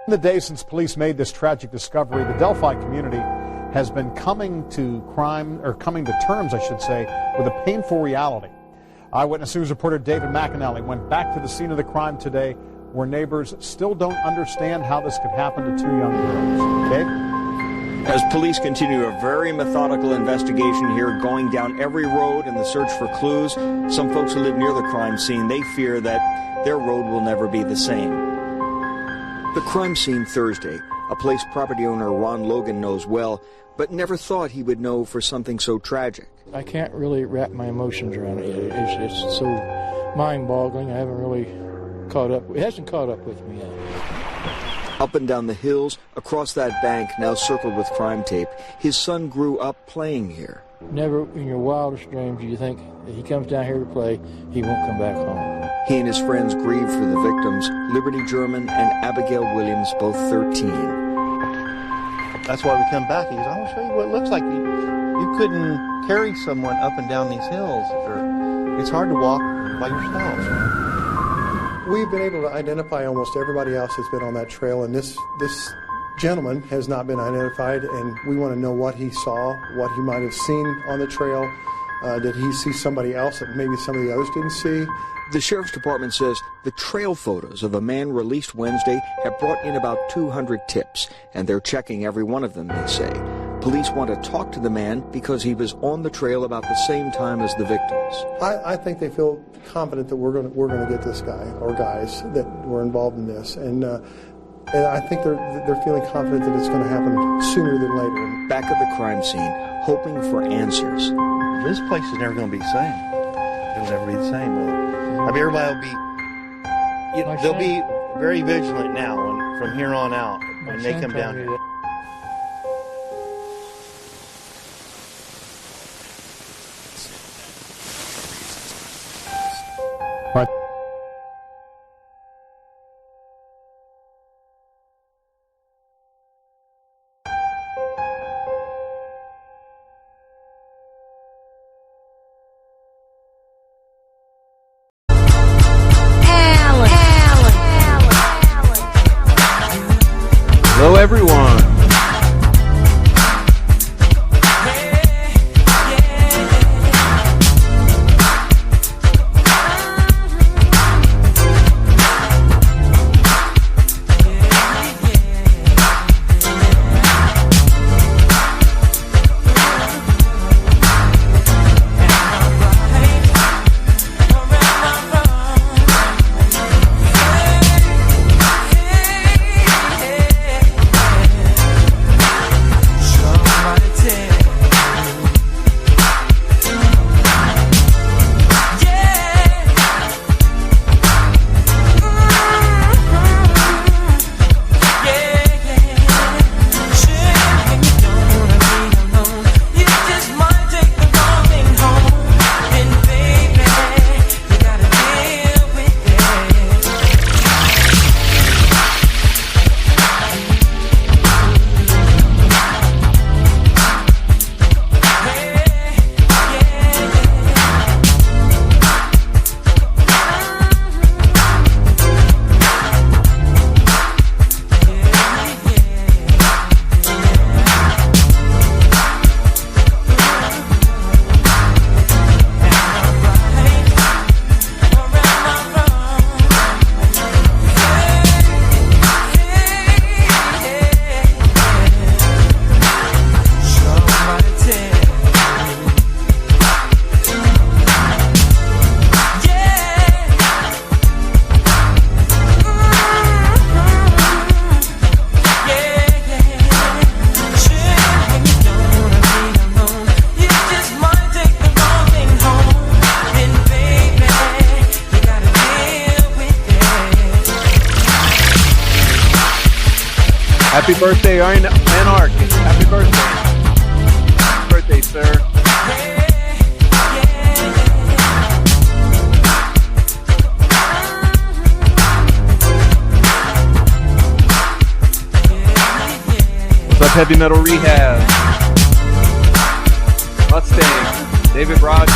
In the days since police made this tragic discovery, the Delphi community has been coming to terms, I should say, with a painful reality. Eyewitness News reporter David McAnally went back to the scene of the crime today, where neighbors still don't understand how this could happen to two young girls. Dave? As police continue a very methodical investigation here, going down every road in the search for clues, some folks who live near the crime scene, they fear that their road will never be the same. The crime scene Thursday, a place property owner Ron Logan knows well, but never thought he would know for something so tragic. I can't really wrap my emotions around it yet. It's so mind-boggling. I haven't really caught up. It hasn't caught up with me yet. Up and down the hills, across that bank now circled with crime tape, his son grew up playing here. Never in your wildest dreams do you think if he comes down here to play, he won't come back home. He and his friends grieve for the victims, Liberty German and Abigail Williams, both 13. That's why we come back. He goes, I want to show you what it looks like. You couldn't carry someone up and down these hills. It's hard to walk by yourself. We've been able to identify almost everybody else that's been on that trail, and this gentleman has not been identified, and we want to know what he saw, what he might have seen on the trail. Did he see somebody else that maybe some of the others didn't see? The Sheriff's Department says the trail photos of a man released Wednesday have brought in about 200 tips, and they're checking every one of them, they say. Police want to talk to the man because he was on the trail about the same time as the victims. I think they feel confident that we're going to get this guy or guys that were involved in this, and I think they're feeling confident that it's going to happen sooner than later. Back at the crime scene, hoping for answers. This place is never going to be the same. It'll never be the same, will it? I mean, everybody will be, they'll be very vigilant now from here on out when they come down here. Right. Hello, everyone. Happy birthday, Anarchy. Happy birthday. Happy birthday, sir. What's up, Heavy Metal Rehab? Mustang. David Rogers.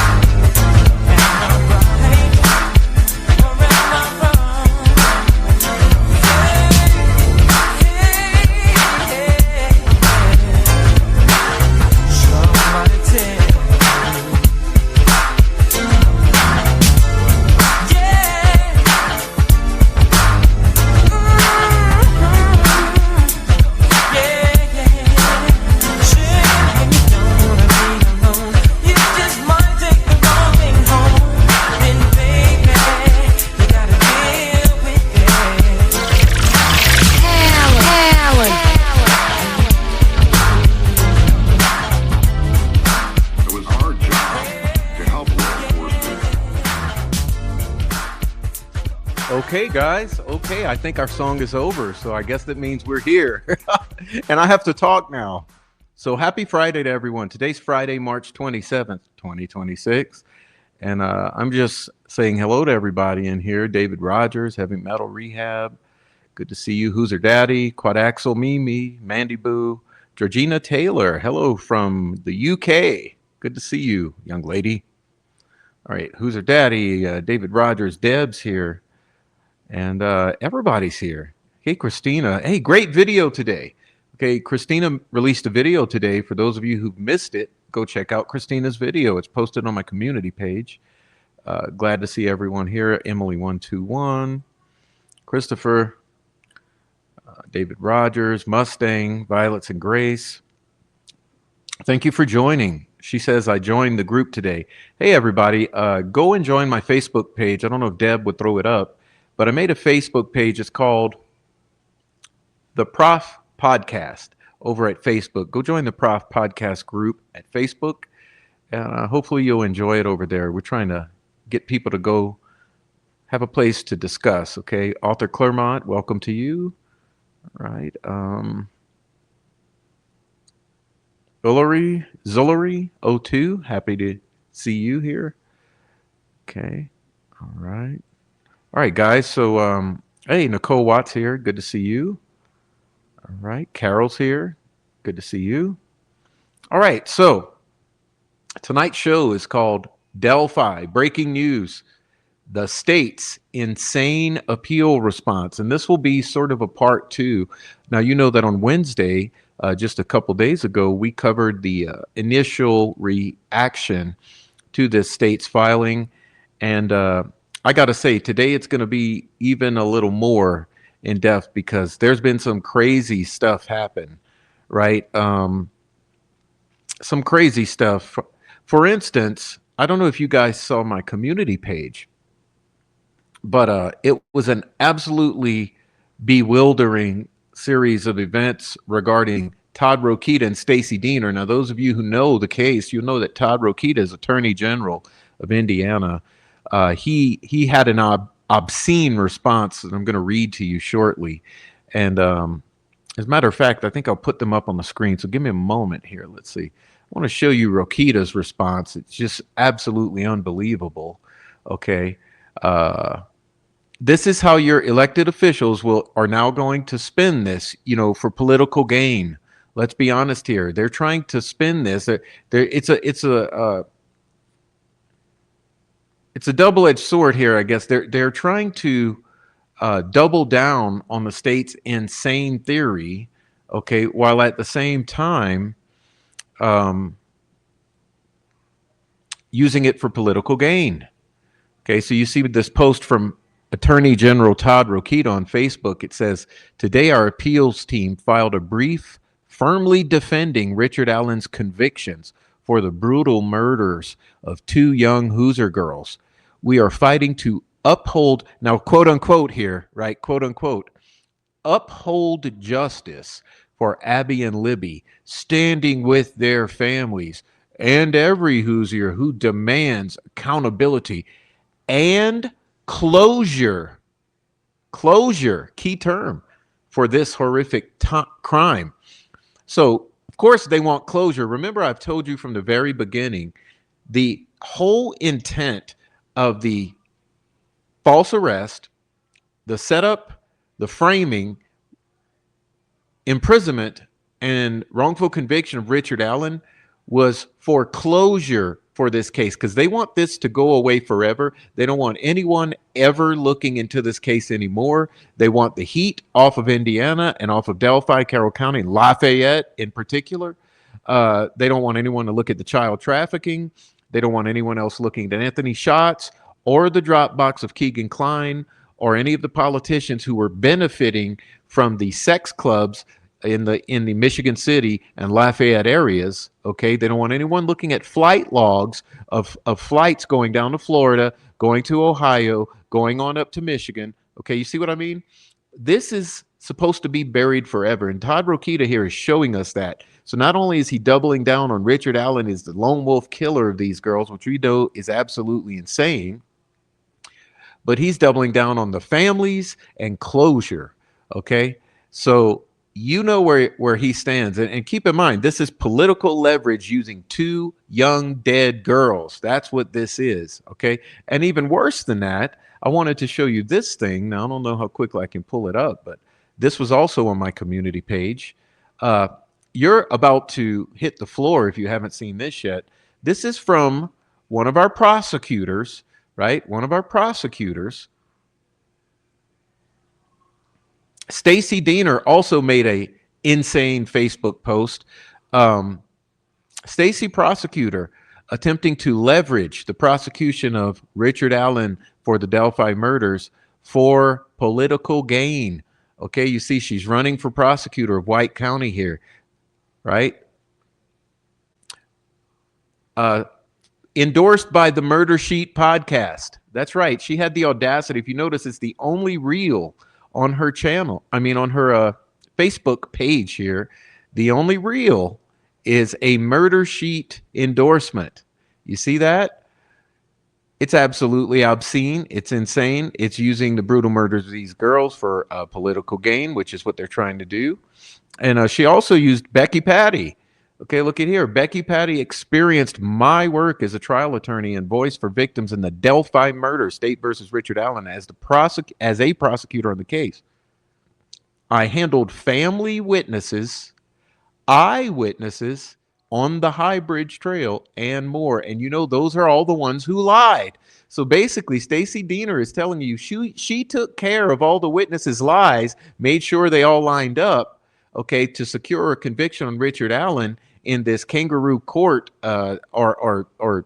Okay, guys. Okay, I think our song is over, so I guess that means we're here. And I have to talk now. So happy Friday to everyone. Today's Friday, March 27th, 2026. And I'm just saying hello to everybody in here. David Rogers, Heavy Metal Rehab. Good to see you. Who's Her Daddy? Quadaxel Mimi, Mandy Boo, Georgina Taylor. Hello from the UK. Good to see you, young lady. All right, Who's Her Daddy? David Rogers, Deb's here. And everybody's here. Hey, Christina. Hey, great video today. Okay, Christina released a video today. For those of you who've missed it, go check out Christina's video. It's posted on my community page. Glad to see everyone here. Emily121, Christopher, David Rogers, Mustang, Violets and Grace. Thank you for joining. She says, I joined the group today. Hey, everybody, go and join my Facebook page. I don't know if Deb would throw it up, but I made a Facebook page. It's called The Prof Podcast over at Facebook. Go join the Prof Podcast group at Facebook. And hopefully you'll enjoy it over there. We're trying to get people to go have a place to discuss. Okay. Author Claremont, welcome to you. All right. Zullery 02, happy to see you here. Okay. All right. All right, guys. So, hey, Nicole Watts here. Good to see you. All right. Carol's here. Good to see you. All right. So, tonight's show is called Delphi Breaking News, the state's insane appeal response. And this will be sort of a part two. Now, you know that on Wednesday, just a couple days ago, we covered the initial reaction to this state's filing. And I got to say, today it's going to be even a little more in depth because there's been some crazy stuff happen, right? Some crazy stuff. For instance, I don't know if you guys saw my community page, but it was an absolutely bewildering series of events regarding Todd Rokita and Stacey Diener. Now, those of you who know the case, you know that Todd Rokita is Attorney General of Indiana. He had an obscene response that I'm going to read to you shortly. And as a matter of fact, I think I'll put them up on the screen. So give me a moment here. Let's see. I want to show you Rokita's response. It's just absolutely unbelievable. Okay. This is how your elected officials are now going to spin this, for political gain. Let's be honest here. They're trying to spin this. It's a double-edged sword here, I guess. They're trying to double down on the state's insane theory, okay, while at the same time using it for political gain. Okay, so you see this post from Attorney General Todd Rokita on Facebook. It says, today our appeals team filed a brief firmly defending Richard Allen's convictions for the brutal murders of two young Hoosier girls. We are fighting to uphold, now quote unquote here, right, quote unquote, uphold justice for Abby and Libby, standing with their families and every Hoosier who demands accountability and closure, key term, for this horrific crime. So, of course, they want closure. Remember, I've told you from the very beginning, the whole intent of the false arrest, the setup, the framing, imprisonment, and wrongful conviction of Richard Allen was for closure for this case, because they want this to go away forever. They don't want anyone ever looking into this case anymore. They want the heat off of Indiana and off of Delphi, Carroll County, Lafayette in particular. They don't want anyone to look at the child trafficking. They don't want anyone else looking at Anthony Schatz or the Dropbox of Keegan Kline or any of the politicians who were benefiting from the sex clubs in the Michigan City and Lafayette areas. Okay, they don't want anyone looking at flight logs of flights going down to Florida, going to Ohio, going on up to Michigan. Okay, you see what I mean? This is supposed to be buried forever, and Todd Rokita here is showing us that. So not only is he doubling down on Richard Allen as the lone wolf killer of these girls, which we know is absolutely insane, but he's doubling down on the families and closure. Okay. So you know where he stands. And keep in mind, this is political leverage using two young dead girls. That's what this is. Okay. And even worse than that, I wanted to show you this thing. Now, I don't know how quickly I can pull it up, but this was also on my community page. You're about to hit the floor if you haven't seen this yet. This is from one of our prosecutors, right? One of our prosecutors. Stacy Diener also made a insane Facebook post. Stacy prosecutor attempting to leverage the prosecution of Richard Allen for the Delphi murders for political gain. Okay, you see she's running for prosecutor of White County here, right? Endorsed by the Murder Sheet podcast. That's right. She had the audacity. If you notice, it's the only reel on her channel. I mean, on her Facebook page here. The only reel is a Murder Sheet endorsement. You see that? It's absolutely obscene. It's insane. It's using the brutal murders of these girls for political gain, which is what they're trying to do. And she also used Becky Patty. Okay, look at here. Becky Patty experienced my work as a trial attorney and voice for victims in the Delphi murder, State versus Richard Allen, as a prosecutor on the case. I handled family witnesses, eyewitnesses on the High Bridge Trail, and more. And you know, those are all the ones who lied. So basically, Stacy Diener is telling you she took care of all the witnesses' lies, made sure they all lined up, okay, to secure a conviction on Richard Allen in this kangaroo court or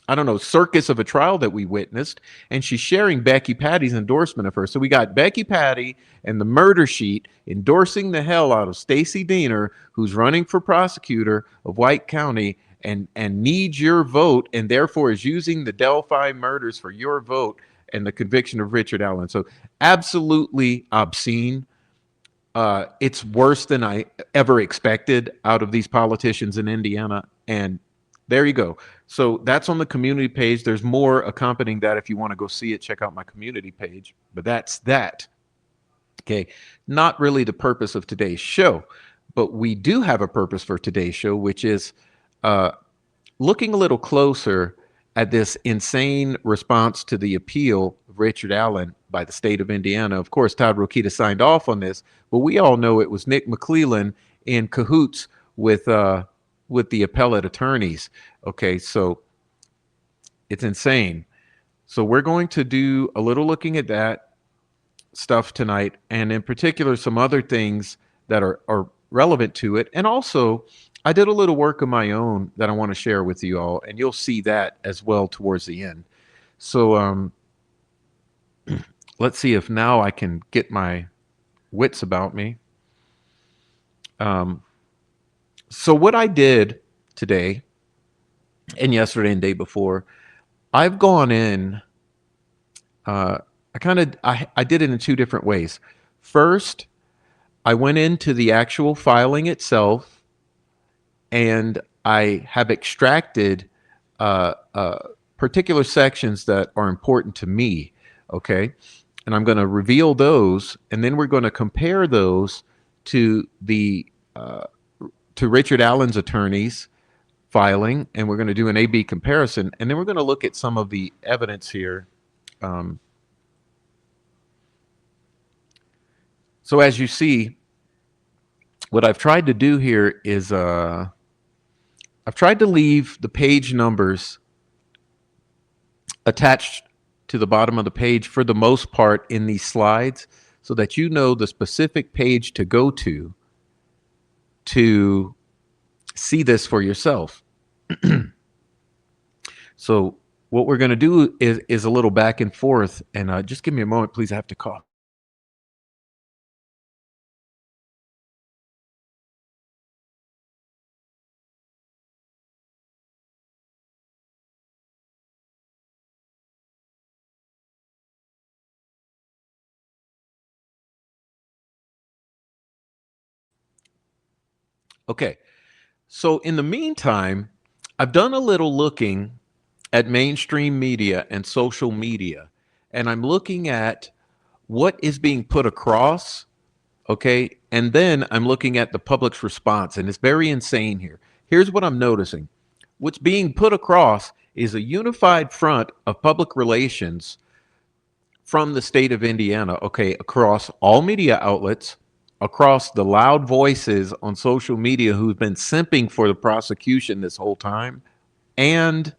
I don't know, circus of a trial that we witnessed. And she's sharing Becky Patty's endorsement of her. So we got Becky Patty and the Murder Sheet endorsing the hell out of Stacy Diener, who's running for prosecutor of White County and needs your vote, and therefore is using the Delphi murders for your vote and the conviction of Richard Allen. So absolutely obscene. It's worse than I ever expected out of these politicians in Indiana. And there you go. So that's on the community page. There's more accompanying that. If you want to go see it, check out my community page. But that's that. Okay. Not really the purpose of today's show, but we do have a purpose for today's show, which is looking a little closer at this insane response to the appeal of Richard Allen by the state of Indiana. Of course, Todd Rokita signed off on this, but we all know it was Nick McClellan in cahoots with the appellate attorneys. Okay, so it's insane. So we're going to do a little looking at that stuff tonight, and in particular, some other things that are relevant to it. And also, I did a little work of my own that I want to share with you all, and you'll see that as well towards the end. So let's see if now I can get my wits about me. So what I did today and yesterday and day before, I've gone in, I did it in two different ways. First, I went into the actual filing itself, and I have extracted particular sections that are important to me, okay? And I'm going to reveal those, and then we're going to compare those to the to Richard Allen's attorney's filing, and we're going to do an A/B comparison, and then we're going to look at some of the evidence here. So as you see, what I've tried to do here is I've tried to leave the page numbers attached to the bottom of the page for the most part in these slides, so that you know the specific page to go to see this for yourself. So what we're going to do is a little back and forth, and just give me a moment, please. I have to cough. Okay, so in the meantime, I've done a little looking at mainstream media and social media, and I'm looking at what is being put across, okay? And then I'm looking at the public's response, and it's very insane here. Here's what I'm noticing. What's being put across is a unified front of public relations from the state of Indiana, okay, across all media outlets, across the loud voices on social media who've been simping for the prosecution this whole time, and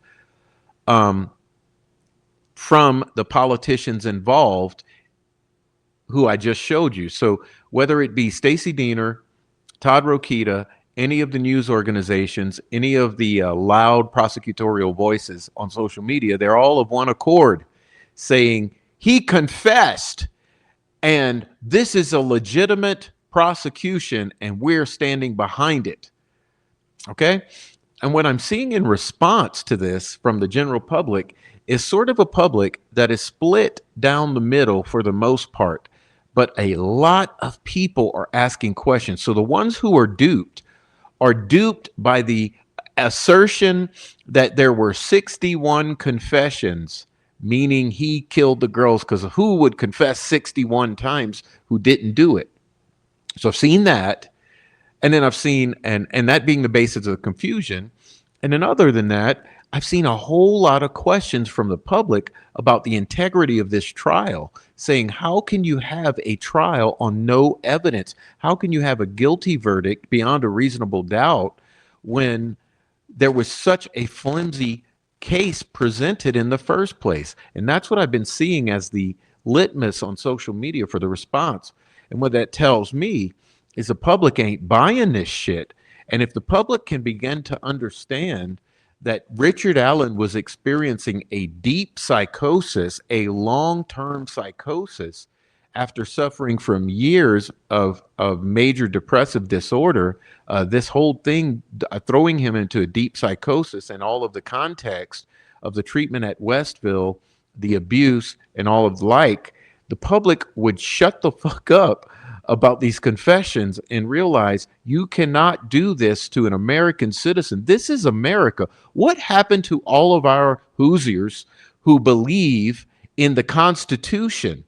from the politicians involved who I just showed you. So whether it be Stacey Diener, Todd Rokita, any of the news organizations, any of the loud prosecutorial voices on social media, they're all of one accord saying he confessed and this is a legitimate prosecution and we're standing behind it. Okay? And what I'm seeing in response to this from the general public is sort of a public that is split down the middle for the most part, but a lot of people are asking questions. So the ones who are duped by the assertion that there were 61 confessions, meaning he killed the girls, because who would confess 61 times who didn't do it? So I've seen that. And then I've seen, and that being the basis of the confusion. And then other than that, I've seen a whole lot of questions from the public about the integrity of this trial, saying, how can you have a trial on no evidence? How can you have a guilty verdict beyond a reasonable doubt when there was such a flimsy case presented in the first place? And that's what I've been seeing as the litmus on social media for the response. And what that tells me is the public ain't buying this shit. And if the public can begin to understand that Richard Allen was experiencing a deep psychosis, a long-term psychosis, after suffering from years of major depressive disorder, this whole thing throwing him into a deep psychosis, and all of the context of the treatment at Westville, the abuse, and all of the like, the public would shut the fuck up about these confessions and realize you cannot do this to an American citizen. This is America. What happened to all of our Hoosiers who believe in the Constitution?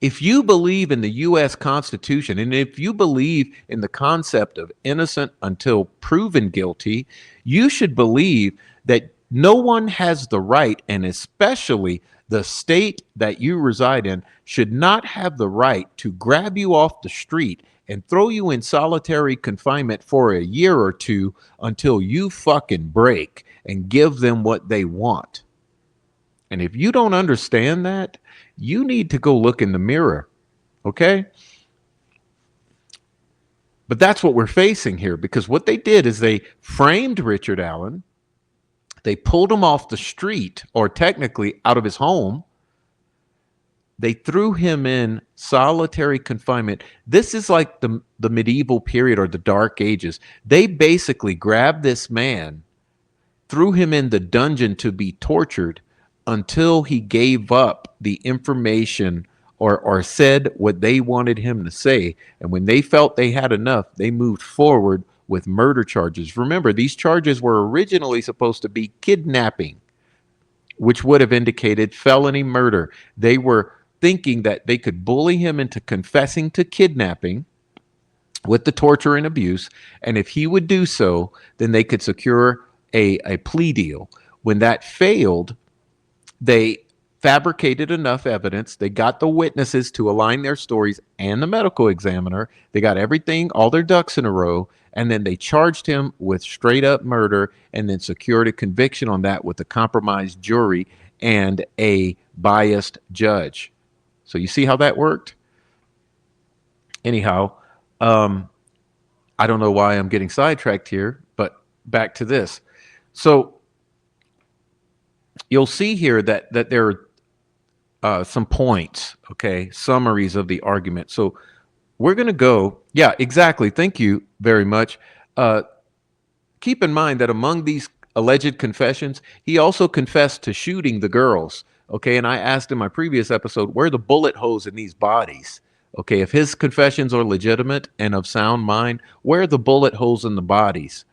If you believe in the U.S. Constitution, and if you believe in the concept of innocent until proven guilty, you should believe that no one has the right, and especially the state that you reside in, should not have the right to grab you off the street and throw you in solitary confinement for a year or two until you fucking break and give them what they want. And if you don't understand that, you need to go look in the mirror, okay? But that's what we're facing here, because what they did is they framed Richard Allen. They pulled him off the street, or technically out of his home. They threw him in solitary confinement. This is like the medieval period or the Dark Ages. They basically grabbed this man, threw him in the dungeon to be tortured until he gave up the information or said what they wanted him to say. And when they felt they had enough, they moved forward with murder charges. Remember, these charges were originally supposed to be kidnapping, which would have indicated felony murder. They were thinking that they could bully him into confessing to kidnapping with the torture and abuse, and if he would do so, then they could secure a plea deal. When that failed, they fabricated enough evidence. They got the witnesses to align their stories and the medical examiner. They got everything, all their ducks in a row, and then they charged him with straight up murder and then secured a conviction on that with a compromised jury and a biased judge. So you see how that worked? Anyhow, I don't know why I'm getting sidetracked here, but back to this. So you'll see here that there are some points, okay, summaries of the argument. So we're going to go, yeah, exactly. Thank you very much. Keep in mind that among these alleged confessions, he also confessed to shooting the girls, okay? And I asked in my previous episode, where are the bullet holes in these bodies? Okay, if his confessions are legitimate and of sound mind, where are the bullet holes in the bodies?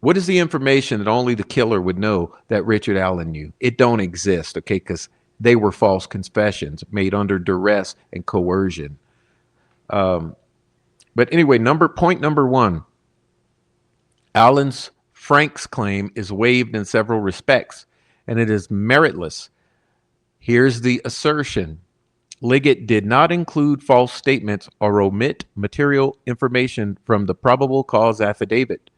What is the information that only the killer would know that Richard Allen knew? It don't exist, okay, because they were false confessions made under duress and coercion. But anyway, point number one, Frank's claim is waived in several respects, and it is meritless. Here's the assertion. Liggett did not include false statements or omit material information from the probable cause affidavit.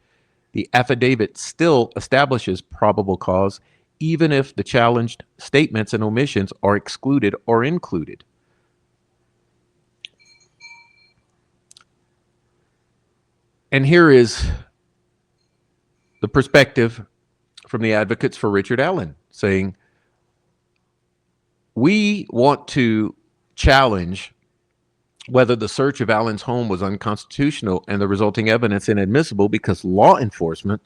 The affidavit still establishes probable cause, even if the challenged statements and omissions are excluded or included. And here is the perspective from the advocates for Richard Allen, saying, we want to challenge whether the search of Allen's home was unconstitutional and the resulting evidence inadmissible because law enforcement,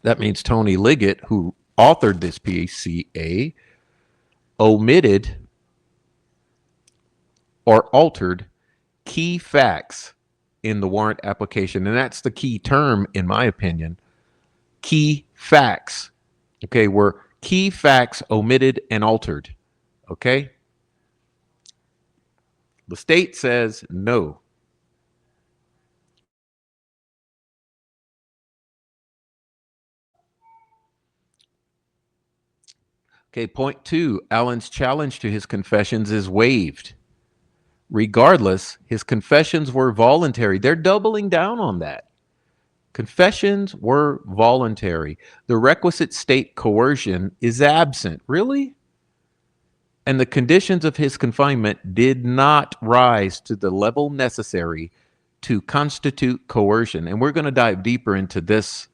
that means Tony Liggett, who authored this PCA, omitted or altered key facts in the warrant application. And that's the key term, in my opinion. Key facts. Okay, were key facts omitted and altered. Okay? The state says no. Okay, point two, Allen's challenge to his confessions is waived. Regardless, his confessions were voluntary. They're doubling down on that. Confessions were voluntary. The requisite state coercion is absent. Really? And the conditions of his confinement did not rise to the level necessary to constitute coercion. And we're going to dive deeper into this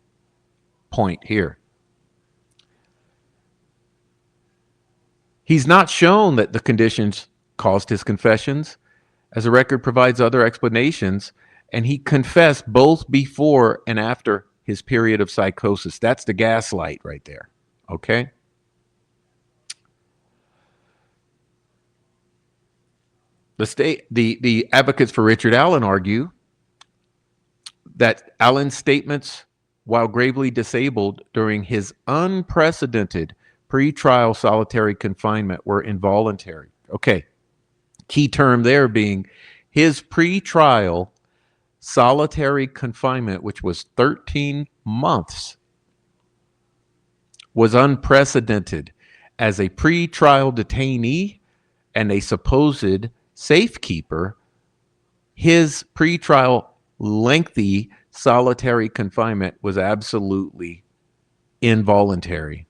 point here. He's not shown that the conditions caused his confessions, as the record provides other explanations, and he confessed both before and after his period of psychosis. That's the gaslight right there, okay? The advocates for Richard Allen argue that Allen's statements, while gravely disabled during his unprecedented pretrial solitary confinement, were involuntary. Okay, key term there being his pretrial solitary confinement, which was 13 months, was unprecedented. As a pretrial detainee and a supposed safekeeper, his pretrial lengthy solitary confinement was absolutely involuntary.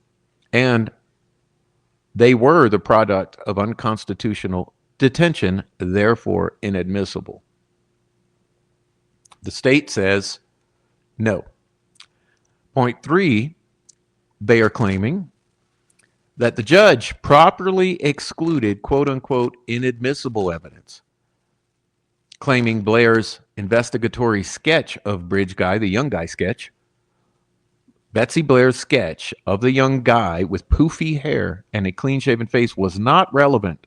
And they were the product of unconstitutional detention, therefore inadmissible. The state says no. Point three, they are claiming that the judge properly excluded quote unquote inadmissible evidence, claiming Blair's investigatory sketch of Bridge Guy, the young guy sketch, Betsy Blair's sketch of the young guy with poofy hair and a clean-shaven face was not relevant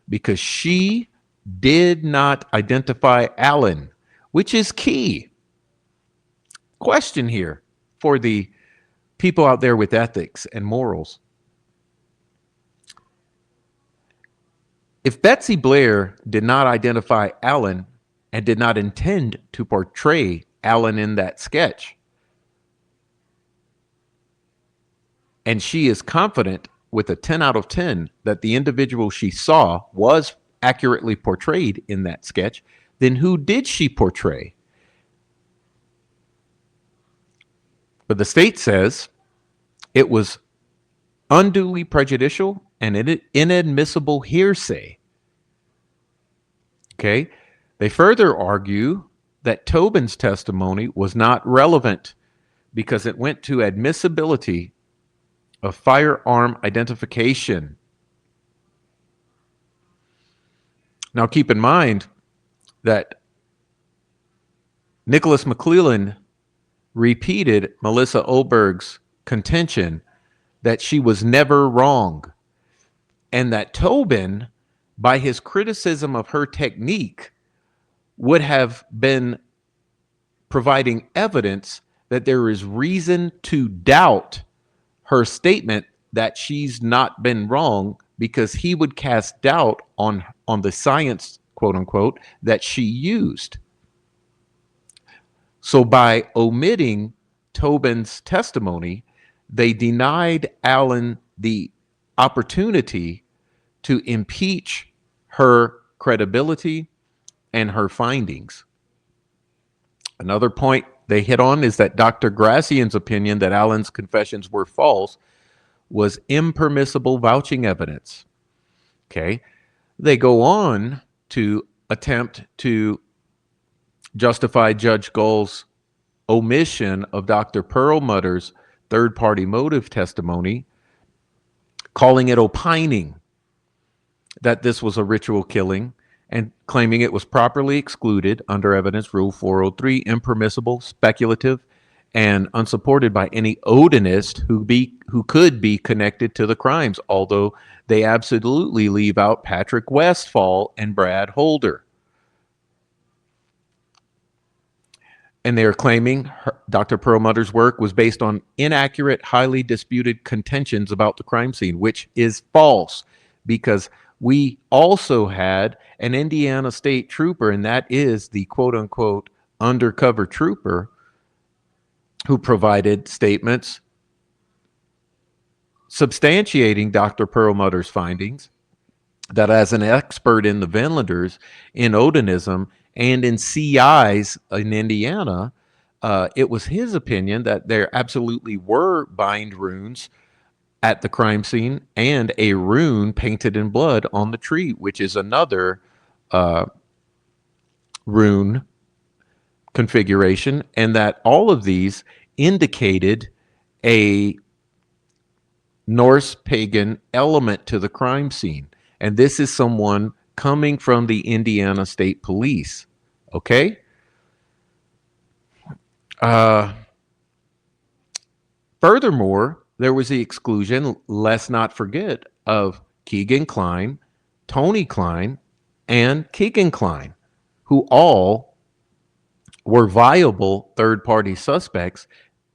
because she did not identify Allen, which is key. Question here for the people out there with ethics and morals. If Betsy Blair did not identify Allen and did not intend to portray Allen in that sketch, and she is confident with a 10 out of 10 that the individual she saw was accurately portrayed in that sketch, then who did she portray? But the state says it was unduly prejudicial and inadmissible hearsay. Okay? They further argue that Tobin's testimony was not relevant because it went to admissibility of firearm identification. Now keep in mind that Nicholas McClellan repeated Melissa Oberg's contention that she was never wrong, and that Tobin, by his criticism of her technique, would have been providing evidence that there is reason to doubt her statement that she's not been wrong, because he would cast doubt on the science, quote unquote, that she used. So by omitting Tobin's testimony, they denied Allen the opportunity to impeach her credibility and her findings. Another point they hit on is that Dr. Grassian's opinion that Allen's confessions were false was impermissible vouching evidence. Okay. They go on to attempt to justify Judge Gull's omission of Dr. Perlmutter's third-party motive testimony, calling it opining that this was a ritual killing and claiming it was properly excluded under Evidence Rule 403, impermissible, speculative, and unsupported by any Odinist who could be connected to the crimes, although they absolutely leave out Patrick Westphal and Brad Holder. And they are claiming Dr. Perlmutter's work was based on inaccurate, highly disputed contentions about the crime scene, which is false, because we also had an Indiana State Trooper, and that is the quote-unquote undercover trooper, who provided statements substantiating Dr. Perlmutter's findings, that as an expert in the Vinlanders, in Odinism, and in CIs in Indiana, it was his opinion that there absolutely were bind runes at the crime scene and a rune painted in blood on the tree, which is another rune configuration, and that all of these indicated a Norse pagan element to the crime scene. And this is someone coming from the Indiana State Police. Okay? Furthermore, there was the exclusion, let's not forget, of Keegan Kline, Tony Kline, and Keegan Kline, who all were viable third-party suspects,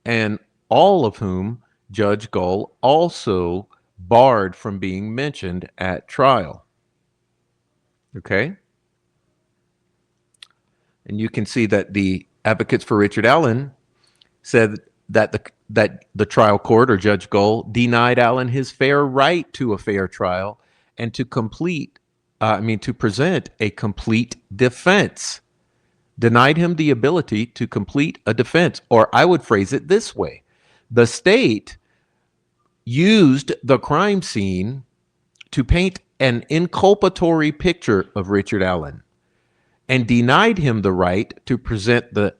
and all of whom Judge Gull also barred from being mentioned at trial. Okay? And you can see that the advocates for Richard Allen said that the trial court, or Judge Gull, denied Allen his fair right to a fair trial and to present a complete defense. Denied him the ability to complete a defense. Or I would phrase it this way: the state used the crime scene to paint an inculpatory picture of Richard Allen and denied him the right to present the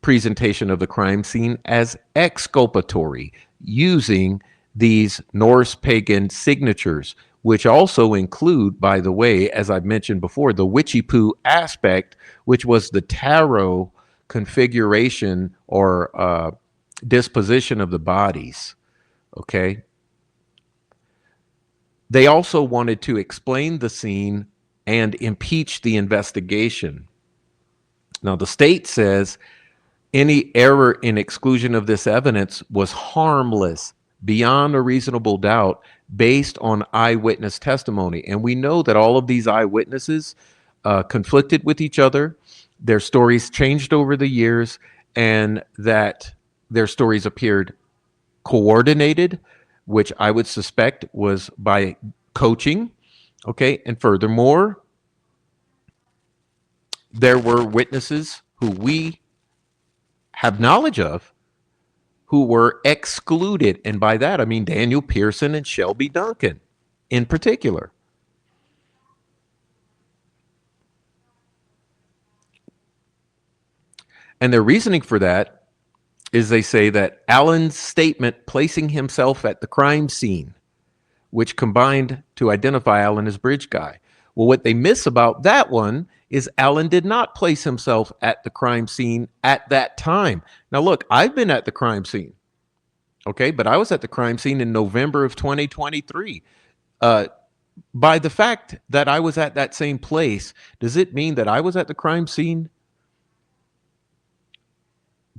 presentation of the crime scene as exculpatory, using these Norse pagan signatures, which also include, by the way, as I've mentioned before, the witchy poo aspect, which was the tarot configuration or disposition of the bodies. Okay. They also wanted to explain the scene and impeach the investigation. Now, the state says any error in exclusion of this evidence was harmless, beyond a reasonable doubt, based on eyewitness testimony. And we know that all of these eyewitnesses conflicted with each other. Their stories changed over the years, and that their stories appeared coordinated, which I would suspect was by coaching. Okay. And furthermore, there were witnesses who we have knowledge of who were excluded. And by that, I mean Daniel Pearson and Shelby Duncan in particular. And their reasoning for that is they say that Allen's statement placing himself at the crime scene, which combined to identify Allen as bridge guy. Well, what they miss about that one is Allen did not place himself at the crime scene at that time. Now, look, I've been at the crime scene, okay, but I was at the crime scene in November of 2023. By the fact that I was at that same place, does it mean that I was at the crime scene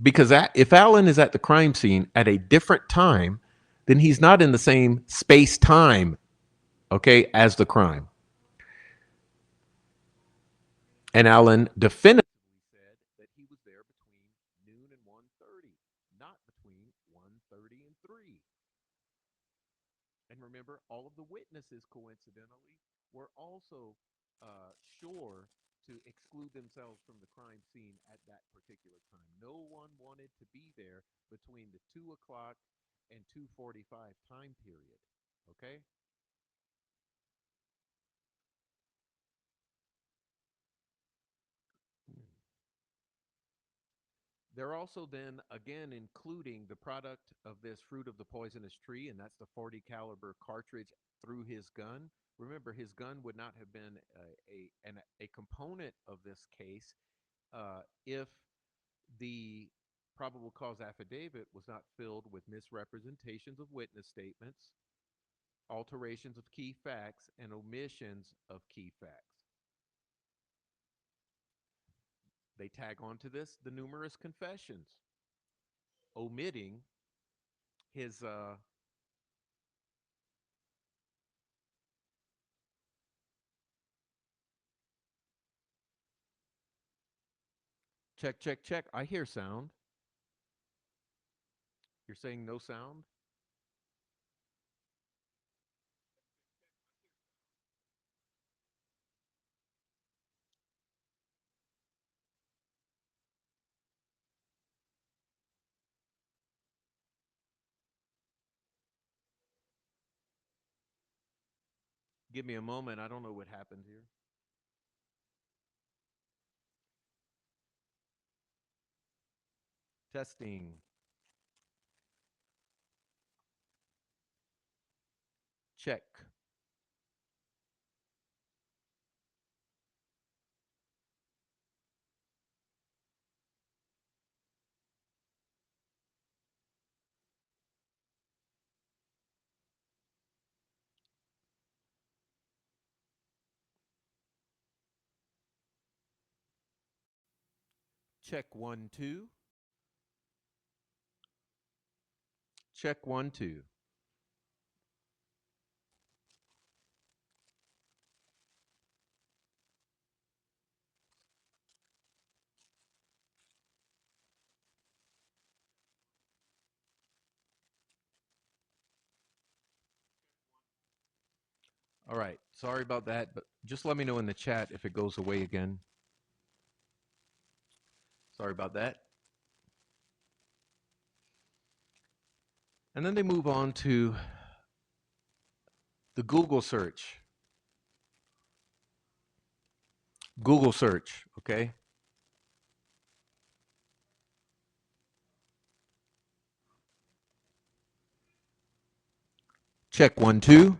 because if Alan is at the crime scene at a different time, then he's not in the same space time, okay, as the crime. And Alan definitively said that he was there between noon and 1:30, not between 1:30 and 3. And remember, all of the witnesses, coincidentally, were also sure to exclude themselves from the crime scene at that particular time. No one wanted to be there between the 2 o'clock and 2:45 time period. Okay? They're also then again including the product of this fruit of the poisonous tree, and that's the 40 caliber cartridge through his gun. Remember, his gun would not have been a component of this case if the probable cause affidavit was not filled with misrepresentations of witness statements, alterations of key facts, and omissions of key facts. They tag onto this the numerous confessions, omitting his check, check, check. I hear sound. You're saying no sound? Give me a moment. I don't know what happened here. Testing. Check. Check 1, 2. Check 1, 2. All right. Sorry about that, but just let me know in the chat if it goes away again. Sorry about that. And then they move on to the Google search. Google search, okay? Check 1, 2.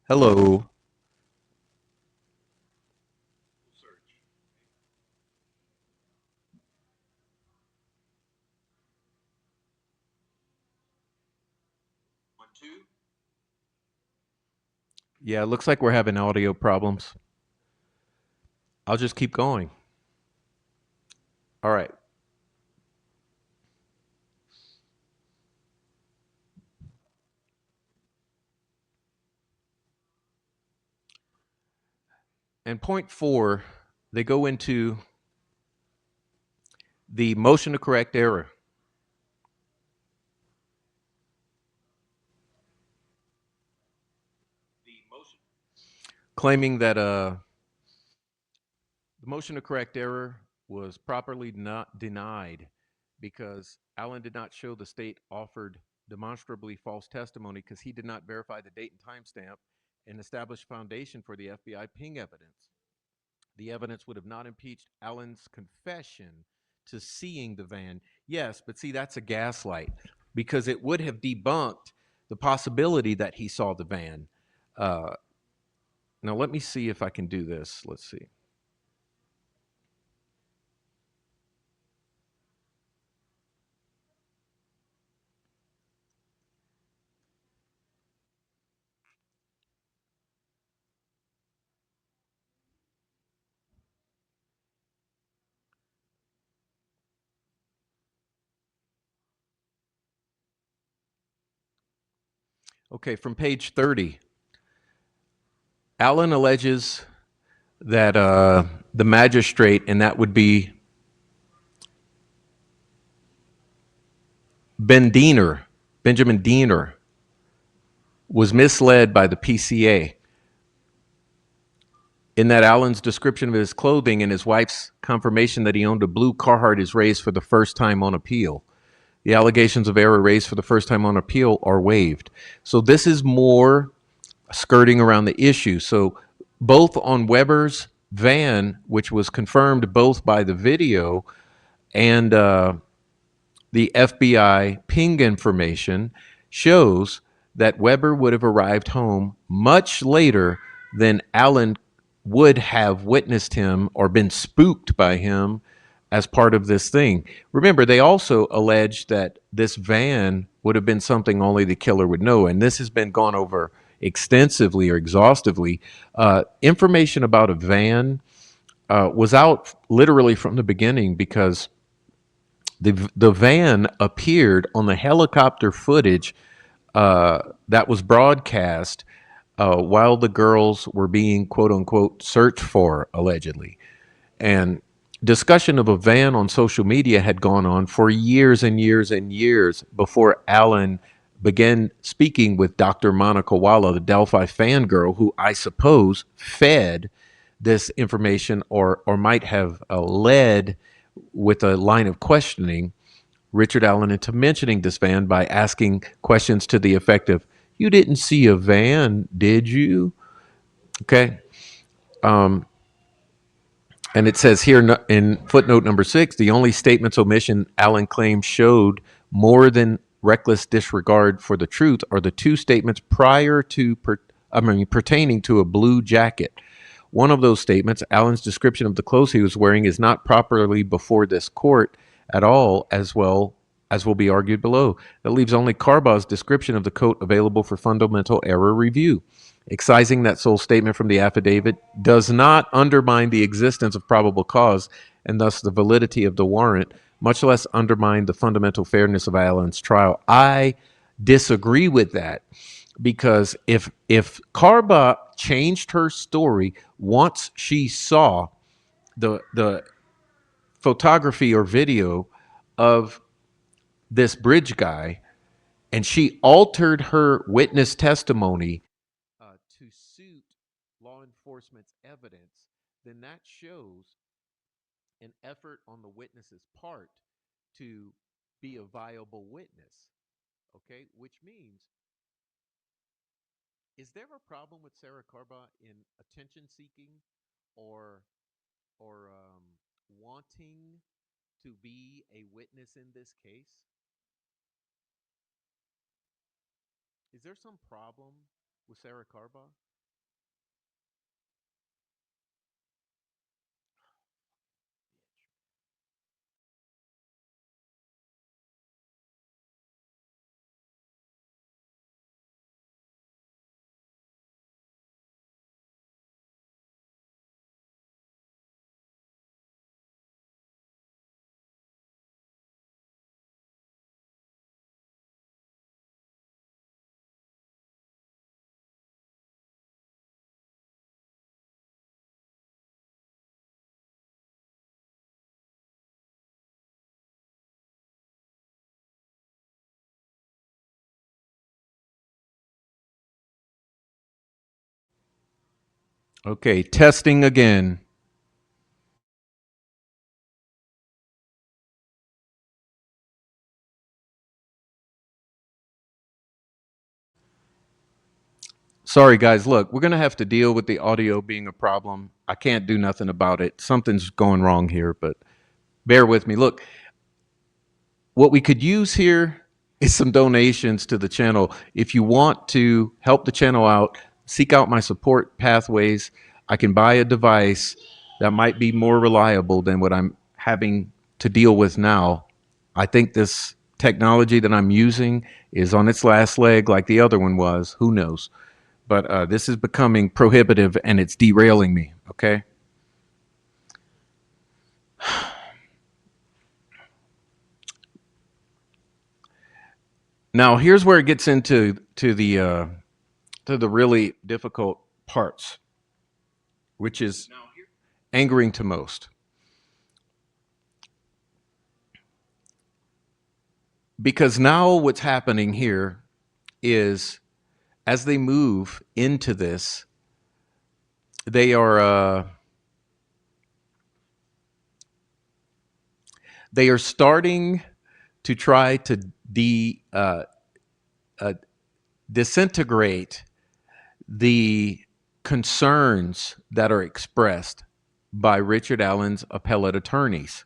Hello. Yeah, it looks like we're having audio problems. I'll just keep going. All right. And point 4, they go into the motion to correct error. Claiming that the motion to correct error was properly not denied because Allen did not show the state offered demonstrably false testimony because he did not verify the date and timestamp and establish foundation for the FBI ping evidence. The evidence would have not impeached Allen's confession to seeing the van. Yes, but see, that's a gaslight because it would have debunked the possibility that he saw the van. Now, let me see if I can do this. Let's see. Okay, from page 30, Allen alleges that the magistrate, and that would be Benjamin Diener, was misled by the PCA in that Allen's description of his clothing and his wife's confirmation that he owned a blue Carhartt is raised for the first time on appeal. The allegations of error raised for the first time on appeal are waived. So this is more skirting around the issue. So both on Weber's van, which was confirmed both by the video and the FBI ping information, shows that Weber would have arrived home much later than Allen would have witnessed him or been spooked by him as part of this thing. Remember, they also alleged that this van would have been something only the killer would know, and this has been gone over extensively or exhaustively. Information about a van was out literally from the beginning because the van appeared on the helicopter footage that was broadcast while the girls were being quote unquote searched for, allegedly. And discussion of a van on social media had gone on for years and years and years before Allen began speaking with Dr. Monica Walla, the Delphi fangirl, who I suppose fed this information or might have led with a line of questioning Richard Allen into mentioning this van by asking questions to the effect of, "You didn't see a van, did you?" Okay. And it says here in footnote number 6, the only statements omission Allen claims showed more than reckless disregard for the truth are the two statements prior to, pertaining to a blue jacket. One of those statements, Allen's description of the clothes he was wearing, is not properly before this court at all, as well as will be argued below. That leaves only Carbaugh's description of the coat available for fundamental error review. Excising that sole statement from the affidavit does not undermine the existence of probable cause and thus the validity of the warrant, much less undermine the fundamental fairness of Allen's trial. I disagree with that because if Carbaugh changed her story once she saw the photography or video of this bridge guy and she altered her witness testimony to suit law enforcement's evidence, then that shows an effort on the witness's part to be a viable witness. Okay, which means, is there a problem with Sarah Carbaugh in attention seeking or wanting to be a witness in this case? Is there some problem with Sarah Carbaugh? Okay, testing again. Sorry, guys. Look, we're going to have to deal with the audio being a problem. I can't do nothing about it. Something's going wrong here, but bear with me. Look, what we could use here is some donations to the channel. If you want to help the channel out, seek out my support pathways. I can buy a device that might be more reliable than what I'm having to deal with now. I think this technology that I'm using is on its last leg like the other one was. Who knows? But this is becoming prohibitive and it's derailing me, okay? Now, here's where it gets into the really difficult parts, which is angering to most. Because now what's happening here is, as they move into this, they are starting to try to disintegrate the concerns that are expressed by Richard Allen's appellate attorneys.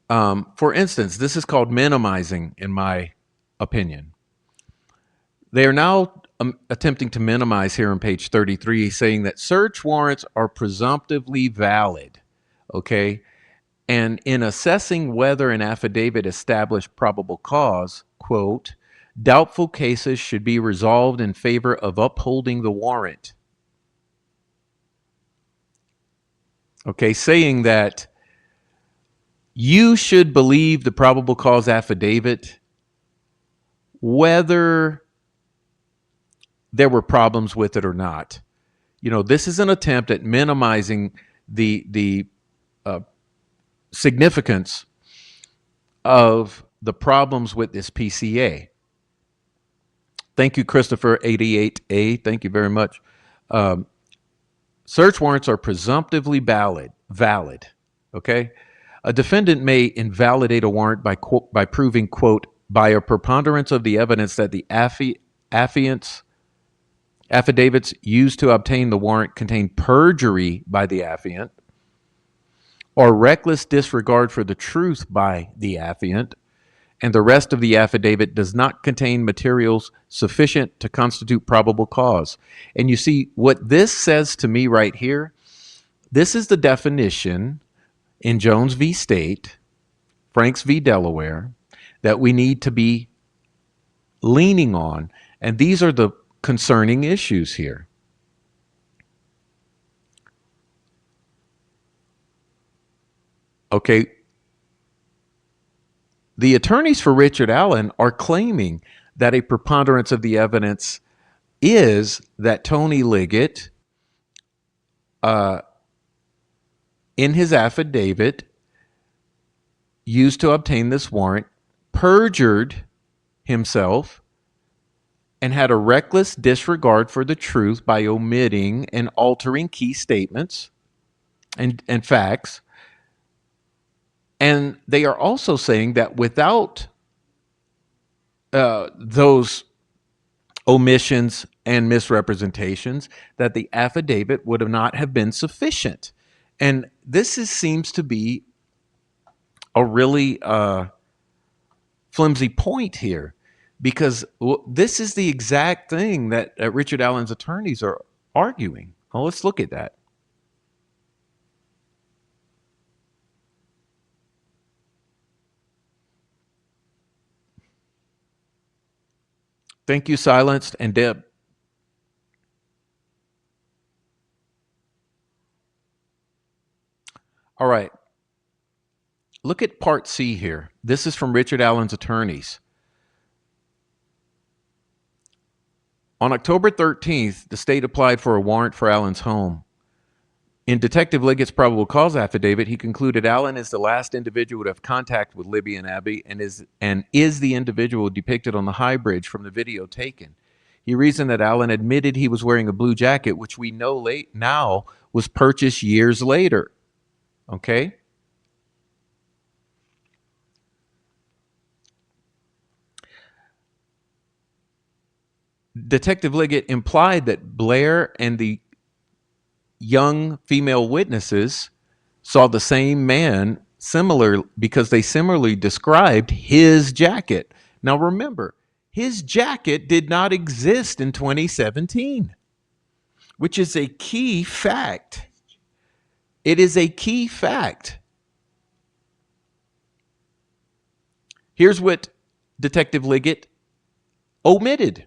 For instance, this is called minimizing, in my opinion. They are now attempting to minimize here on page 33, saying that search warrants are presumptively valid, okay? And in assessing whether an affidavit established probable cause, quote, doubtful cases should be resolved in favor of upholding the warrant. Okay, saying that you should believe the probable cause affidavit whether there were problems with it or not. You know, this is an attempt at minimizing the significance of the problems with this PCA. Thank you, Christopher 88A. Thank you very much. Search warrants are presumptively valid. Okay, a defendant may invalidate a warrant by proving, quote, by a preponderance of the evidence that the affidavits used to obtain the warrant contain perjury by the affiant, or reckless disregard for the truth by the affiant, and the rest of the affidavit does not contain materials sufficient to constitute probable cause. And you see, what this says to me right here, this is the definition in Jones v. State, Franks v. Delaware, that we need to be leaning on. And these are the concerning issues here. Okay. The attorneys for Richard Allen are claiming that a preponderance of the evidence is that Tony Liggett, in his affidavit used to obtain this warrant, perjured himself and had a reckless disregard for the truth by omitting and altering key statements and facts. And they are also saying that without those omissions and misrepresentations, that the affidavit would not have been sufficient. And this seems to be a really flimsy point here, because this is the exact thing that Richard Allen's attorneys are arguing. Well, let's look at that. Thank you, Silenced and Deb. All right. Look at part C here. This is from Richard Allen's attorneys. On October 13th, the state applied for a warrant for Allen's home. In Detective Liggett's probable cause affidavit, he concluded Allen is the last individual to have contact with Libby and Abby and is the individual depicted on the high bridge from the video taken. He reasoned that Allen admitted he was wearing a blue jacket, which we know now was purchased years later. Okay? Detective Liggett implied that Blair and the young female witnesses saw the same man because they similarly described his jacket. Now remember, his jacket did not exist in 2017, which is a key fact. It is a key fact. Here's what Detective Liggett omitted.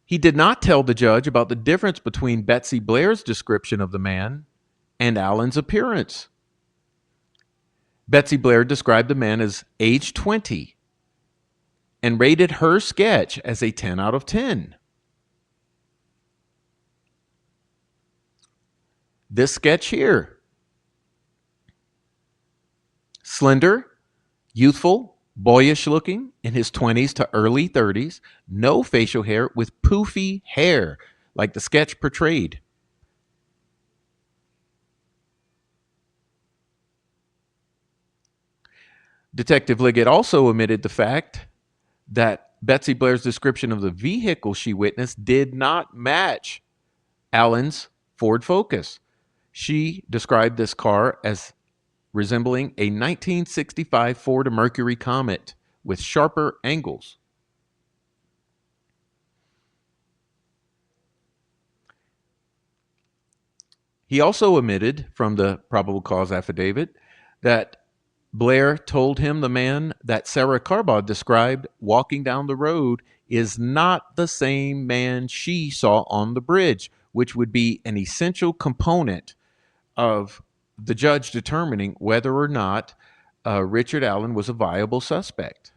He did not tell the judge about the difference between Betsy Blair's description of the man and Allen's appearance. Betsy Blair described the man as age 20, and rated her sketch as a 10 out of 10. This sketch here. Slender, youthful, boyish looking, in his 20s to early 30s, no facial hair, with poofy hair, like the sketch portrayed. Detective Liggett also omitted the fact that Betsy Blair's description of the vehicle she witnessed did not match Allen's Ford Focus. She described this car as resembling a 1965 Ford Mercury Comet with sharper angles. He also omitted from the probable cause affidavit that Blair told him the man that Sarah Carbod described walking down the road is not the same man she saw on the bridge, which would be an essential component of the judge determining whether or not Richard Allen was a viable suspect.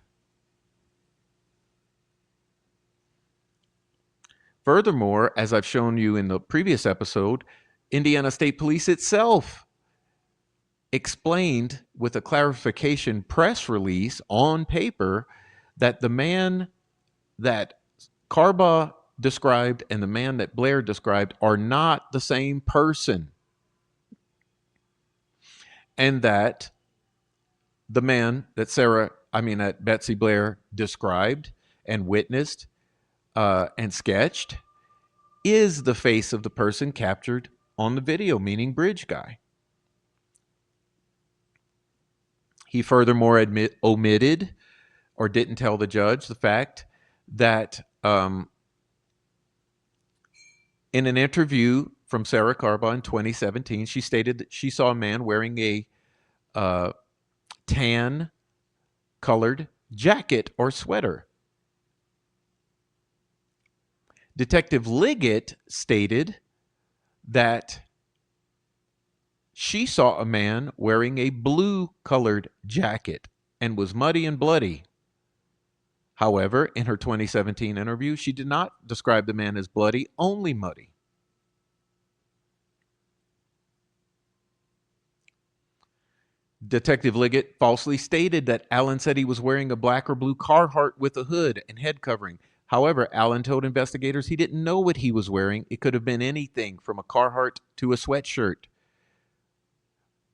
Furthermore, as I've shown you in the previous episode, Indiana State Police itself explained with a clarification press release on paper that the man that Carba described and the man that Blair described are not the same person. And that the man that Betsy Blair described and witnessed and sketched is the face of the person captured on the video, meaning Bridge Guy. He furthermore omitted or didn't tell the judge the fact that in an interview from Sarah Carba in 2017, she stated that she saw a man wearing a tan colored jacket or sweater. Detective Liggett stated that she saw a man wearing a blue colored jacket and was muddy and bloody. However, in her 2017 interview, she did not describe the man as bloody, only muddy. Detective Liggett falsely stated that Allen said he was wearing a black or blue Carhartt with a hood and head covering. However, Allen told investigators he didn't know what he was wearing. It could have been anything from a Carhartt to a sweatshirt.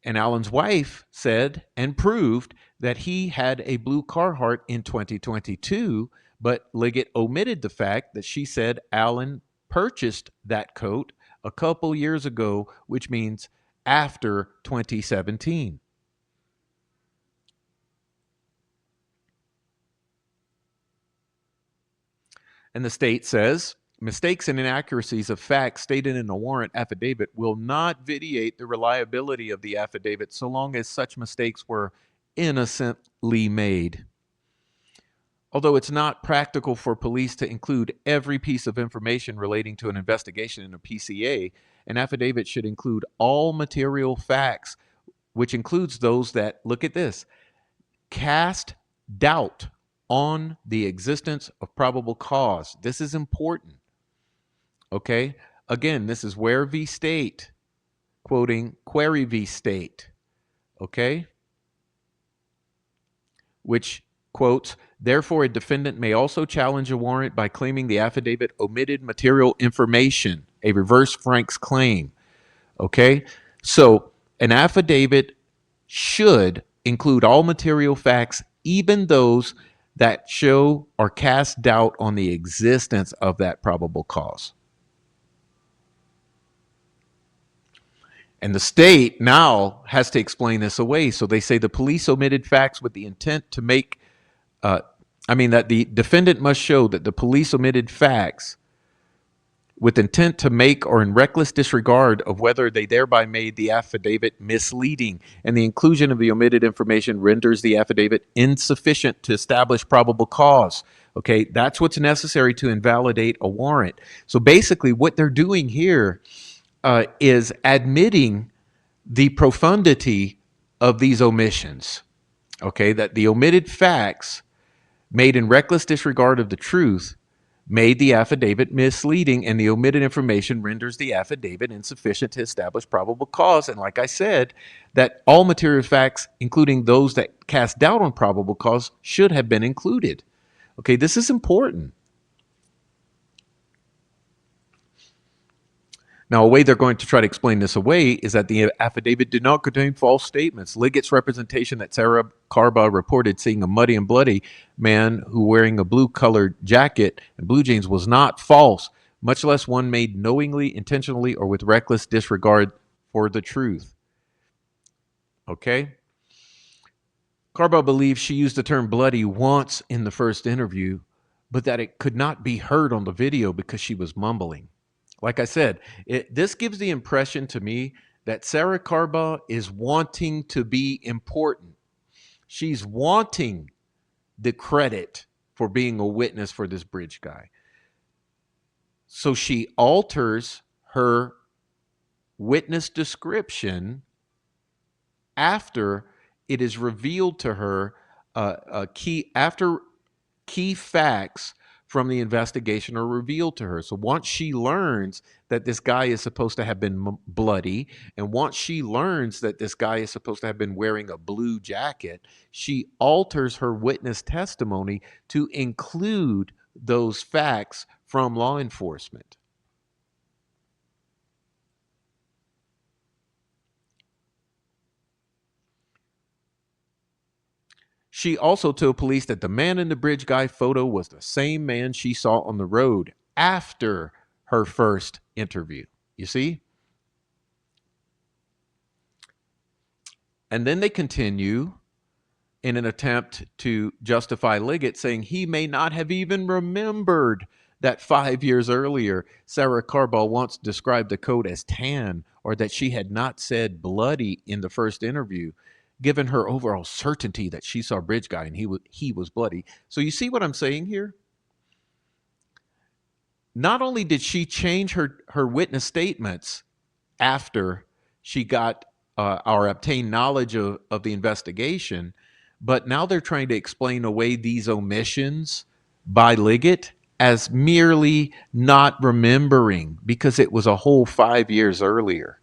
And Allen's wife said and proved that he had a blue Carhartt in 2022, but Liggett omitted the fact that she said Allen purchased that coat a couple years ago, which means after 2017. And the state says, mistakes and inaccuracies of facts stated in a warrant affidavit will not vitiate the reliability of the affidavit so long as such mistakes were innocently made. Although it's not practical for police to include every piece of information relating to an investigation in a PCA, an affidavit should include all material facts, which includes those that, look at this, cast doubt on the existence of probable cause. This is important. Okay? Again, this is Ware v. State, quoting Query v. State. Okay? Which quotes, therefore a defendant may also challenge a warrant by claiming the affidavit omitted material information, a reverse Frank's claim. Okay? So an affidavit should include all material facts, even those that show or cast doubt on the existence of that probable cause. And the state now has to explain this away. So they say the police omitted facts with the intent to make, that the defendant must show that the police omitted facts with intent to make or in reckless disregard of whether they thereby made the affidavit misleading, and the inclusion of the omitted information renders the affidavit insufficient to establish probable cause. Okay, that's what's necessary to invalidate a warrant. So basically what they're doing here is admitting the profundity of these omissions. Okay, that the omitted facts made in reckless disregard of the truth made the affidavit misleading, and the omitted information renders the affidavit insufficient to establish probable cause. And like I said, that all material facts, including those that cast doubt on probable cause, should have been included. Okay, this is important. Now, a way they're going to try to explain this away is that the affidavit did not contain false statements. Liggett's representation that Sarah Carba reported seeing a muddy and bloody man who wearing a blue-colored jacket and blue jeans was not false, much less one made knowingly, intentionally, or with reckless disregard for the truth. Okay? Carba believes she used the term bloody once in the first interview, but that it could not be heard on the video because she was mumbling. Like I said, this gives the impression to me that Sarah Carba is wanting to be important. She's wanting the credit for being a witness for this bridge guy. So she alters her witness description after it is revealed to her after key facts from the investigation are revealed to her. So once she learns that this guy is supposed to have been bloody, and once she learns that this guy is supposed to have been wearing a blue jacket, she alters her witness testimony to include those facts from law enforcement. She also told police that the man in the bridge guy photo was the same man she saw on the road after her first interview. You see? And then they continue in an attempt to justify Liggett, saying he may not have even remembered that 5 years earlier, Sarah Carba once described the coat as tan, or that she had not said bloody in the first interview, given her overall certainty that she saw Bridge Guy and he was bloody. So you see what I'm saying here? Not only did she change her witness statements after she got or obtained knowledge of the investigation, but now they're trying to explain away these omissions by Liggett as merely not remembering because it was a whole 5 years earlier.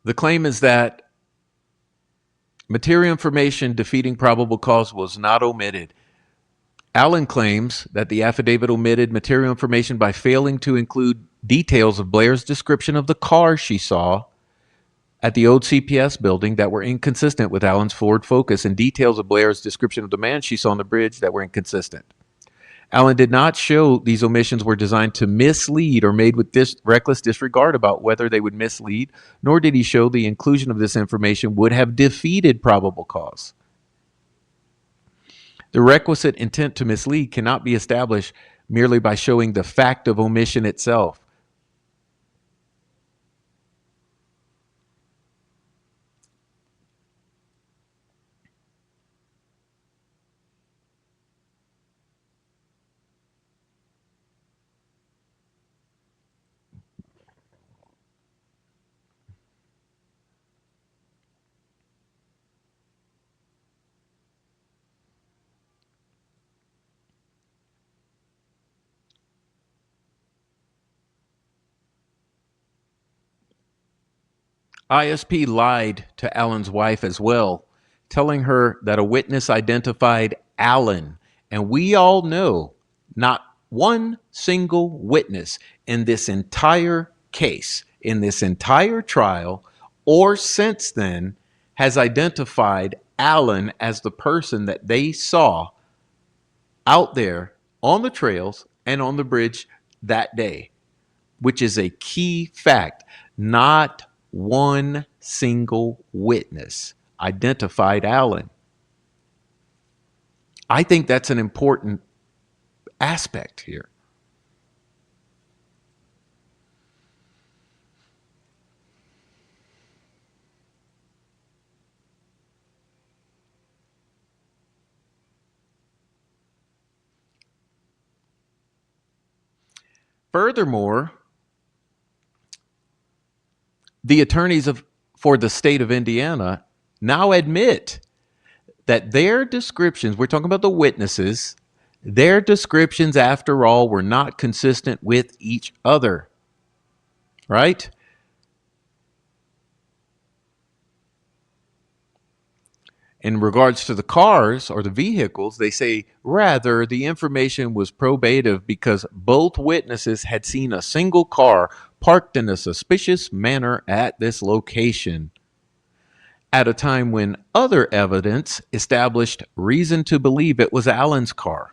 The claim is that material information defeating probable cause was not omitted. Allen claims that the affidavit omitted material information by failing to include details of Blair's description of the car she saw at the old CPS building that were inconsistent with Allen's Ford Focus, and details of Blair's description of the man she saw on the bridge that were inconsistent. Allen did not show these omissions were designed to mislead or made with reckless disregard about whether they would mislead, nor did he show the inclusion of this information would have defeated probable cause. The requisite intent to mislead cannot be established merely by showing the fact of omission itself. ISP lied to Allen's wife as well, telling her that a witness identified Allen. And we all know not one single witness in this entire case, in this entire trial, or since then, has identified Allen as the person that they saw out there on the trails and on the bridge that day, which is a key fact. Not one single witness identified Allen. I think that's an important aspect here. Furthermore, the attorneys for the state of Indiana now admit that their descriptions, we're talking about the witnesses, their descriptions, after all, were not consistent with each other, right? In regards to the cars or the vehicles, they say rather the information was probative because both witnesses had seen a single car parked in a suspicious manner at this location at a time when other evidence established reason to believe it was Allen's car.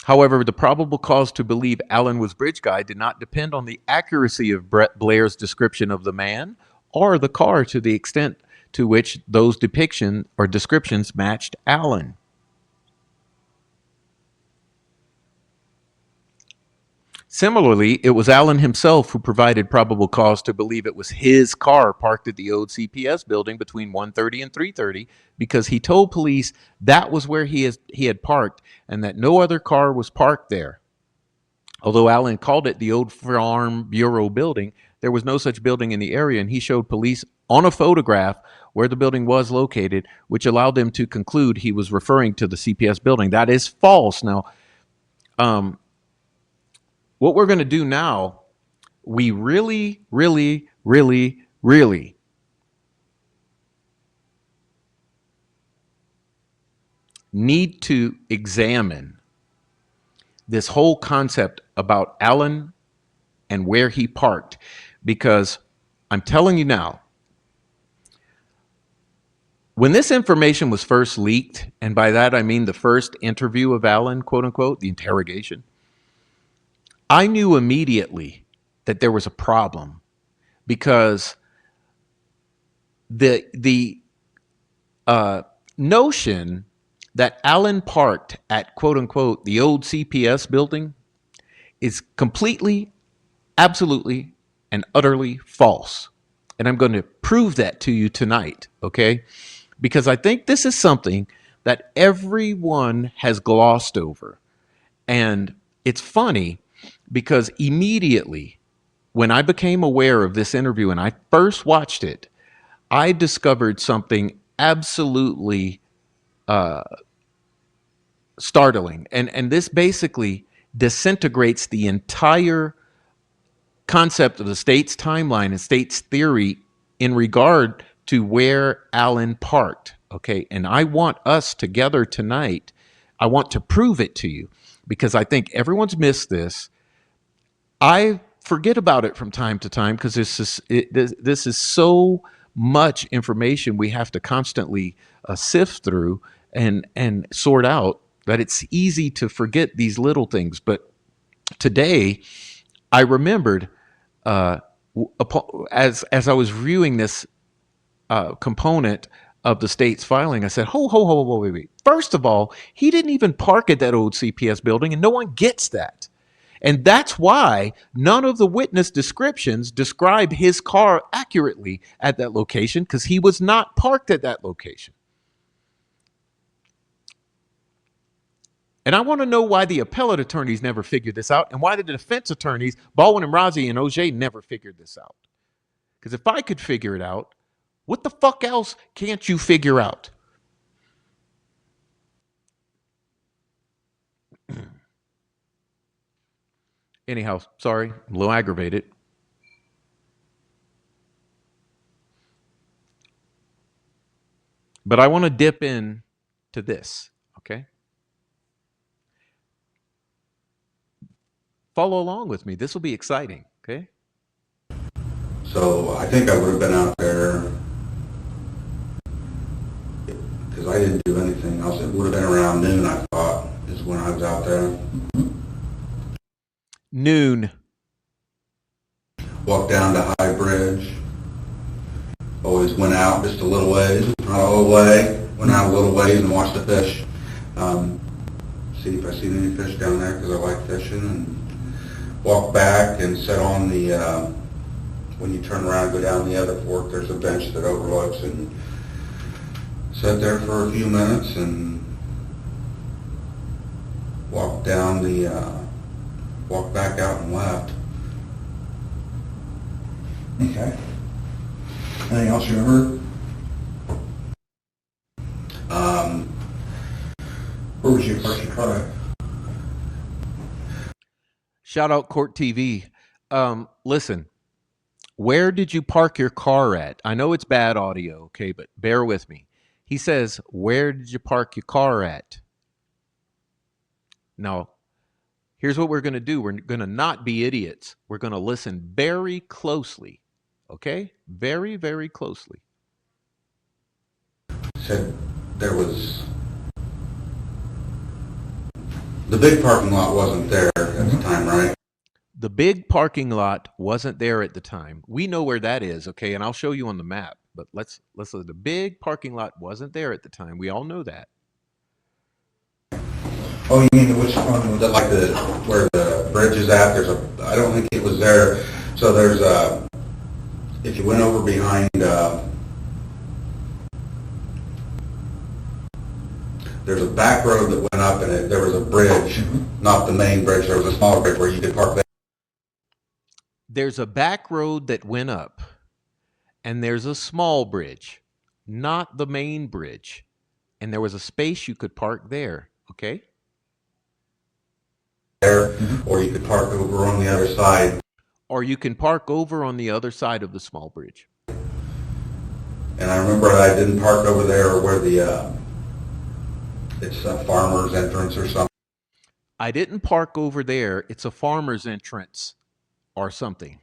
However, the probable cause to believe Allen was Bridge Guy did not depend on the accuracy of Brett Blair's description of the man or the car to the extent to which those depictions or descriptions matched Allen. Similarly, it was Allen himself who provided probable cause to believe it was his car parked at the old CPS building between 1:30 and 3:30 because he told police that was where he had parked and that no other car was parked there. Although Allen called it the old Farm Bureau building, there was no such building in the area, and he showed police on a photograph where the building was located, which allowed them to conclude he was referring to the CPS building. That is false. Now, what we're going to do now, we really, really, really, really need to examine this whole concept about Allen and where he parked, because I'm telling you now, when this information was first leaked, and by that I mean the first interview of Allen, quote unquote, the interrogation, I knew immediately that there was a problem because the notion that Allen parked at, quote unquote, the old CPS building is completely, absolutely, and utterly false. And I'm going to prove that to you tonight, okay? Because I think this is something that everyone has glossed over. And it's funny because immediately when I became aware of this interview and I first watched it, I discovered something absolutely startling. And this basically disintegrates the entire concept of the state's timeline and state's theory in regard to where Allen parked. Okay. And I want us together tonight. I want to prove it to you because I think everyone's missed this. I forget about it from time to time because this is so much information we have to constantly sift through and sort out that it's easy to forget these little things. But today, I remembered as I was reviewing this component of the state's filing, I said, wait. First of all, he didn't even park at that old CPS building, and no one gets that. And that's why none of the witness descriptions describe his car accurately at that location, because he was not parked at that location. And I want to know why the appellate attorneys never figured this out and why the defense attorneys, Baldwin and Razi and OJ, never figured this out. Because if I could figure it out, what the fuck else can't you figure out? Anyhow, sorry, I'm a little aggravated. But I want to dip in to this, okay? Follow along with me. This will be exciting, okay? So I think I would have been out there because I didn't do anything else. It would have been around noon, I thought, is when I was out there. Noon. Walked down to High Bridge. Always went out just a little ways, not all the way. Went out a little ways and watched the fish. See if I seen any fish down there because I like fishing. And walked back and sat on the, when you turn around and go down the other fork, there's a bench that overlooks, and Sat there for a few minutes and walked down walked back out and left. Okay. Anything else you remember? Where was you parked your car at? Shout out Court TV. Listen, where did you park your car at? I know it's bad audio, okay, but bear with me. He says, where did you park your car at? Now, here's what we're going to do. We're going to not be idiots. We're going to listen very closely, okay? Very, very closely. Said there was, the big parking lot wasn't there at the time, right? The big parking lot wasn't there at the time. We know where that is, okay? And I'll show you on the map. But let's the big parking lot wasn't there at the time. We all know that. Oh, you mean which one? Like where the bridge is at, I don't think it was there. So there's if you went over behind, there's a back road that went up and there was a bridge, not the main bridge, there was a smaller bridge where you could park there. There's a back road that went up, and there's a small bridge, not the main bridge. And there was a space you could park there, okay? There, or you could park over on the other side. Or you can park over on the other side of the small bridge. And I remember I didn't park over there where it's a farmer's entrance or something. I didn't park over there. It's a farmer's entrance or something.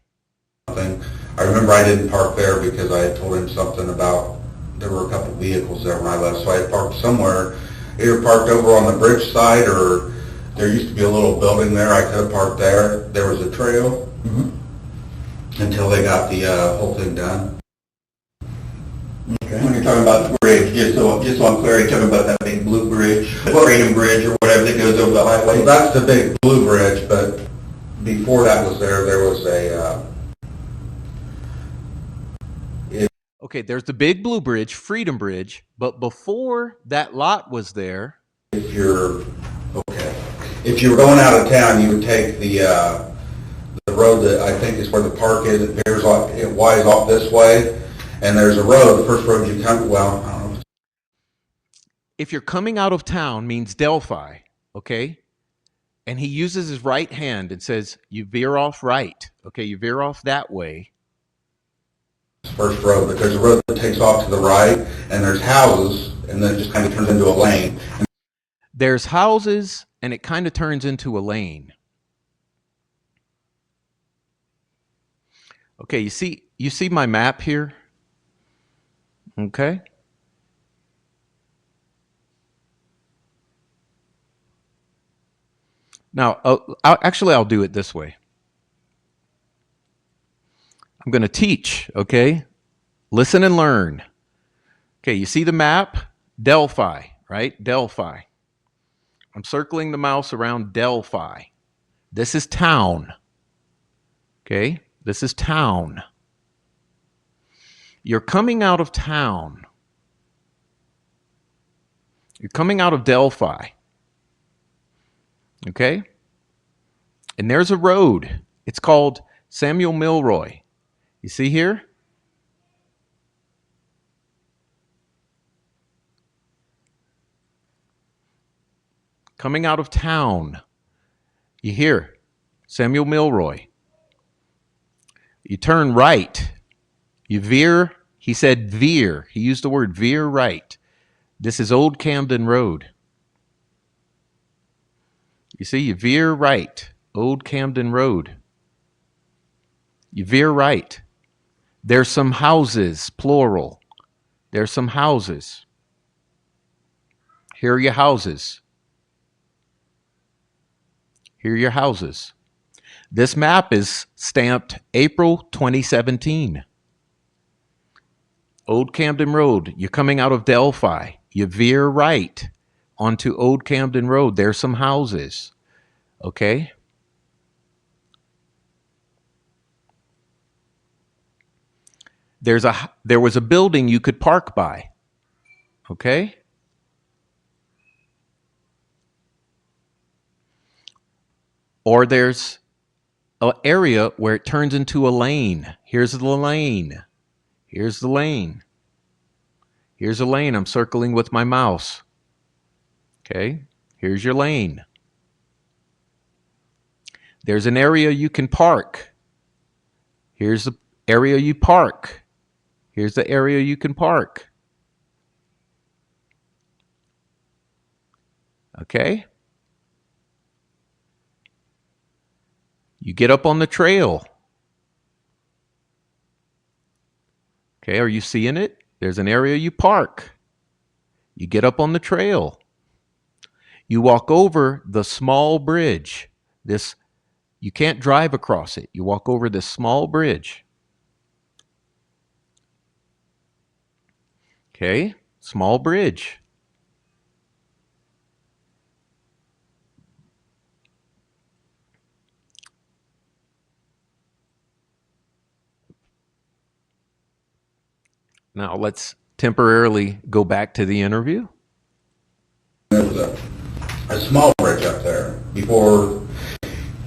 I remember I didn't park there because I had told him something about there were a couple vehicles there when I left, so I had parked somewhere, either parked over on the bridge side, or there used to be a little building there. I could have parked there. There was a trail until they got the whole thing done. Okay. When you're talking about the bridge, just so I'm clear, you're talking about that big blue bridge, the Freedom Bridge or whatever that goes over the highway? Well, that's the big blue bridge, but before that was there was a... Okay, there's the big blue bridge, Freedom Bridge, but before that lot was there... If you're going out of town, you would take the road that I think is where the park is. It veers off, it winds off this way, and there's a road. The first road you come, well, I don't know. If you're coming out of town means Delphi, okay? And he uses his right hand and says, you veer off right, okay? You veer off that way. First road, but there's a road that takes off to the right, and there's houses, and then it just kind of turns into a lane. There's houses, and it kind of turns into a lane. Okay, you see my map here? Okay. Now, I'll do it this way. I'm going to teach, okay? Listen and learn. Okay, you see the map? Delphi, right? Delphi. I'm circling the mouse around Delphi. This is town. Okay, this is town. You're coming out of town. You're coming out of Delphi. Okay? And there's a road. It's called Samuel Milroy. You see here? Coming out of town. You hear Samuel Milroy. You turn right. You veer. He said veer. He used the word veer right. This is Old Camden Road. You see, you veer right. Old Camden Road. You veer right. There's some houses, plural. There's some houses. Here are your houses. Here are your houses. This map is stamped April 2017. Old Camden Road. You're coming out of Delphi. You veer right onto Old Camden Road. There's some houses. Okay? There was a building you could park by. Okay? Or there's an area where it turns into a lane. Here's the lane. Here's the lane. Here's a lane I'm circling with my mouse. Okay? Here's your lane. There's an area you can park. Here's the area you park. Here's the area you can park. Okay? You get up on the trail. Okay, are you seeing it? There's an area you park. You get up on the trail. You walk over the small bridge. You can't drive across it. You walk over this small bridge. Okay, small bridge. Now let's temporarily go back to the interview. There was a small bridge up there before,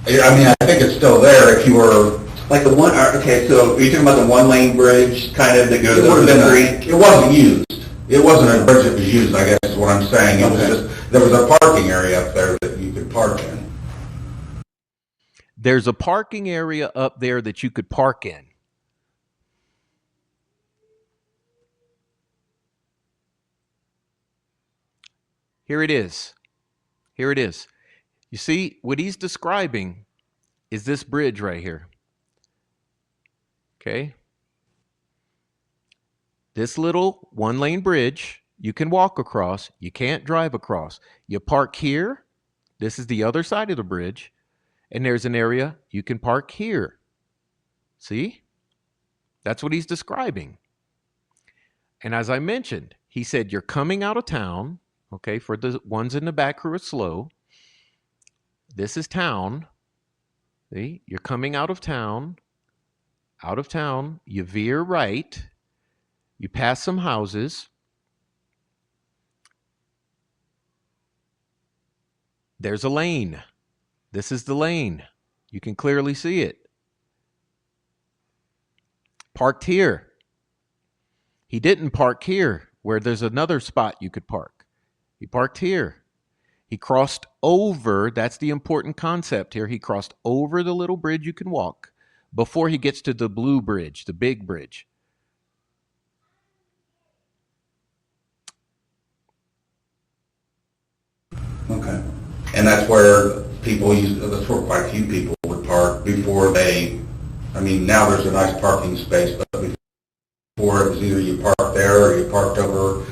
I mean, I think it's still there if you were. Like the one, okay, so are you talking about the one-lane bridge kind of that goes over the street? It wasn't used. It wasn't a bridge that was used, I guess is what I'm saying. It was just, there was a parking area up there that you could park in. There's a parking area up there that you could park in. Here it is. Here it is. You see, what he's describing is this bridge right here. Okay? This little one-lane bridge, you can walk across. You can't drive across. You park here. This is the other side of the bridge. And there's an area you can park here. See? That's what he's describing. And as I mentioned, he said, you're coming out of town. Okay, for the ones in the back who are slow. This is town. See? You're coming out of town. Out of town. You veer right. You pass some houses. There's a lane. This is the lane. You can clearly see it. Parked here. He didn't park here where there's another spot you could park. He parked here. He crossed over. That's the important concept here. He crossed over the little bridge you can walk before he gets to the blue bridge, the big bridge. Okay. And that's where that's where quite a few people would park before they, I mean, now there's a nice parking space, but before it was either you parked there or you parked over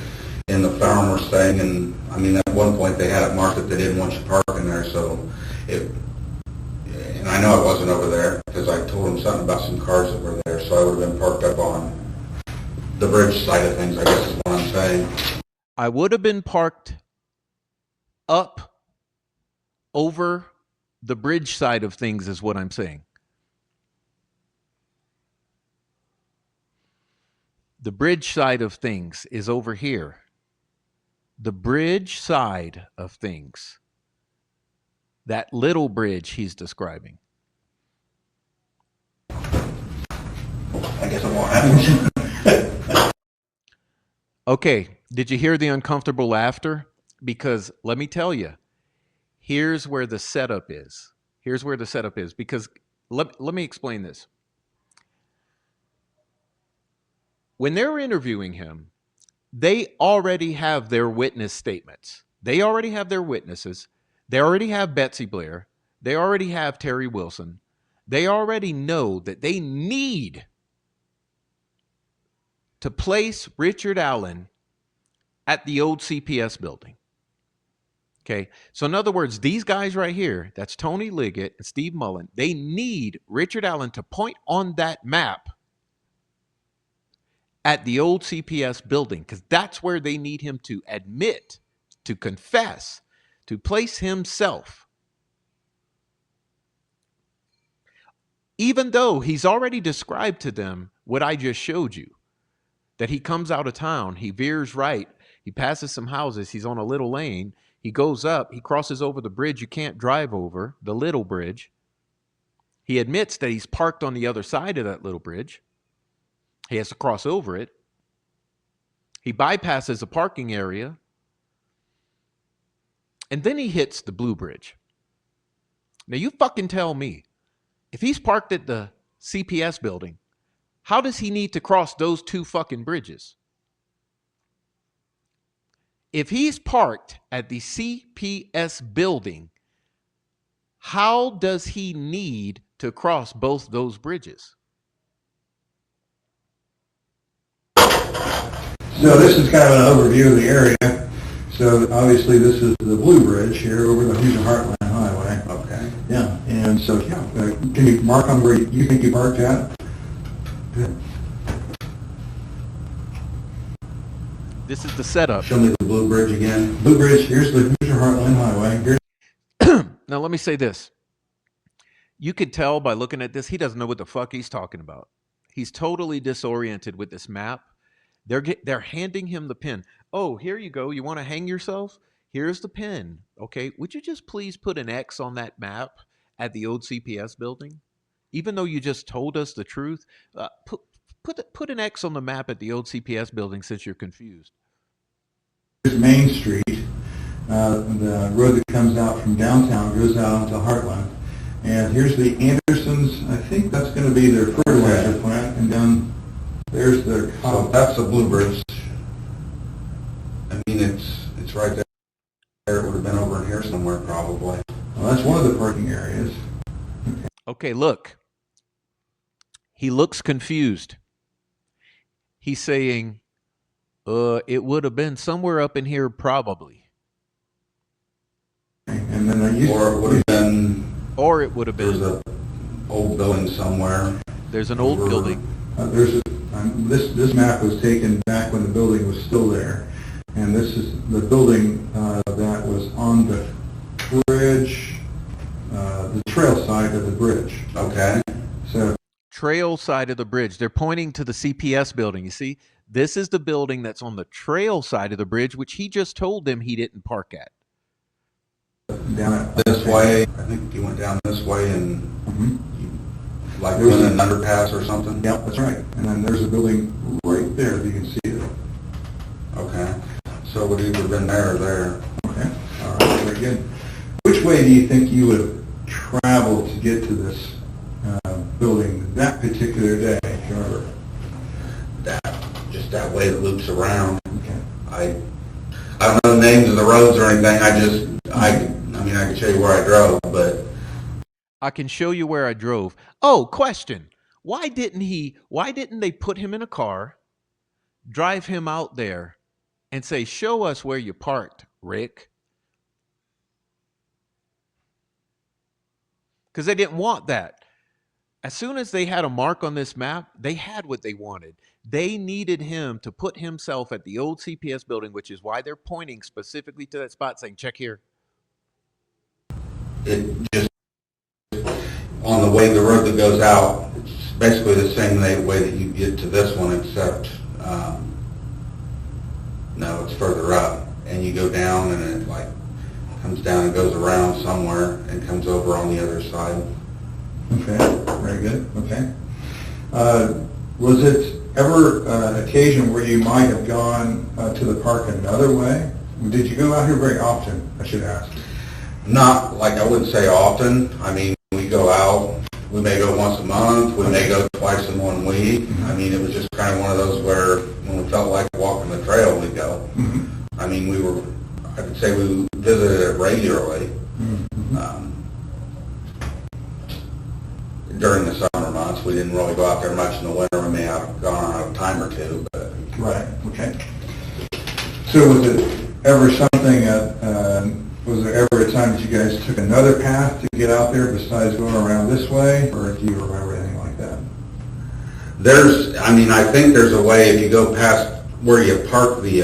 in the farmer's thing, and I mean, at one point they had it marked that they didn't want you parking there, so and I know it wasn't over there, because I told them something about some cars that were there, so I would have been parked up on the bridge side of things, I guess is what I'm saying. I would have been parked up over the bridge side of things is what I'm saying. The bridge side of things is over here. The bridge side of things. That little bridge he's describing. I guess I won't have Okay, did you hear the uncomfortable laughter? Because let me tell you, here's where the setup is. Here's where the setup is. Because let me explain this. When they're interviewing him, they already have their witness statements. They already have their witnesses. They already have Betsy Blair. They already have Terry Wilson. They already know that they need to place Richard Allen at the old CPS building. Okay, so in other words, these guys right here, that's Tony Liggett and Steve Mullen, they need Richard Allen to point on that map at the old CPS building, because that's where they need him to admit, to confess, to place himself. Even though he's already described to them what I just showed you, that he comes out of town, he veers right, He passes some houses. He's on a little lane. He goes up. He crosses over the bridge you can't drive over, the little bridge. He admits that he's parked on the other side of that little bridge. He has to cross over it. He bypasses a parking area. And then he hits the blue bridge. Now, you fucking tell me, if he's parked at the CPS building, how does he need to cross those two fucking bridges? If he's parked at the CPS building, how does he need to cross both those bridges? So this is kind of an overview of the area. So obviously this is the Blue Bridge here over the Houston Heartland Highway. Okay. Yeah, and so can you mark on where you think you parked at? Good. This is the setup. Show me the Blue Bridge again. Blue Bridge, here's the Houston Heartland Highway. Here's Now let me say this. You could tell by looking at this, he doesn't know what the fuck he's talking about. He's totally disoriented with this map. They're handing him the pen. Oh, here you go. You want to hang yourself? Here's the pen. Okay. Would you just please put an X on that map at the old CPS building? Even though you just told us the truth, put an X on the map at the old CPS building since you're confused. Here's Main Street. The road that comes out from downtown goes out onto Heartland. And here's the Andersons. I think that's going to be their fertilizer plant. And down there's their... So that's the Blue Bridge. I mean, it's right there. It would have been over in here somewhere probably. Well, that's one of the parking areas. Okay, look. He looks confused. He's saying, it would have been somewhere up in here probably. And then or it would have been... Or it would have been... There's an old building somewhere. There's an old building. This map was taken back when the building was still there. And this is the building that was on the bridge, the trail side of the bridge. Okay. So trail side of the bridge. They're pointing to the CPS building. You see, this is the building that's on the trail side of the bridge, which he just told them he didn't park at. Down this way. I think you went down this way and like there's an underpass or something. Yep, that's right. And then there's a building right there. You can see it. Okay. So it would either have been there or there. Okay. All right. Very good. Which way do you think you would have traveled to get to this building that particular day? If you remember. Just that way that loops around. Okay. I don't know the names of the roads or anything. I mean, I can show you where I drove, but I can show you where I drove. Oh, question. Why didn't they put him in a car, drive him out there, and say, show us where you parked, Rick? Because they didn't want that. As soon as they had a mark on this map, they had what they wanted. They needed him to put himself at the old CPS building, which is why they're pointing specifically to that spot saying, check here. It just, on the way, the road that goes out, it's basically the same way that you get to this one, except, no, it's further up. And you go down and it like comes down and goes around somewhere and comes over on the other side. Okay, very good, okay. Was it ever an occasion where you might have gone to the park another way? Did you go out here very often, I should ask? Not, like, I wouldn't say often. I mean, we go out, we may go once a month, we may go twice in 1 week. I mean, it was just kind of one of those where when we felt like walking the trail, we'd go. I mean, I could say we visited it regularly. During the summer months, we didn't really go out there much in the winter. We may have gone on a time or two, but... Right, okay. So was it ever something was there ever a time that you guys took another path to get out there besides going around this way, or do you remember anything like that? I think there's a way if you go past where you park the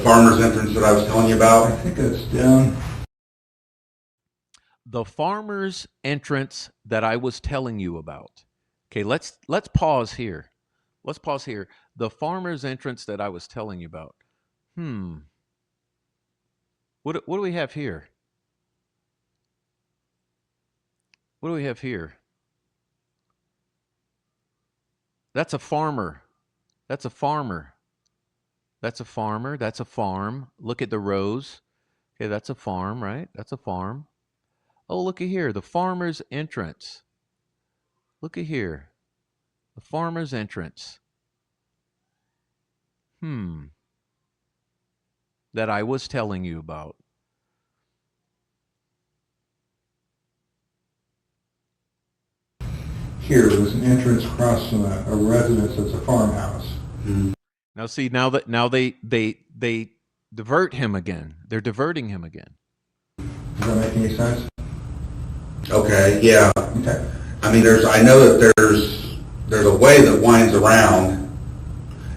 farmer's entrance that I was telling you about. I think it's down. The farmer's entrance that I was telling you about. Okay, let's pause here. let's pause here. The farmer's entrance that I was telling you about. What do we have here? What do we have here? That's a farmer. That's a farmer. That's a farmer. That's a farm. Look at the rows. Okay, that's a farm, right? That's a farm. Oh, look at here. The farmer's entrance. Look at here. The farmer's entrance. That I was telling you about. Here, there's an entrance across from a residence that's a farmhouse. Now see, now they divert him again. They're diverting him again. Does that make any sense? Okay, yeah. Okay. I mean, I know that there's a way that winds around,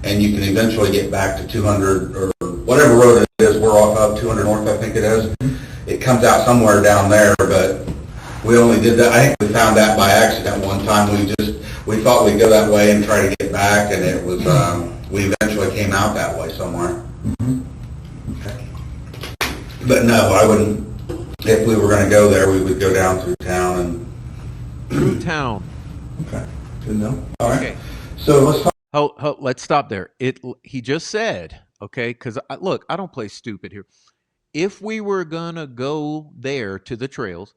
and you can eventually get back to 200 or whatever road it is. We're off of 200 North, I think it is. It comes out somewhere down there, but we only did that. I think we found that by accident one time. We thought we'd go that way and try to get back, and it was we eventually came out that way somewhere. Okay. But no, I wouldn't. If we were going to go there, we would go down through town and Through town. Okay. Good to know. All right. Okay. So let's talk. Let's stop there. He just said, okay, because look, I don't play stupid here. If we were gonna go there to the trails,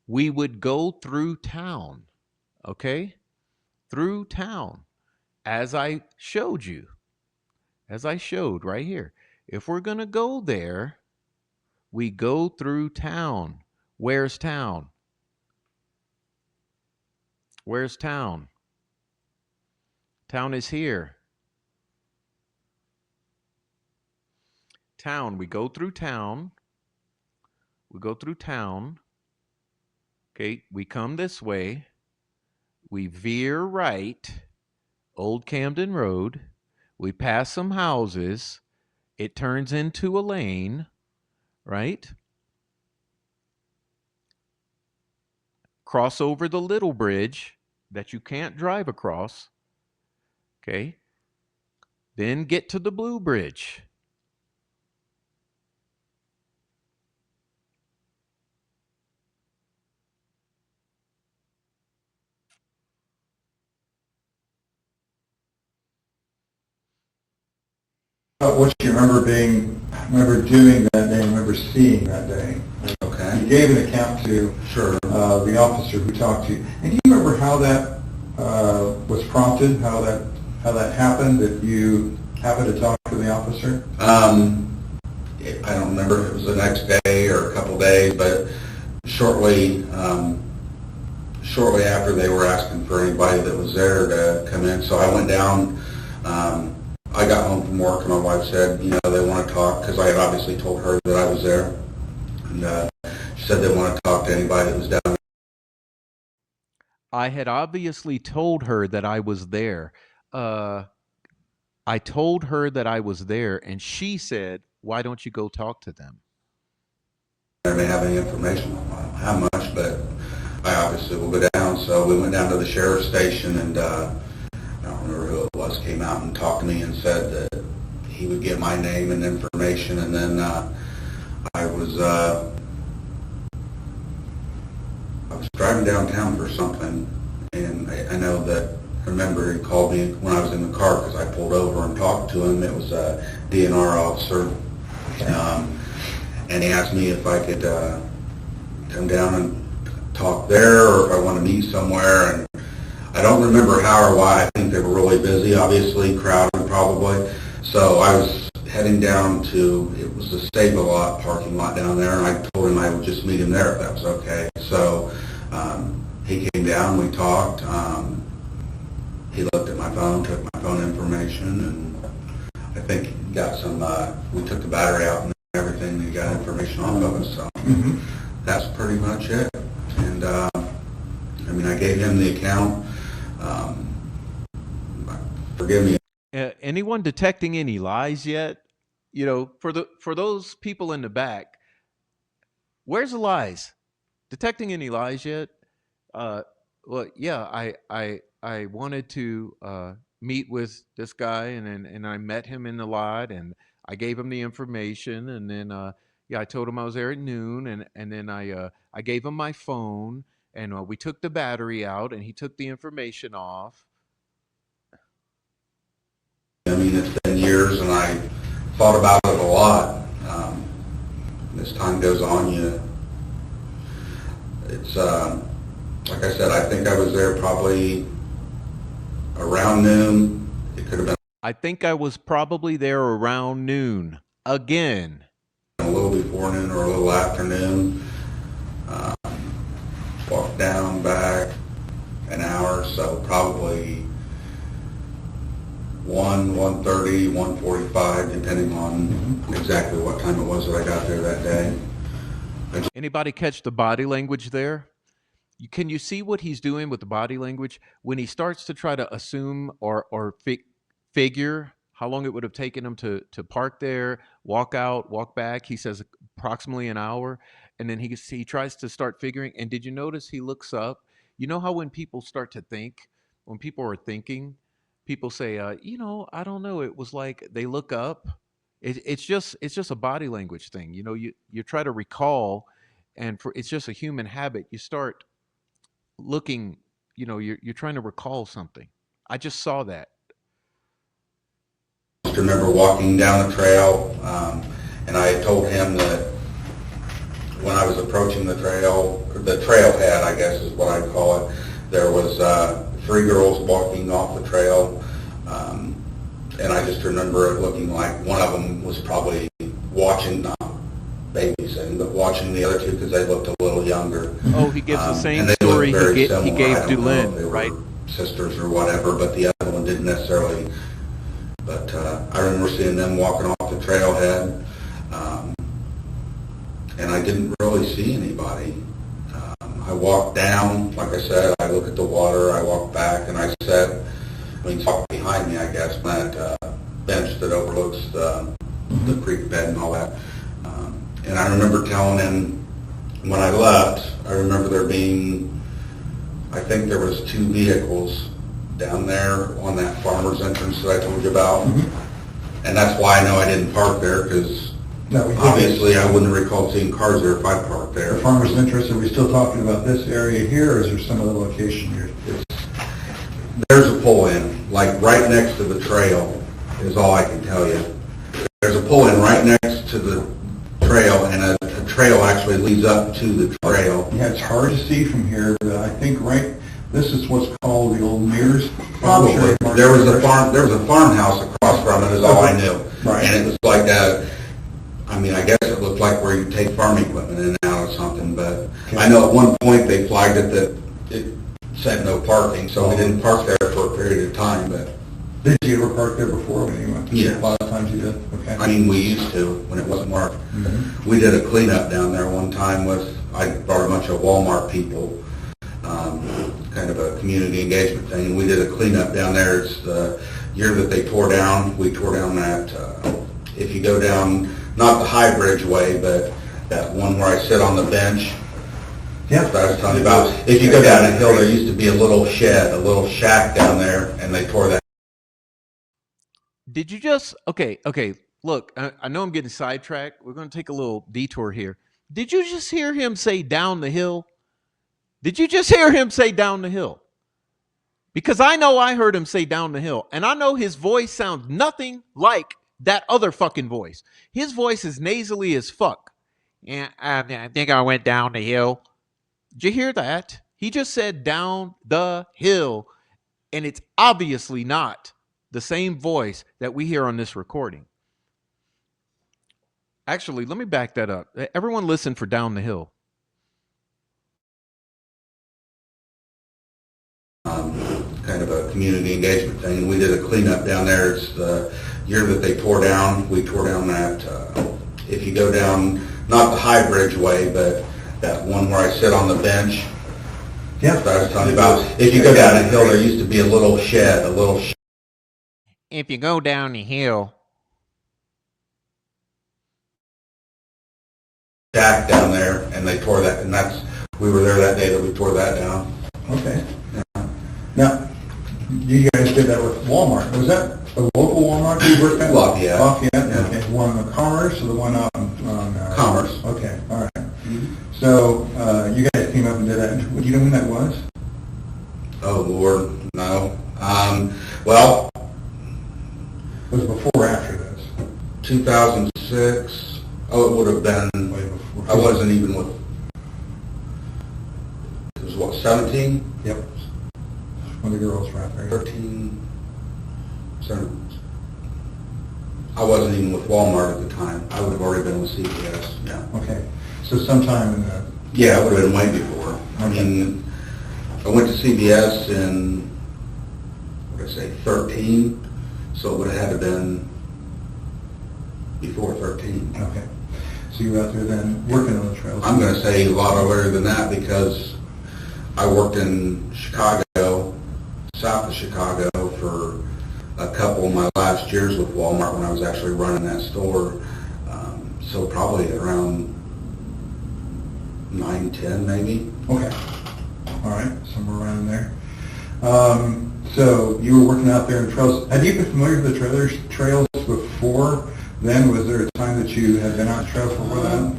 we would go through town, okay? Through town, as I showed you, as I showed right here. If we're gonna go there, we go through town. Where's town? Where's town? Town is here. Town, we go through town. We go through town. Okay, we come this way. We veer right, Old Camden Road. We pass some houses. It turns into a lane, right? Cross over the little bridge that you can't drive across. Okay. Then get to the blue bridge. What you remember doing that day, remember seeing that day. okay. You gave an account to Sure. the officer who talked to you. And do you remember how that was prompted, how that happened, that you happened to talk to the officer? I don't remember if it was the next day or a couple days, but shortly after they were asking for anybody that was there to come in. So I went down. I got home from work and my wife said, they want to talk, because I had obviously told her that I was there. And she said they want to talk to anybody that was down there. I had obviously told her that I was there. I told her that I was there, and she said, why don't you go talk to them? I may have any information on how much, but I obviously will go down. So we went down to the sheriff's station, and I don't remember who it was, came out and talked to me and said that he would get my name and information. And then I was driving downtown for something, and I know that, remember he called me when I was in the car because I pulled over and talked to him. It was a DNR officer. And he asked me if I could come down and talk there, or if I want to meet somewhere. And I don't remember how or why. I think they were really busy, obviously, crowded probably. So I was heading down to, it was the Stable Lot parking lot down there, and I told him I would just meet him there if that was okay. So he came down, we talked. He looked at my phone, took my phone information, and I think he got some, we took the battery out and everything, he got information off of us. So that's pretty much it. And I gave him the account. Forgive me. Anyone detecting any lies yet? For those people in the back, where's the lies? Detecting any lies yet? Well, yeah, I wanted to meet with this guy, and I met him in the lot, and I gave him the information, and then yeah, I told him I was there at noon, and then I gave him my phone, and we took the battery out, and he took the information off. I mean, it's been years, and I thought about it a lot. As time goes on, it's like I said, I think I was there probably around noon. It could have been I think I was probably there around noon again. a little before noon or a little after noon. Walked down, back an hour, so probably 1:30, 1:45, depending on exactly what time it was that I got there that day. Anybody catch the body language there? Can you see what he's doing with the body language when he starts to try to assume or figure how long it would have taken him to park there, walk out, walk back? He says approximately an hour, and then he tries to start figuring. And did you notice he looks up? You know how when people start to think, when people are thinking, people say, you know, I don't know. It was like they look up. It's just a body language thing. You know, you try to recall, and it's just a human habit. You start looking, you know, you're trying to recall something. I just saw that. I remember walking down the trail, and I had told him that when I was approaching the trailhead, I guess is what I'd call it, there was 3 girls walking off the trail, and I just remember it looking like one of them was probably watching, not babysitting, but watching the other 2 because they looked a little younger. Oh, he gives the same story he gave Dulin, right? Sisters or whatever, but the other one didn't necessarily. But I remember seeing them walking off the trailhead, and I didn't really see anybody. I walked down, like I said, I look at the water, I walked back, and I sat, walked behind me, I guess, on that bench that overlooks the creek bed and all that. And I remember telling him when I left, I remember there being, I think there was 2 vehicles down there on that farmer's entrance that I told you about. Mm-hmm. And that's why I know I didn't park there, because obviously I wouldn't recall seeing cars there if I parked there. The farmer's entrance, are we still talking about this area here, or is there some other location here? There's a pull-in, like right next to the trail is all I can tell you. There's a pull-in right next to the trail, and a trail actually leads up to the trail. Yeah, it's hard to see from here, but I think this is what's called the old Mears. Probably. There was a farmhouse across from it is all I knew. Right. And it was like I mean, I guess it looked like where you take farm equipment in and out or something, but okay. I know at one point they flagged it that it said no parking, so we didn't park there for a period of time, but. Did you ever park there before when you went? Yeah. A lot of times you did? Okay. I mean, we used to when it wasn't marked. Mm-hmm. We did a cleanup down there one time I brought a bunch of Walmart people, kind of a community engagement thing, and we did a cleanup down there. It's the year that they tore down, we tore down that, if you go down, not the High Bridge way, but that one where I sit on the bench. Yeah. That's what I was telling you about. If you go down the hill, there used to be a little shed, a little shack down there, and they tore that. Did you just, okay, look, I know I'm getting sidetracked. We're going to take a little detour here. Did you just hear him say down the hill? Did you just hear him say down the hill? Because I know I heard him say down the hill, and I know his voice sounds nothing like that other fucking voice. His voice is nasally as fuck. Yeah, I think I went down the hill. Did you hear that? He just said down the hill, and it's obviously not the same voice that we hear on this recording. Actually, let me back that up. Everyone listen for down the hill. Kind of a community engagement thing. We did a cleanup down there. It's the year that they tore down. We tore down that, if you go down, not the High Bridge way, but that one where I sit on the bench. Yeah. That's what I was telling you about. If you go down the hill, there used to be a little shed, If you go down the hill. Shack down there, and they tore that, and we were there that day that we tore that down. Okay. Now, you guys did that with Walmart. Was that a local Walmart you worked at? Lafayette. Lafayette, Yeah. okay. The one on Commerce or the one on Commerce. Okay, all right. So you guys came up and did that. Do you know when that was? Oh, Lord, no. Well, Was it before or after this? 2006. Oh, it would have been, Way before. I wasn't even with, it was what, 17? Yep. When the girls were out there. 13, 17. I wasn't even with Walmart at the time. I would have already been with CVS, yeah. Okay. So sometime in the... Yeah, it would have been way before. I mean, I went to CVS in, what did I say, 13, so it would have had to been before 13. Okay. So you were out there then working on the trails? I'm going to say a lot earlier than that because I worked in Chicago, south of Chicago, for a couple of my last years with Walmart when I was actually running that store. So probably around 9, 10 maybe. Okay. All right. Somewhere around there. So you were working out there in trails. Had you been familiar with the trails before then? Was there a time that you had been on trails before that?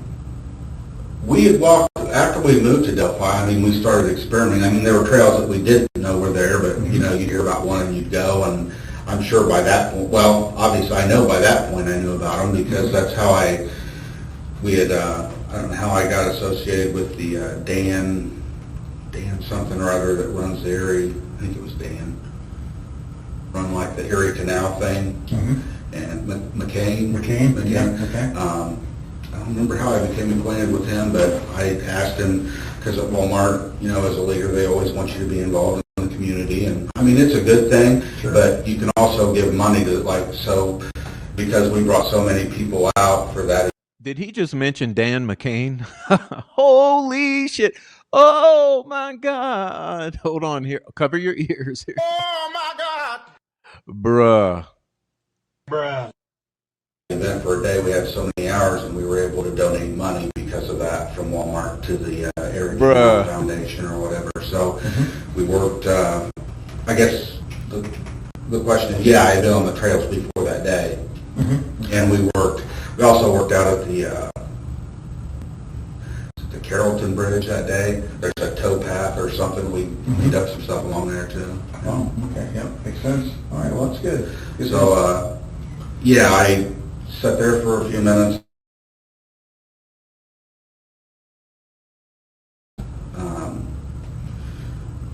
We had walked, after we moved to Delphi, I mean, we started experimenting. I mean, there were trails that we didn't know were there, but, you know, you'd hear about one and you'd go, and I'm sure by that point, well, obviously I know by that point I knew about them because that's how I don't know how I got associated with the Dan something or other that runs the Erie, I think it was Dan, run like the Erie Canal thing, and McCain. Yeah, okay. I don't remember how I became acquainted with him, but I asked him, because at Walmart, you know, as a leader, they always want you to be involved in the community, and I mean, it's a good thing, Sure. but you can also give money to, like, so, because we brought so many people out for that. Did he just mention Dan McCain? Holy shit. Oh my God. Hold on here. Cover your ears here. Oh my God! Bruh. Event for a day, we had so many hours, and we were able to donate money because of that from Walmart to the Erie Bruh. Foundation or whatever. So we worked, I guess the question is, yeah, I had been on the trails before that day. And we also worked out at the Carrollton Bridge that day. There's a towpath or something. We cleaned up some stuff along there too. Oh, okay. Yeah, makes sense. All right, well, that's good. So, yeah, I sat there for a few minutes.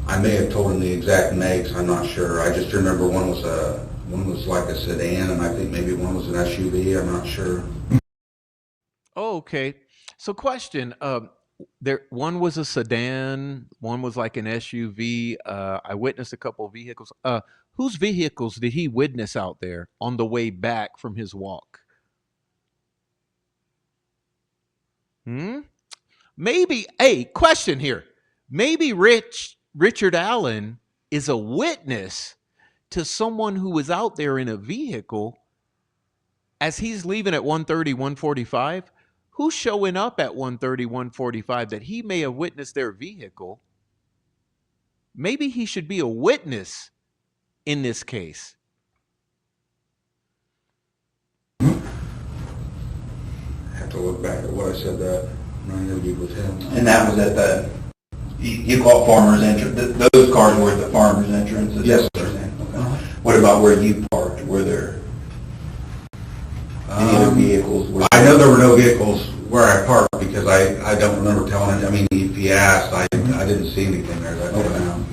I may have told him the exact makes. I'm not sure. I just remember one was like a sedan, and I think maybe one was an SUV. I'm not sure. Oh, okay. So question, one was a sedan, one was like an SUV. I witnessed a couple of vehicles. Whose vehicles did he witness out there on the way back from his walk? Maybe, hey, question here. Maybe Richard Allen is a witness to someone who was out there in a vehicle as he's leaving at 1:30, 1:45. Who's showing up at 1:30, 1:45 that he may have witnessed their vehicle? Maybe he should be a witness in this case. I have to look back at what I said that when I interviewed with him. And that was at the, you call it farmer's entrance, those cars were at the farmer's entrance? Yes, sir. Okay. What about where you parked? Were there any other vehicles? I know there were no vehicles where I parked because I don't remember telling him. I mean, if he asked, I didn't see anything there that day. No.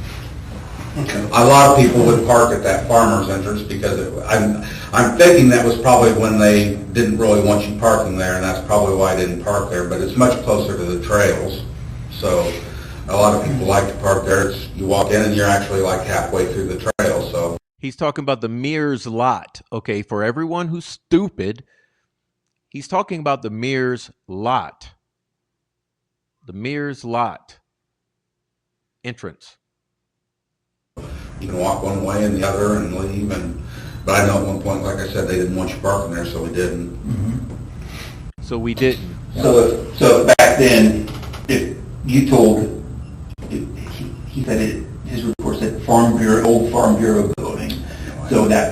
Okay. A lot of people would park at that farmer's entrance because I'm thinking that was probably when they didn't really want you parking there, and that's probably why I didn't park there. But it's much closer to the trails, so a lot of people like to park there. You walk in and you're actually like halfway through the trail. So He's talking about the Mears lot. Okay, for everyone who's stupid, he's talking about the Mears lot. The Mears lot entrance. you can walk one way and the other and leave. But I know at one point, like I said, they didn't want you parking there, so we didn't. So we didn't. So back then, if you told, he said his report said old Farm Bureau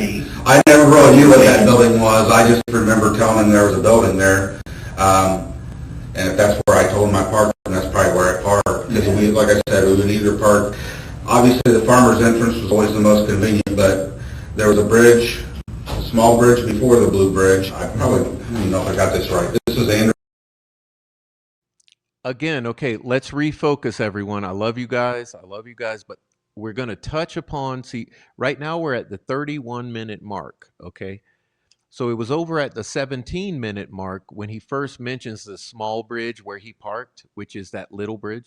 be? I never really knew what that building was. I just remember telling him there was a building there. And if that's where I told him I parked, and that's probably where I parked. Because we, like I said, we would either park. Obviously, the farmer's entrance was always the most convenient, but there was a bridge, a small bridge before the blue bridge. I probably, I don't know if I got this right. This is Andrew. Again, okay, let's refocus, everyone. I love you guys. But we're going to touch upon, see, right now we're at the 31-minute mark, okay? So it was over at the 17-minute mark when he first mentions the small bridge where he parked, which is that little bridge.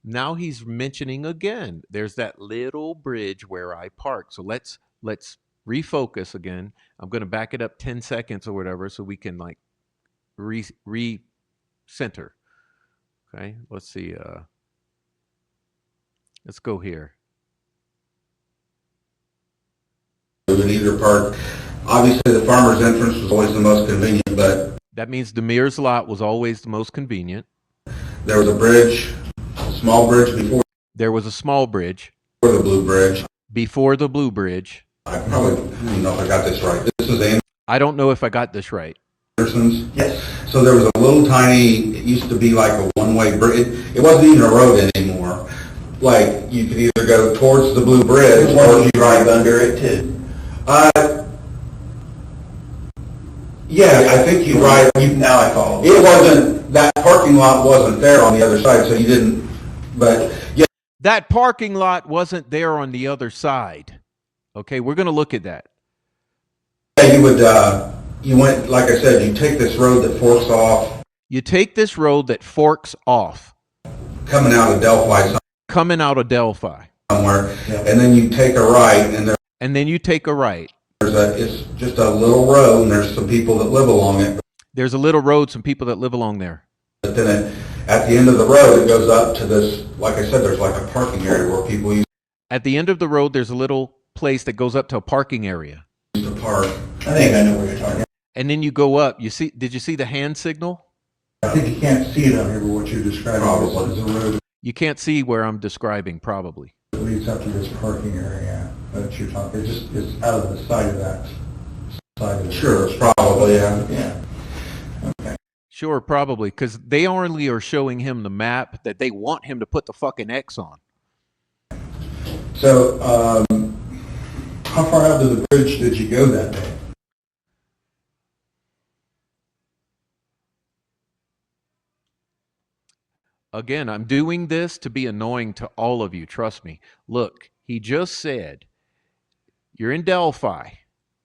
Now he's mentioning again, there's that little bridge where I parked. So let's refocus again. I'm going to back it up 10 seconds or whatever so we can like recenter. Okay, let's see. Let's go here. We would either park. Obviously, the farmer's entrance was always the most convenient, but that means Demir's lot was always the most convenient. There was a bridge, a small bridge before. There was a small bridge before the blue bridge. Before the blue bridge. I probably don't know if I got this right. This is Anderson. I don't know if I got this right. Anderson's. Yes. So there was a little tiny. It used to be like a one-way bridge. It wasn't even a road anymore. Like you could either go towards the blue bridge or you drive under it too. Yeah, I think you drive. Now I follow. It wasn't, that parking lot wasn't there on the other side, so you didn't, but yeah. That parking lot wasn't there on the other side. Okay, we're going to look at that. Yeah, you would, you went, like I said, you take this road that forks off. You take this road that forks off. Coming out of Delphi. Coming out of Delphi. Somewhere, and then you take a right, and then you take a right. It's just a little road, and there's some people that live along it. There's a little road, some people that live along there. But then at the end of the road, it goes up to this, like I said, there's like a parking area where people use. At the end of the road, there's a little place that goes up to a parking area. To park. I think I know where you're talking about. And then you go up. You see? Did you see the hand signal? I think you can't see it on here, but what you're describing is the road. You can't see where I'm describing, probably. It leads up to this parking area that you're talking. It's out of the side of that. Sure, it's probably, yeah. Okay. Sure, probably, because they only are showing him the map that they want him to put the fucking X on. So, how far out to the bridge did you go that day? Again, I'm doing this to be annoying to all of you. Trust me. Look, he just said, you're in Delphi.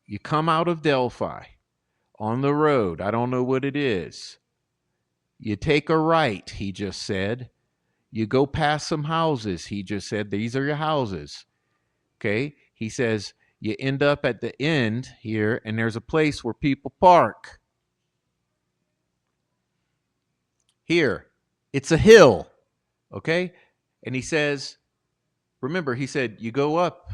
You come out of Delphi on the road. I don't know what it is. You take a right, he just said. You go past some houses. He just said, these are your houses. Okay? He says, you end up at the end here, and there's a place where people park. Here. It's a hill, okay? And he says, remember, he said, you go up.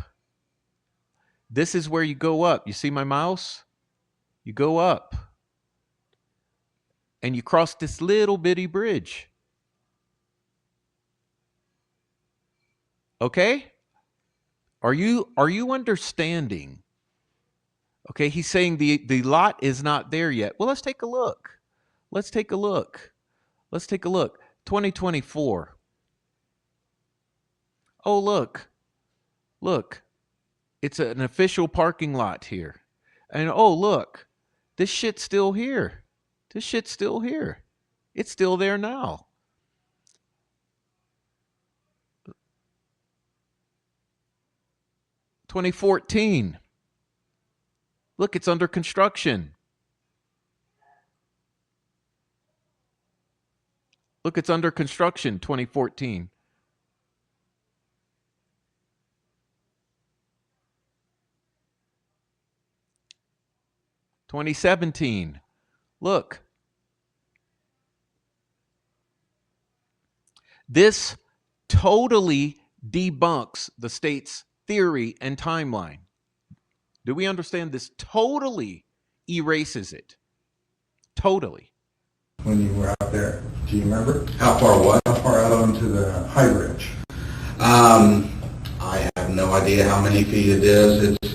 This is where you go up. You see my mouse? You go up. And you cross this little bitty bridge. Okay? Are you understanding? Okay, he's saying the lot is not there yet. Well, let's take a look. Let's take a look. 2024. Oh, look. It's an official parking lot here. And oh, look. This shit's still here. It's still there now. $2014. Look, it's under construction. Look, it's under construction, 2014. $2017. Look. This totally debunks the state's theory and timeline. Do we understand this? Totally erases it. Totally. When you were out there, do you remember? How far what? How far out onto the high bridge? I have no idea how many feet it is. It's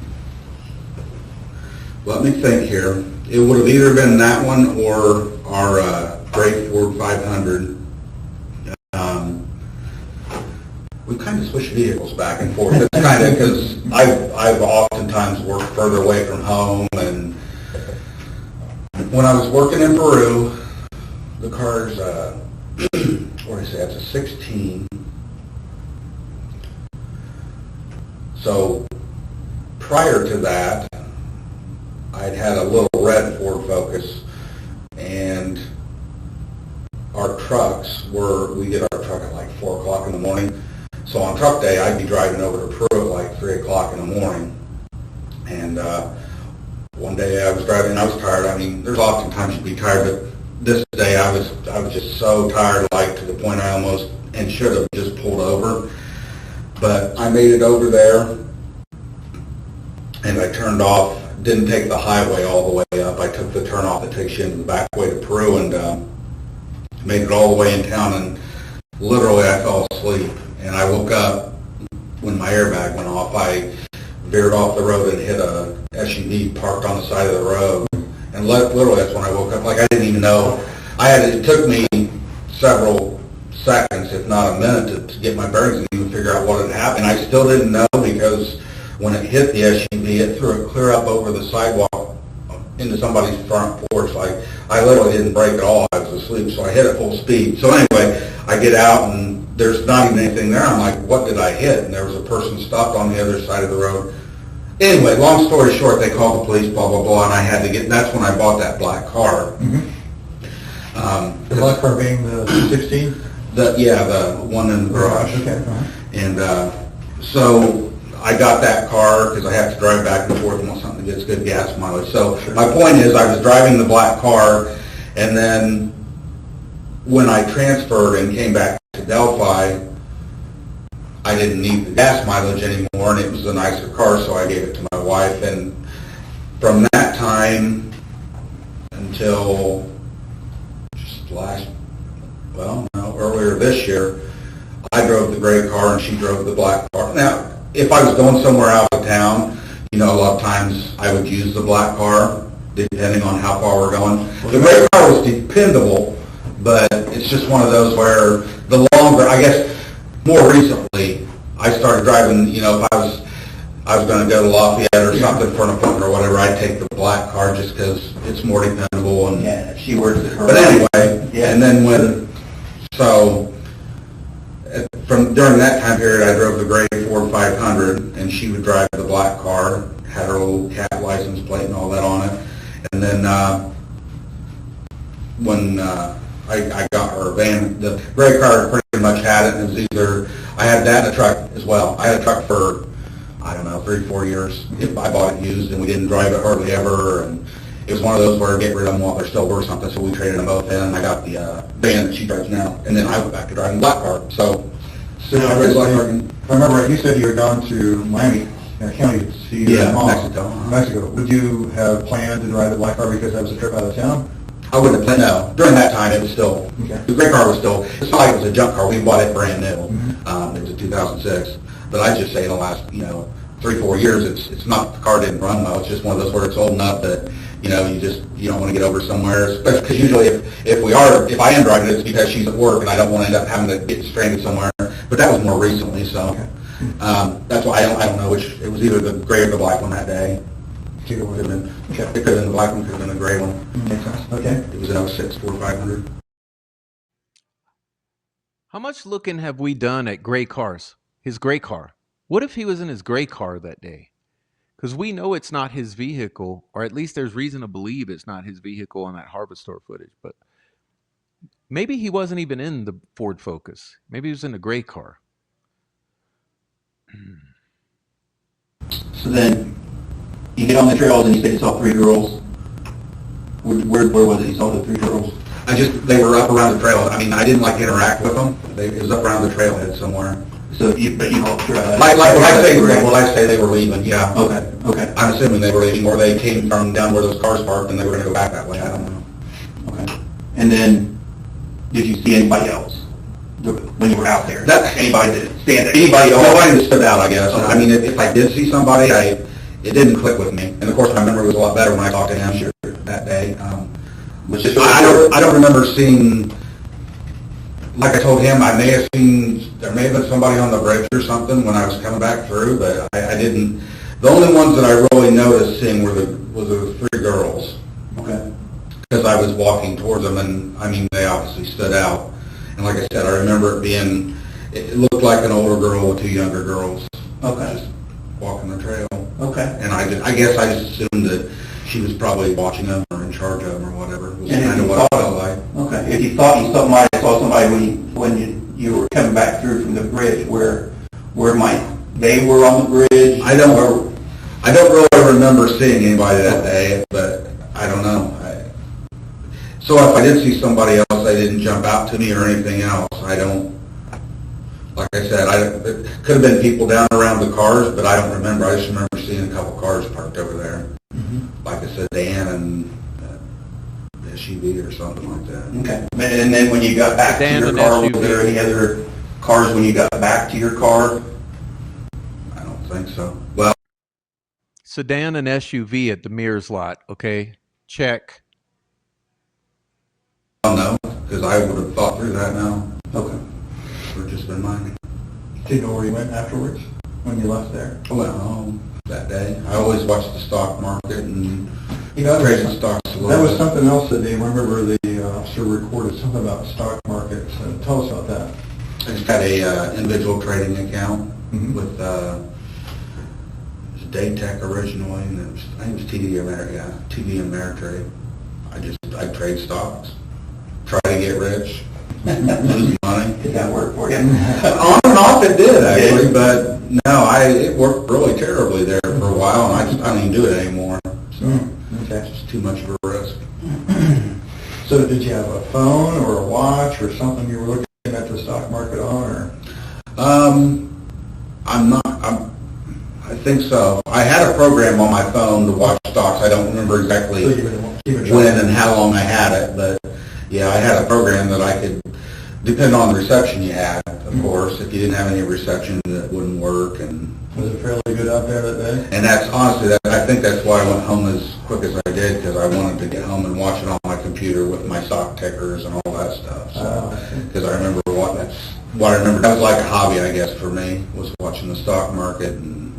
Let me think here. It would have either been that one or our gray Ford 500. We kind of switch vehicles back and forth. It's kind of because I've oftentimes worked further away from home, and when I was working in Peru, the car's what do I say? It's a 16. So prior to that, I'd had a little red Ford Focus, and our trucks we did our truck at like 4 o'clock in the morning. So on truck day, I'd be driving over to Peru at like 3 o'clock in the morning. And one day I was driving, and I was tired. I mean, there's often times you'd be tired, but this day I was just so tired, like to the point I almost and should have just pulled over. But I made it over there, and I turned off, didn't take the highway all the way up. I took the turn off that takes you into the back way to Peru, and made it all the way in town, and literally I fell asleep. And I woke up when my airbag went off. I veered off the road and hit a SUV parked on the side of the road. And literally that's when I woke up. Like, I didn't even know. It took me several seconds, if not a minute, to get my bearings and even figure out what had happened. I still didn't know, because when it hit the SUV, it threw it clear up over the sidewalk into somebody's front porch. Like, I literally didn't brake at all. I was asleep, so I hit at full speed. So anyway, I get out, and there's not even anything there. I'm like, what did I hit? And there was a person stopped on the other side of the road. Anyway, long story short, they called the police, blah, blah, blah, and I had to get, that's when I bought that black car. Mm-hmm. The black car being the 16? The one in the garage. Okay. Uh-huh. And so I got that car because I have to drive back and forth and want something that gets good gas mileage. So my point is, I was driving the black car, and then when I transferred and came back to Delphi, I didn't need the gas mileage anymore, and it was a nicer car, so I gave it to my wife. And from that time until just earlier this year, I drove the gray car and she drove the black car. Now, if I was going somewhere out of town, a lot of times I would use the black car, depending on how far we're going. The gray car was dependable, but it's just one of those where the longer, I guess, more recently, I started driving, if I was going to go to Lafayette or something for an appointment or whatever, I'd take the black car just because it's more dependable. And yeah, she works at her. But anyway, yeah. And then during that time period, I drove the gray Ford 500, and she would drive the black car, had her little cat license plate and all that on it. And then when I got her van, the gray car pretty much had it, and it was either, I had that and a truck as well. I had a truck for, 3-4 years. I bought it used, and we didn't drive it hardly ever, and it was one of those where get rid of them while they're still worth something, so we traded them both in, and I got the van that she drives now, and then I went back to driving the black car. So I remember right, you said you had gone to Miami County to see your mom. Mexico. Would you have planned to drive the black car because that was a trip out of town? I wouldn't have planned, no. During that time, it was still, the gray car was still, it's not like it was a junk car. We bought it brand new. Mm-hmm. It was a 2006. But I'd just say in the last, 3-4 years, it's not, the car didn't run well. It's just one of those where it's old enough that, you don't want to get over somewhere. Especially because usually if I am driving it, it's because she's at work and I don't want to end up having to get stranded somewhere. But that was more recently, so that's why I don't know which, it was either the gray or the black one that day. It could have been, it could have been the black one, could have been the gray one. Makes sense. Okay. It was an 06 Ford 500. How much looking have we done at gray cars? His gray car. What if he was in his gray car that day? Because we know it's not his vehicle, or at least there's reason to believe it's not his vehicle on that harbor store footage. But maybe he wasn't even in the Ford Focus. Maybe he was in a gray car. So then you get on the trails and you said you saw 3 girls. Where was it you saw the 3 girls? They were up around the trail. I mean, I didn't interact with them. It was up around the trailhead somewhere. So you helped her. Like I say, they were leaving. Yeah. Okay. I'm assuming they were leaving, or they came from down where those cars parked, and they were going to go back that way. I don't know. Okay. And then, did you see anybody else when you were out there? Anybody that stand there? Nobody that stood out, I guess. Okay. I mean, if I did see somebody, it didn't click with me. And of course, my memory was a lot better when I talked to him that day. I don't remember seeing, like I told him, I may have seen, there may have been somebody on the bridge or something when I was coming back through, but I didn't. The only ones that I really noticed seeing were the three girls. Okay. Because I was walking towards them, and I mean, they obviously stood out. And like I said, I remember it looked like an older girl with two younger girls. Okay. Just walking the trail. Okay. And I guess I just assumed that she was probably watching them or in charge of them or whatever. It was And kind of what it felt like. Okay. If you thought you might have saw somebody when you were coming back through from the bridge, where they were on the bridge? I don't really remember seeing anybody that day, but I don't know. So if I did see somebody else, they didn't jump out to me or anything else. I don't, like I said, it could have been people down around the cars, but I don't remember. I just remember seeing a couple cars parked over there. Mm-hmm. Like I said, Dan and SUV or something like that. Okay. And then when you got back to your car, were there any other cars when you got back to your car? I don't think so. Well, sedan and SUV at the Mears lot, okay? Check. I don't know, because I would have thought through that now. Okay. Or just been minding. Do you know where you went afterwards when you left there? Well, that day. I always watched the stock market and trading stocks a little That was bit. something else that they remember the officer recorded, something about stock markets. Tell us about that. I just had a individual trading account Mm-hmm. with Daytech originally, and I think it was TD Ameritrade. I trade stocks, try to get rich, lose money. Did that work for you? On and off it did actually, but no, it worked really terribly there for a while, and I don't even do it anymore. So Okay. it's just too much of a risk. So did you have a phone or a watch or something you were looking at the stock market on, or? I think so. I had a program on my phone to watch stocks. I don't remember exactly when and how long I had it, but yeah, I had a program that I could, depending on the reception you had, of course. If you didn't have any reception, it wouldn't work. And Was it fairly good out there that day? And that's honestly, I think that's why I went home as quick as I did, because I wanted to get home and watch it on my computer with my stock tickers and all that stuff. Because I remember what I remember. That was like a hobby, I guess, for me, was watching the stock market and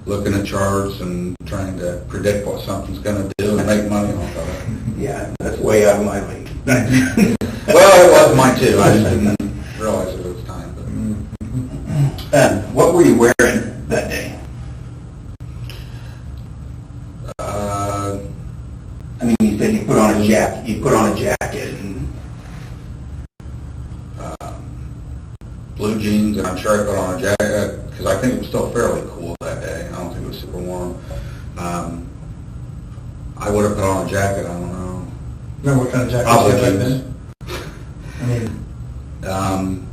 looking at charts and trying to predict what something's going to do and make money off of it. Yeah, that's way out of my league. Well, it was mine too. I just didn't realize it at the time. And what were you wearing that day? I mean, you said you put on a jacket. You put on a jacket and Blue jeans, and I'm sure I put on a jacket because I think it was still fairly cool that day. I don't think it was super warm. I would have put on a jacket. I don't know. Remember what kind of jacket Probably you had back jeans. then? I mean,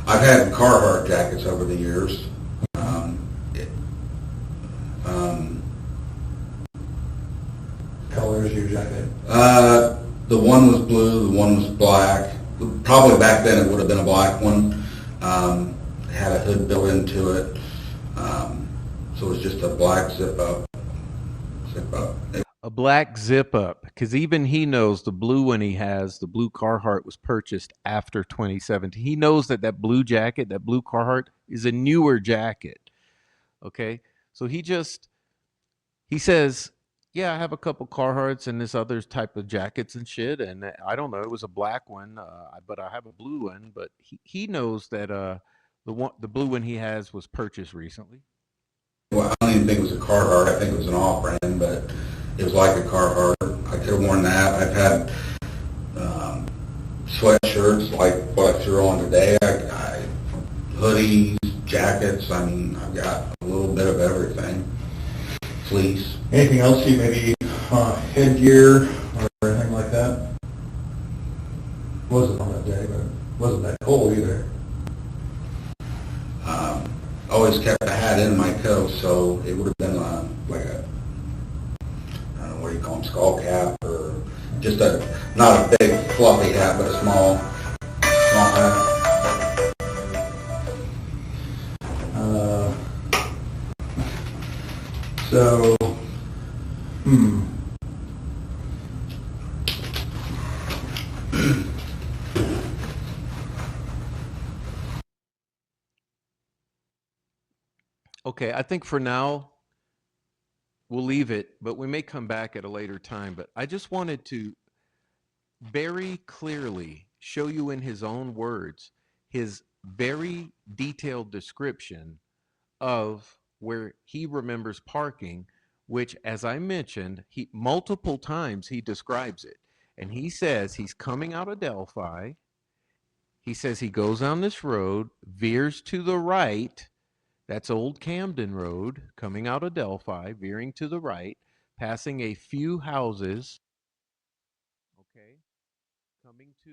I've had Carhartt jackets over the years. colors of your jacket? The one was blue, the one was black. Probably back then it would have been a black one. Had a hood built into it. So it was just a black zip up. A black zip up, because even he knows the blue one he has, the blue Carhartt, was purchased after 2017. He knows that blue jacket, that blue Carhartt, is a newer jacket. Okay, so he says, yeah, I have a couple Carhartts and this other type of jackets and shit, and I don't know, it was a black one, but I have a blue one. But he knows that the blue one he has was purchased recently. Well, I don't even think it was a Carhartt. I think it was an off-brand, but it was like a Carhartt. I could have worn that. I've had sweatshirts like what I threw on today. Hoodies, jackets. I mean, I've got a little bit of everything. Fleece. Anything else you maybe headgear or anything like that? Wasn't on that day, but it wasn't that cold either. Always kept a hat in my coat, so it would have been like a, I don't know what do you call them, skull cap, or just not a big fluffy hat, but a small hat. So, Okay, I think for now we'll leave it, but we may come back at a later time. But I just wanted to very clearly show you in his own words his very detailed description of where he remembers parking, which, as I mentioned, he multiple times he describes it. And he says he's coming out of Delphi. He says he goes on this road, veers to the right. That's Old Camden Road, coming out of Delphi, veering to the right, passing a few houses. Okay, coming to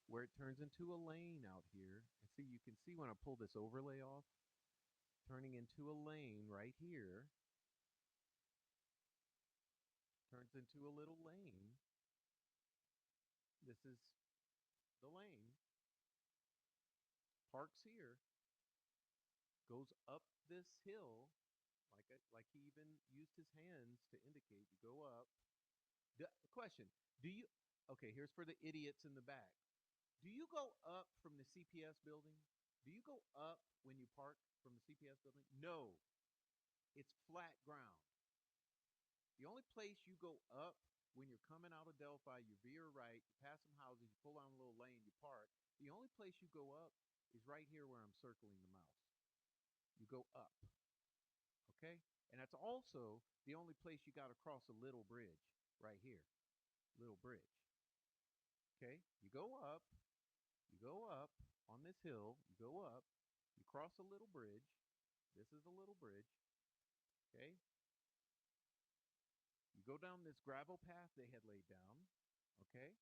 where it turns into a lane out here. See, you can see when I pull this overlay off, turning into a lane right here. Turns into a little lane. This is the lane. Parks here. Goes up this hill, like he even used his hands to indicate. You go up. The question: Do you? Okay, here's for the idiots in the back. Do you go up from the CPS building? Do you go up when you park from the CPS building? No, it's flat ground. The only place you go up when you're coming out of Delphi, you veer right, you pass some houses, you pull down a little lane, you park. The only place you go up is right here where I'm circling the mouse. You go up, okay? And that's also the only place you got to cross a little bridge, right here, little bridge. Okay, you go up on this hill, you go up, you cross a little bridge. This is a little bridge, okay? You go down this gravel path they had laid down, okay?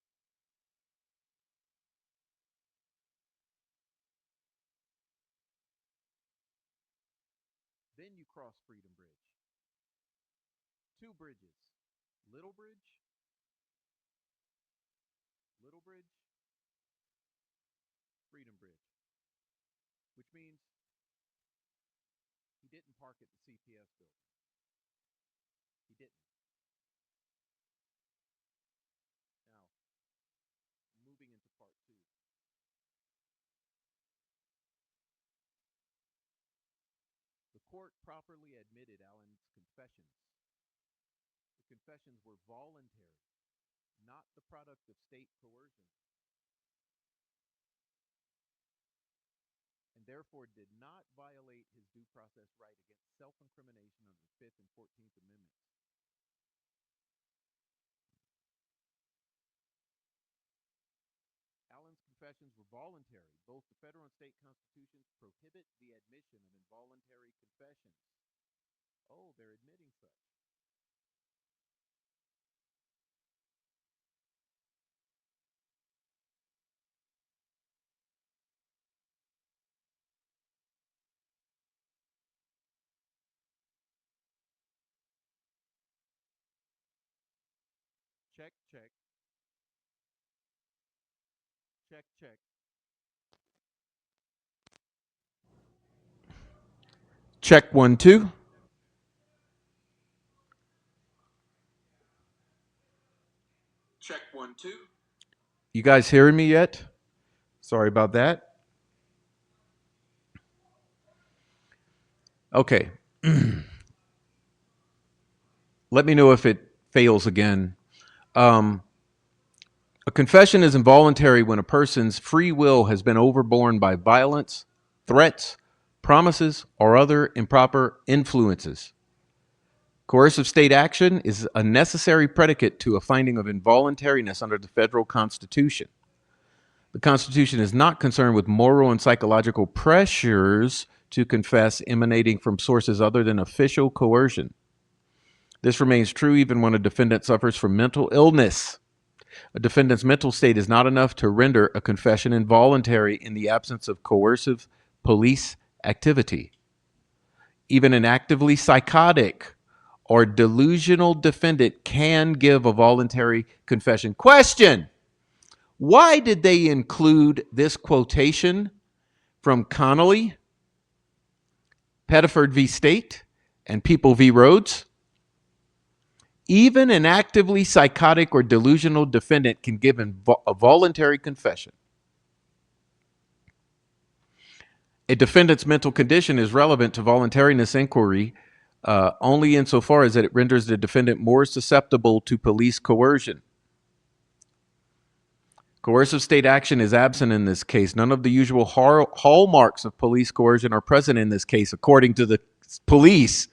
Then you cross Freedom Bridge. Two bridges. Little bridge, Freedom Bridge. Which means he didn't park at the CPS building. He didn't. Now, moving into part two. The court properly admitted Allen's confessions. The confessions were voluntary, not the product of state coercion, and therefore did not violate his due process right against self-incrimination under the 5th and 14th Amendments. Allen's confessions were voluntary. Both the federal and state constitutions prohibit the admission of involuntary confessions. Oh, they're admitting such. Check, check. Check, check. Check 1, 2. Check 1, 2. You guys hearing me yet? Sorry about that. Okay. Let me know if it fails again. A confession is involuntary when a person's free will has been overborne by violence, threats, promises, or other improper influences. Coercive state action is a necessary predicate to a finding of involuntariness under the federal Constitution. The Constitution is not concerned with moral and psychological pressures to confess emanating from sources other than official coercion. This remains true even when a defendant suffers from mental illness. A defendant's mental state is not enough to render a confession involuntary in the absence of coercive police activity. Even an actively psychotic or delusional defendant can give a voluntary confession. Question: why did they include this quotation from Connolly, Pettiford v. State, and People v. Rhodes, even an actively psychotic or delusional defendant can give a voluntary confession. A defendant's mental condition is relevant to voluntariness inquiry only insofar as it renders the defendant more susceptible to police coercion. Coercive state action is absent in this case. None of the usual hallmarks of police coercion are present in this case, according to the police.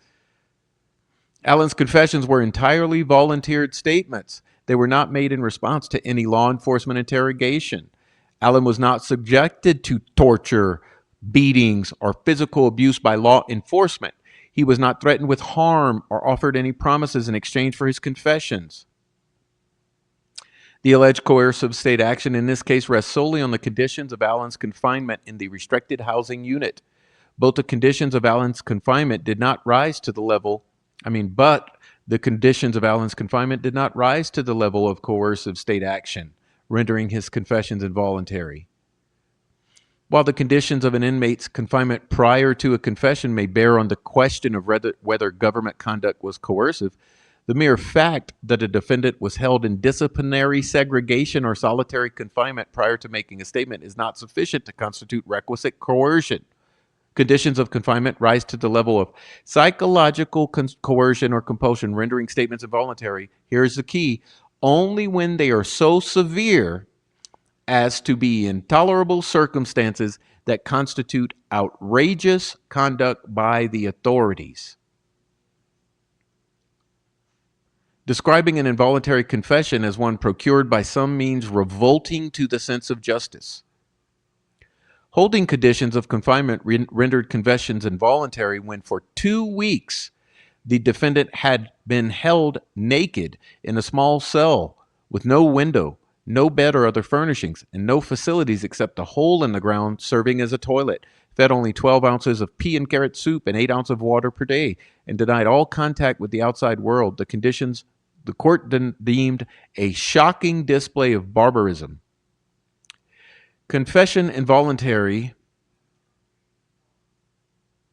Allen's confessions were entirely volunteered statements. They were not made in response to any law enforcement interrogation. Allen was not subjected to torture, beatings, or physical abuse by law enforcement. He was not threatened with harm or offered any promises in exchange for his confessions. The alleged coercive state action in this case rests solely on the conditions of Allen's confinement in the restricted housing unit. Both the conditions of Allen's confinement did not rise to the level, but the conditions of Allen's confinement did not rise to the level of coercive state action, rendering his confessions involuntary. While the conditions of an inmate's confinement prior to a confession may bear on the question of whether government conduct was coercive, the mere fact that a defendant was held in disciplinary segregation or solitary confinement prior to making a statement is not sufficient to constitute requisite coercion. Conditions of confinement rise to the level of psychological coercion or compulsion, rendering statements involuntary. Here's the key: only when they are so severe as to be intolerable circumstances that constitute outrageous conduct by the authorities. Describing an involuntary confession as one procured by some means revolting to the sense of justice. Holding conditions of confinement rendered confessions involuntary when for 2 weeks the defendant had been held naked in a small cell with no window, no bed or other furnishings, and no facilities except a hole in the ground serving as a toilet, fed only 12 ounces of pea and carrot soup and 8 ounces of water per day, and denied all contact with the outside world. The conditions the court deemed a shocking display of barbarism. Confession involuntary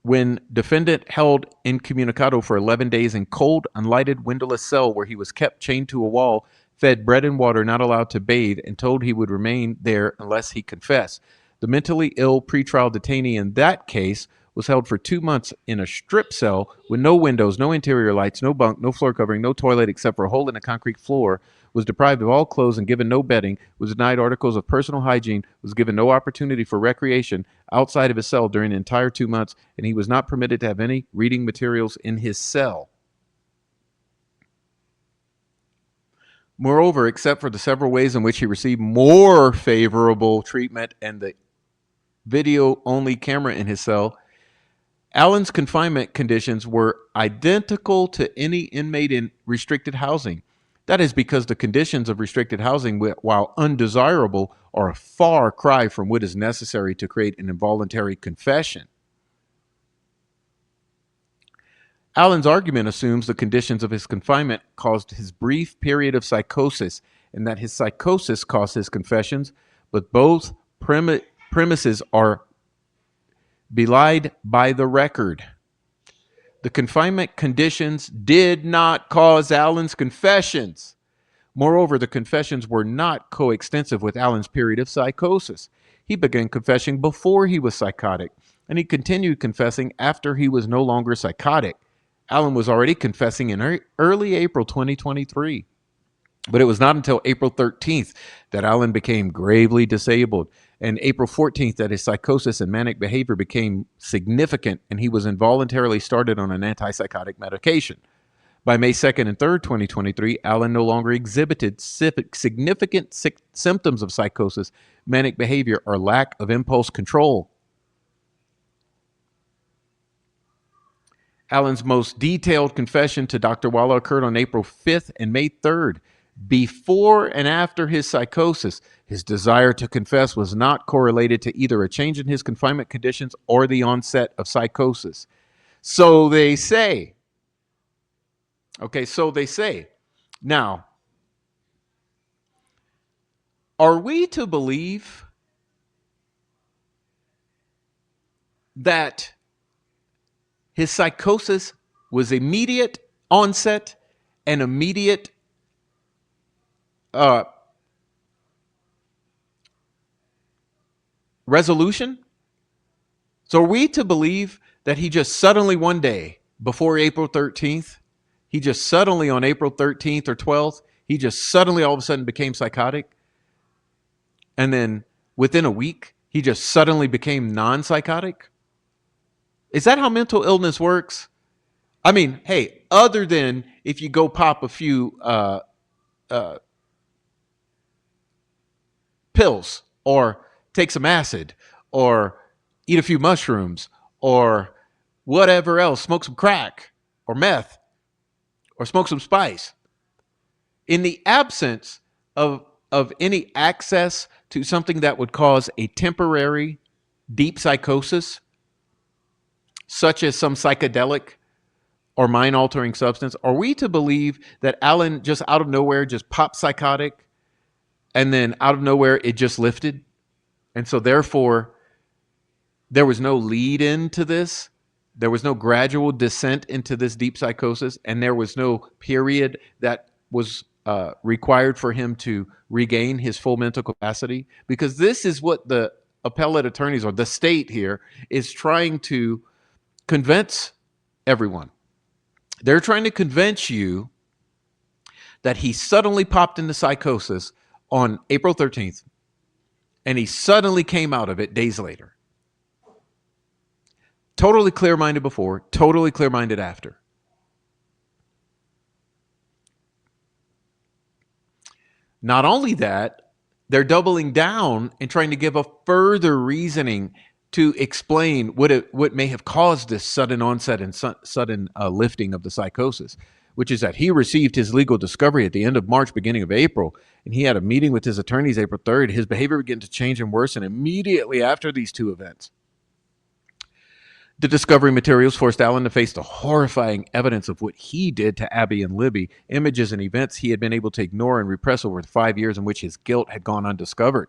when defendant held incommunicado for 11 days in cold, unlighted, windowless cell where he was kept chained to a wall, fed bread and water, not allowed to bathe, and told he would remain there unless he confessed. The mentally ill pretrial detainee in that case was held for 2 months in a strip cell with no windows, no interior lights, no bunk, no floor covering, no toilet except for a hole in a concrete floor, was deprived of all clothes and given no bedding, was denied articles of personal hygiene, was given no opportunity for recreation outside of his cell during the entire 2 months, and he was not permitted to have any reading materials in his cell. Moreover, except for the several ways in which he received more favorable treatment and the video-only camera in his cell, Allen's confinement conditions were identical to any inmate in restricted housing. That is because the conditions of restricted housing, while undesirable, are a far cry from what is necessary to create an involuntary confession. Allen's argument assumes the conditions of his confinement caused his brief period of psychosis and that his psychosis caused his confessions, but both premises are belied by the record. The confinement conditions did not cause Allen's confessions. Moreover, the confessions were not coextensive with Allen's period of psychosis. He began confessing before he was psychotic, and he continued confessing after he was no longer psychotic. Allen was already confessing in early April 2023. But it was not until April 13th that Allen became gravely disabled, and April 14th that his psychosis and manic behavior became significant, and he was involuntarily started on an antipsychotic medication. By May 2nd and 3rd, 2023, Allen no longer exhibited significant symptoms of psychosis, manic behavior, or lack of impulse control. Allen's most detailed confession to Dr. Walla occurred on April 5th and May 3rd. Before and after his psychosis, his desire to confess was not correlated to either a change in his confinement conditions or the onset of psychosis. So they say. Okay, so they say. Now, are we to believe that his psychosis was immediate onset and immediate resolution? So are we to believe that he just suddenly one day before April 13th, he just suddenly on April 13th or 12th, he just suddenly all of a sudden became psychotic? And then within a week, he just suddenly became non-psychotic? Is that how mental illness works? I mean, hey, other than if you go pop a few pills or take some acid or eat a few mushrooms or whatever else, smoke some crack or meth or smoke some spice. In the absence of any access to something that would cause a temporary deep psychosis, such as some psychedelic or mind-altering substance, are we to believe that Alan just out of nowhere just popped psychotic and then out of nowhere it just lifted? And so therefore, there was no lead into this. There was no gradual descent into this deep psychosis, and there was no period that was required for him to regain his full mental capacity. Because this is what the appellate attorneys or the state here is trying to convince everyone. They're trying to convince you that he suddenly popped into psychosis on April 13th, and he suddenly came out of it days later. Totally clear-minded before, totally clear-minded after. Not only that, they're doubling down and trying to give a further reasoning to explain what may have caused this sudden onset and sudden lifting of the psychosis, which is that he received his legal discovery at the end of March, beginning of April, and he had a meeting with his attorneys April 3rd. His behavior began to change and worsen immediately after these two events. The discovery materials forced Alan to face the horrifying evidence of what he did to Abby and Libby, images and events he had been able to ignore and repress over the 5 years in which his guilt had gone undiscovered.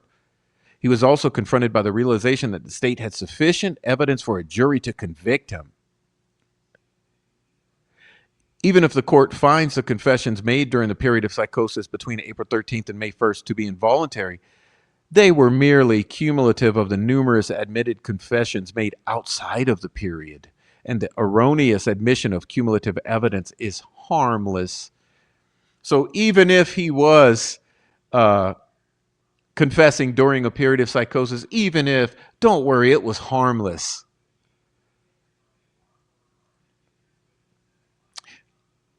He was also confronted by the realization that the state had sufficient evidence for a jury to convict him. Even if the court finds the confessions made during the period of psychosis between April 13th and May 1st to be involuntary, they were merely cumulative of the numerous admitted confessions made outside of the period, and the erroneous admission of cumulative evidence is harmless. So even if he was confessing during a period of psychosis, even if, don't worry, it was harmless.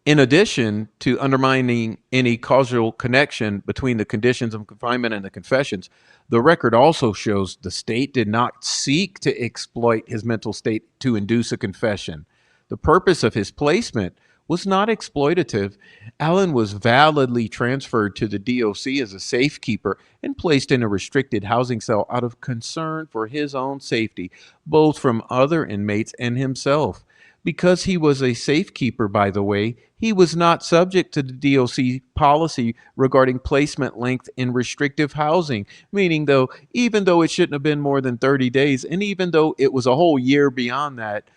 In addition to undermining any causal connection between the conditions of confinement and the confessions, the record also shows the state did not seek to exploit his mental state to induce a confession. The purpose of his placement was not exploitative. Alan was validly transferred to the DOC as a safekeeper and placed in a restricted housing cell out of concern for his own safety, both from other inmates and himself. Because he was a safekeeper, by the way, he was not subject to the DOC policy regarding placement length in restrictive housing, meaning though, even though it shouldn't have been more than 30 days, and even though it was a whole year beyond that,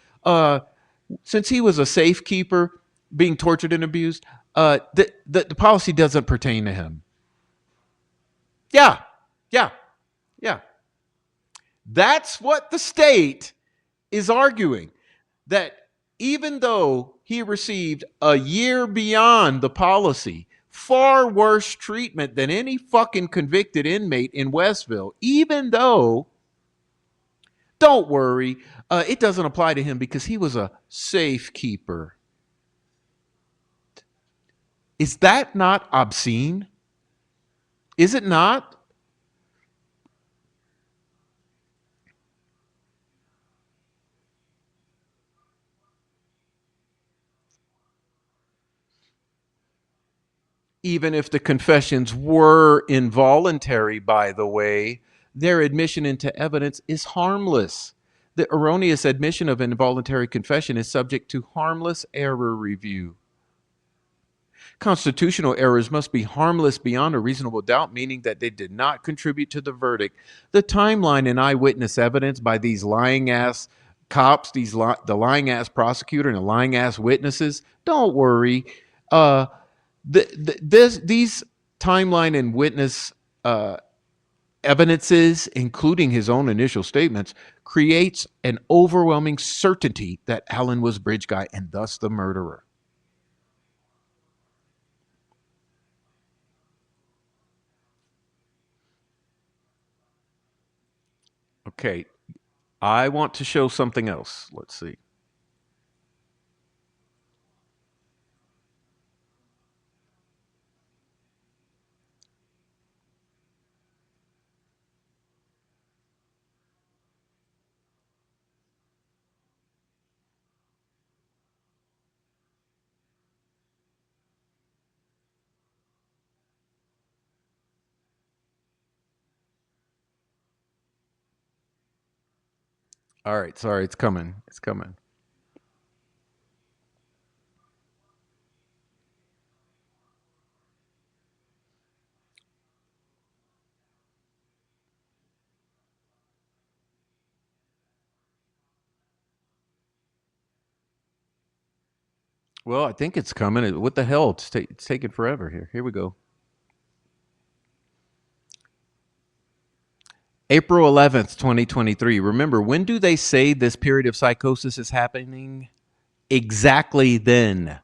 since he was a safekeeper being tortured and abused, the policy doesn't pertain to him. Yeah. That's what the state is arguing, that even though he received a year beyond the policy, far worse treatment than any fucking convicted inmate in Westville, even though, don't worry, it doesn't apply to him because he was a safekeeper. Is that not obscene? Is it not? Even if the confessions were involuntary, by the way, their admission into evidence is harmless. The erroneous admission of involuntary confession is subject to harmless error review. Constitutional errors must be harmless beyond a reasonable doubt, meaning that they did not contribute to the verdict. The timeline and eyewitness evidence by these lying-ass cops, the lying ass prosecutor and the lying ass witnesses. Don't worry. These timeline and witness evidences, including his own initial statements, creates an overwhelming certainty that Allen was Bridge Guy and thus the murderer. Okay, I want to show something else. Let's see. All right, sorry, it's coming. It's coming. Well, I think it's coming. What the hell? It's taking forever here. Here we go. April 11th, 2023. Remember, when do they say this period of psychosis is happening? Exactly then.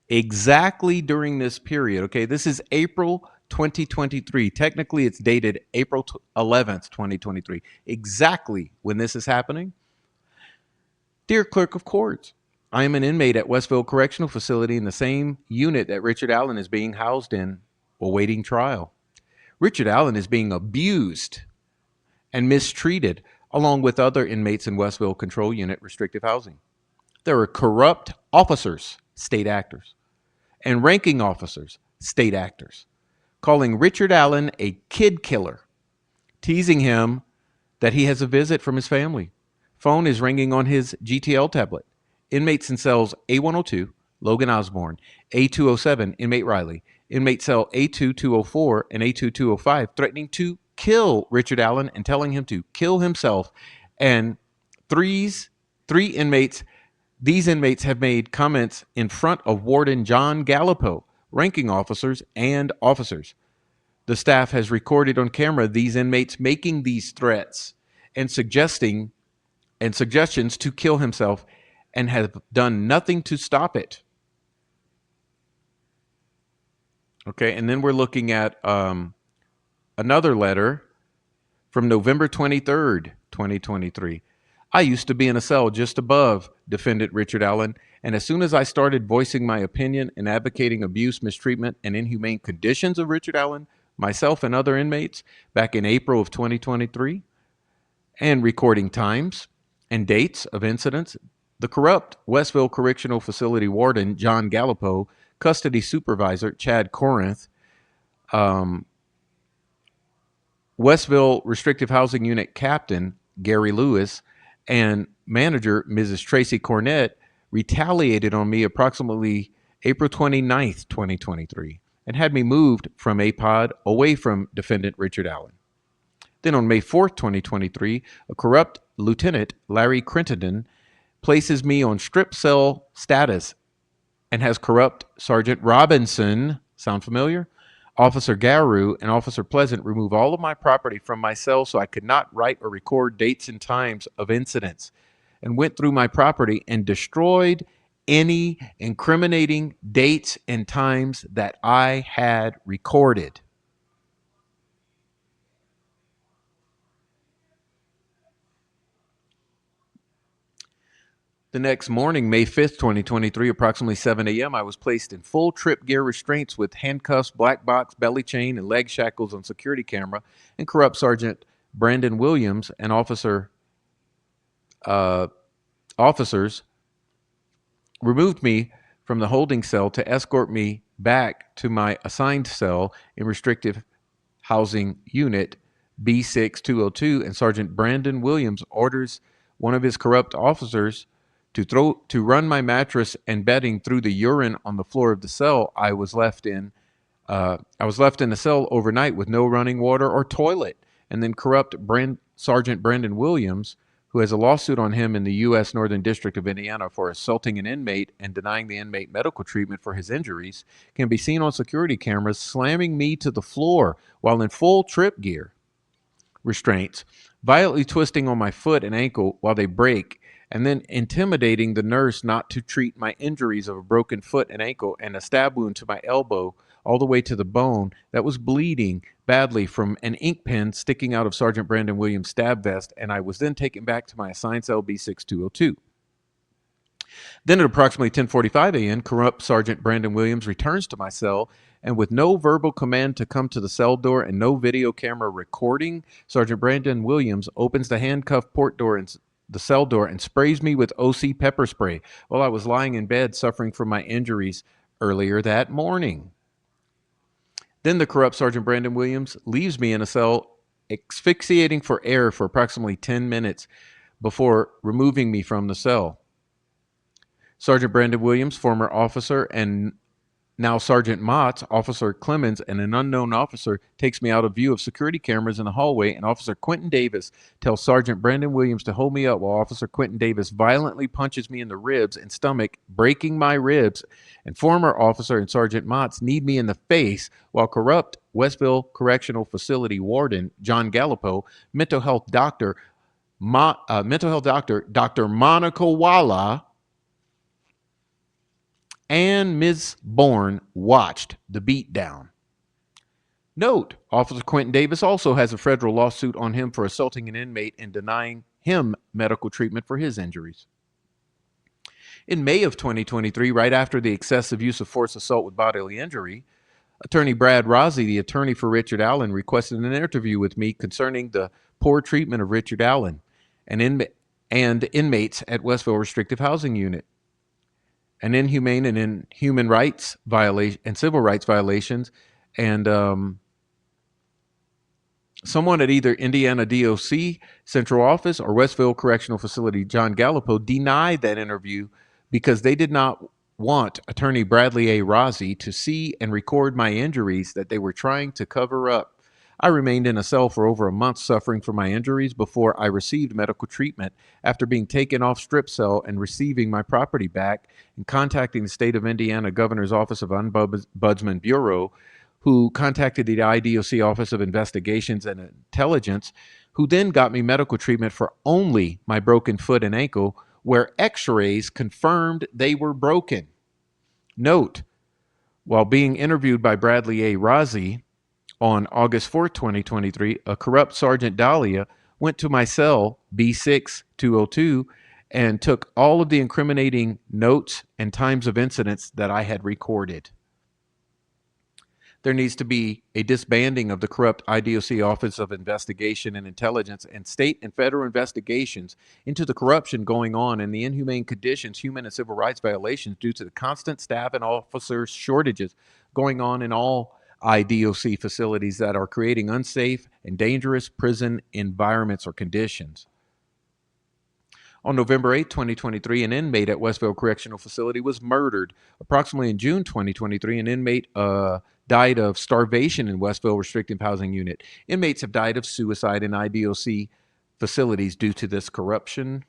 Exactly during this period. Okay, this is April 2023. Technically, it's dated April 11th, 2023. Exactly when this is happening. Dear Clerk of Courts, I am an inmate at Westville Correctional Facility in the same unit that Richard Allen is being housed in, awaiting trial. Richard Allen is being abused and mistreated along with other inmates in Westville Control Unit Restrictive Housing. There are corrupt officers, state actors, and ranking officers, state actors, calling Richard Allen a kid killer, teasing him that he has a visit from his family. Phone is ringing on his GTL tablet. Inmates in cells A102, Logan Osborne, A207, inmate Riley, inmate cell A2204 and A2205 threatening to kill Richard Allen and telling him to kill himself. And three inmates, these inmates have made comments in front of Warden John Gallipo, ranking officers and officers. The staff has recorded on camera these inmates making these threats and suggestions to kill himself and have done nothing to stop it. Okay, and then we're looking at another letter from November 23rd, 2023. I used to be in a cell just above defendant Richard Allen, and as soon as I started voicing my opinion and advocating abuse, mistreatment, and inhumane conditions of Richard Allen, myself and other inmates, back in April of 2023, and recording times and dates of incidents, the corrupt Westville Correctional Facility warden, John Gallipo, custody supervisor, Chad Corinth, Westville Restrictive Housing Unit captain, Gary Lewis, and manager, Mrs. Tracy Cornett, retaliated on me approximately April 29th, 2023, and had me moved from APOD away from defendant Richard Allen. Then on May 4th, 2023, a corrupt Lieutenant, Larry Crittenden, places me on strip cell status and has corrupt Sergeant Robinson, sound familiar? Officer Garou and Officer Pleasant remove all of my property from my cell so I could not write or record dates and times of incidents, and went through my property and destroyed any incriminating dates and times that I had recorded. The next morning, May 5th, 2023, approximately 7 a.m., I was placed in full trip gear restraints with handcuffs, black box, belly chain, and leg shackles on security camera, and corrupt Sergeant Brandon Williams and officers removed me from the holding cell to escort me back to my assigned cell in restrictive housing unit B6202, and Sergeant Brandon Williams orders one of his corrupt officers to run my mattress and bedding through the urine on the floor of the cell I was left in. I was left in the cell overnight with no running water or toilet, and then corrupt Sergeant Brandon Williams who has a lawsuit on him in the U.S. Northern District of Indiana for assaulting an inmate and denying the inmate medical treatment for his injuries, can be seen on security cameras slamming me to the floor while in full trip gear restraints, violently twisting on my foot and ankle while they break, and then intimidating the nurse not to treat my injuries of a broken foot and ankle and a stab wound to my elbow all the way to the bone that was bleeding badly from an ink pen sticking out of Sergeant Brandon Williams' stab vest, and I was then taken back to my assigned cell B6202. Then at approximately 10:45 a.m., corrupt Sergeant Brandon Williams returns to my cell, and with no verbal command to come to the cell door and no video camera recording, Sergeant Brandon Williams opens the handcuff port door and the cell door and sprays me with OC pepper spray while I was lying in bed suffering from my injuries earlier that morning. Then the corrupt Sergeant Brandon Williams leaves me in a cell asphyxiating for air for approximately 10 minutes before removing me from the cell. Sergeant Brandon Williams, former officer, and now Sergeant Mott, Officer Clemens, and an unknown officer takes me out of view of security cameras in the hallway, and Officer Quentin Davis tells Sergeant Brandon Williams to hold me up while Officer Quentin Davis violently punches me in the ribs and stomach, breaking my ribs, and former officer and Sergeant Mott need me in the face while corrupt Westville Correctional Facility warden John Gallipo, mental health doctor Dr. Monica Walla, and Ms. Bourne watched the beatdown. Note, Officer Quentin Davis also has a federal lawsuit on him for assaulting an inmate and denying him medical treatment for his injuries. In May of 2023, right after the excessive use of force assault with bodily injury, Attorney Brad Rossi, the attorney for Richard Allen, requested an interview with me concerning the poor treatment of Richard Allen and inmates at Westville Restrictive Housing Unit. An inhumane and human rights violation and civil rights violations, and someone at either Indiana DOC Central Office or Westville Correctional Facility John Gallipo denied that interview because they did not want Attorney Bradley A. Rossi to see and record my injuries that they were trying to cover up. I remained in a cell for over a month suffering from my injuries before I received medical treatment after being taken off strip cell and receiving my property back and contacting the state of Indiana Governor's Office of Ombudsman Bureau, who contacted the IDOC Office of Investigations and Intelligence, who then got me medical treatment for only my broken foot and ankle, where x-rays confirmed they were broken. Note, while being interviewed by Bradley A. Rossi, on August 4, 2023, a corrupt Sergeant Dahlia went to my cell, B6202, and took all of the incriminating notes and times of incidents that I had recorded. There needs to be a disbanding of the corrupt IDOC Office of Investigation and Intelligence and state and federal investigations into the corruption going on and the inhumane conditions, human and civil rights violations due to the constant staff and officer shortages going on in all IDOC facilities that are creating unsafe and dangerous prison environments or conditions. On November 8, 2023, an inmate at Westville Correctional Facility was murdered. Approximately in June 2023, an inmate died of starvation in Westville Restrictive Housing Unit. Inmates have died of suicide in IDOC facilities due to this corruption.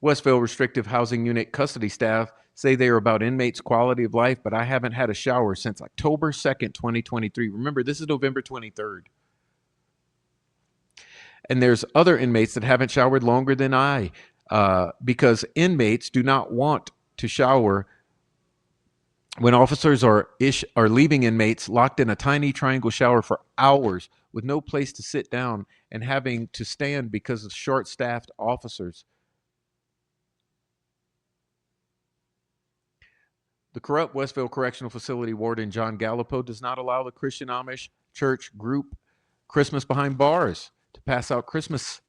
Westville Restrictive Housing Unit custody staff say they are about inmates' quality of life, but I haven't had a shower since October 2nd, 2023. Remember, this is November 23rd. And there's other inmates that haven't showered longer than I, because inmates do not want to shower when officers are leaving inmates locked in a tiny triangle shower for hours with no place to sit down and having to stand because of short-staffed officers. The corrupt Westville Correctional Facility warden John Gallipo does not allow the Christian Amish church group Christmas Behind Bars to pass out Christmas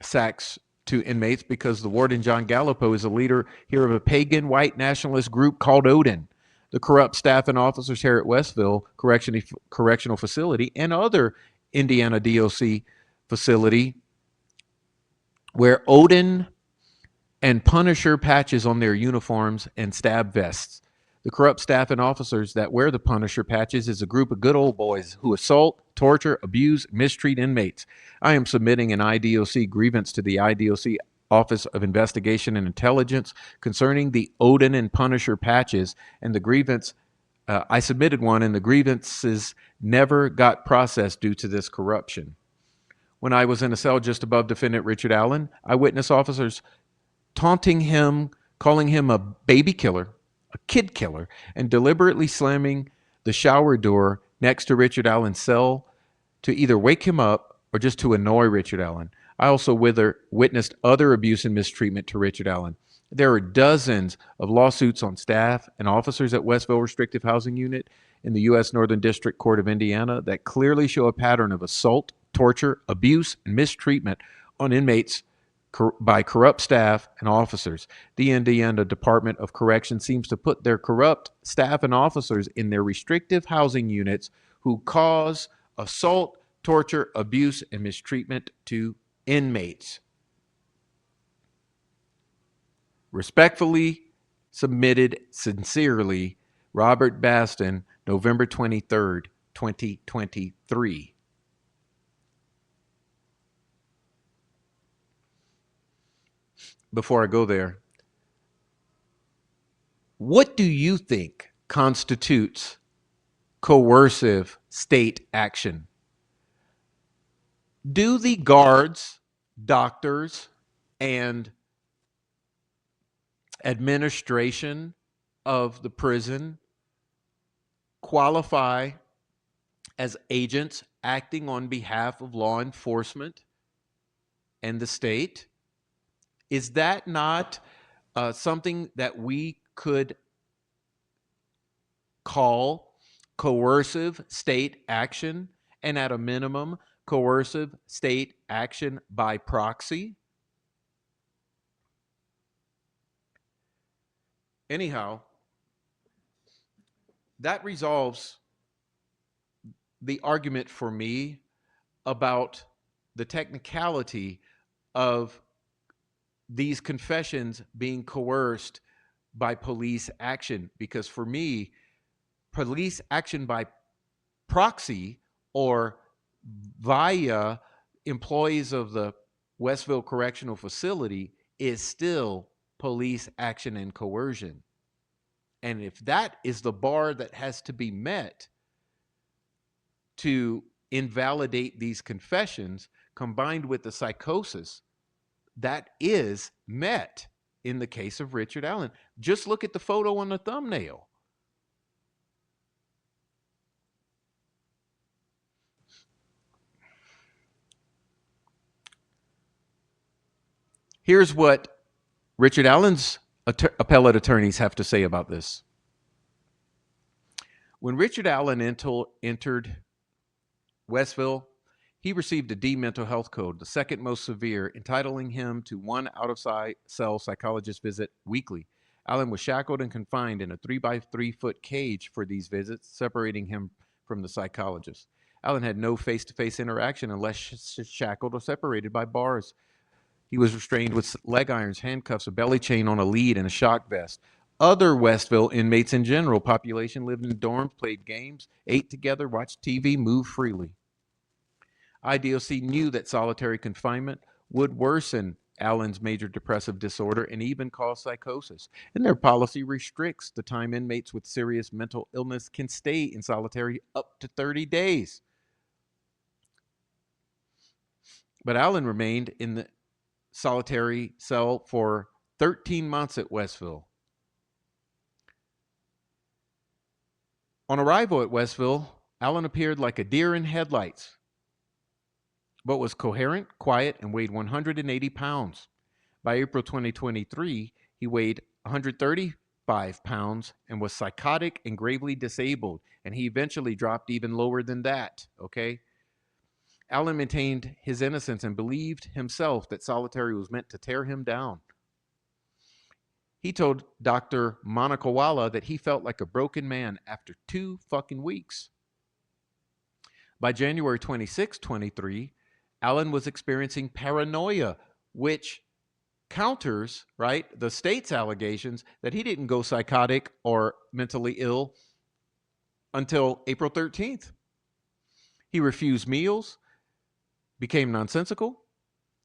sacks to inmates because the warden John Gallipo is a leader here of a pagan white nationalist group called Odin. The corrupt staff and officers here at Westville Correctional Facility and other Indiana DOC facility wear Odin and Punisher patches on their uniforms and stab vests. The corrupt staff and officers that wear the Punisher patches is a group of good old boys who assault, torture, abuse, mistreat inmates. I am submitting an IDOC grievance to the IDOC Office of Investigation and Intelligence concerning the Odin and Punisher patches, and the grievance, I submitted one, and the grievances never got processed due to this corruption. When I was in a cell just above defendant Richard Allen, I witnessed officers taunting him, calling him a baby killer, a kid killer, and deliberately slamming the shower door next to Richard Allen's cell to either wake him up or just to annoy Richard Allen. I also witnessed other abuse and mistreatment to Richard Allen. There are dozens of lawsuits on staff and officers at Westville Restrictive Housing Unit in the U.S. Northern District Court of Indiana that clearly show a pattern of assault, torture, abuse, and mistreatment on inmates by corrupt staff and officers. The Indiana Department of Correction seems to put their corrupt staff and officers in their restrictive housing units who cause assault, torture, abuse, and mistreatment to inmates. Respectfully submitted, sincerely, Robert Baston, November 23rd, 2023. Before I go there, what do you think constitutes coercive state action? Do the guards, doctors, and administration of the prison qualify as agents acting on behalf of law enforcement and the state? Is that not something that we could call coercive state action, and at a minimum, coercive state action by proxy? Anyhow, that resolves the argument for me about the technicality of these confessions being coerced by police action, because for me, police action by proxy or via employees of the Westville Correctional Facility is still police action and coercion. And if that is the bar that has to be met to invalidate these confessions, combined with the psychosis, that is met in the case of Richard Allen. Just look at the photo on the thumbnail. Here's what Richard Allen's appellate attorneys have to say about this. When Richard Allen entered Westville, he received a D mental health code, the second most severe, entitling him to one out-of-cell psychologist visit weekly. Allen was shackled and confined in a 3-by-3-foot cage for these visits, separating him from the psychologist. Allen had no face-to-face interaction unless shackled or separated by bars. He was restrained with leg irons, handcuffs, a belly chain on a lead, and a shock vest. Other Westville inmates in general population lived in dorms, played games, ate together, watched TV, moved freely. IDOC knew that solitary confinement would worsen Allen's major depressive disorder and even cause psychosis, and their policy restricts the time inmates with serious mental illness can stay in solitary up to 30 days. But Allen remained in the solitary cell for 13 months at Westville. On arrival at Westville, Allen appeared like a deer in headlights, but was coherent, quiet, and weighed 180 pounds. By April 2023, he weighed 135 pounds and was psychotic and gravely disabled, and he eventually dropped even lower than that, okay? Allen maintained his innocence and believed himself that solitary was meant to tear him down. He told Dr. Monakawala that he felt like a broken man after 2 fucking weeks. By January 26, 23, Allen was experiencing paranoia, which counters, right, the state's allegations that he didn't go psychotic or mentally ill until April 13th. He refused meals, became nonsensical,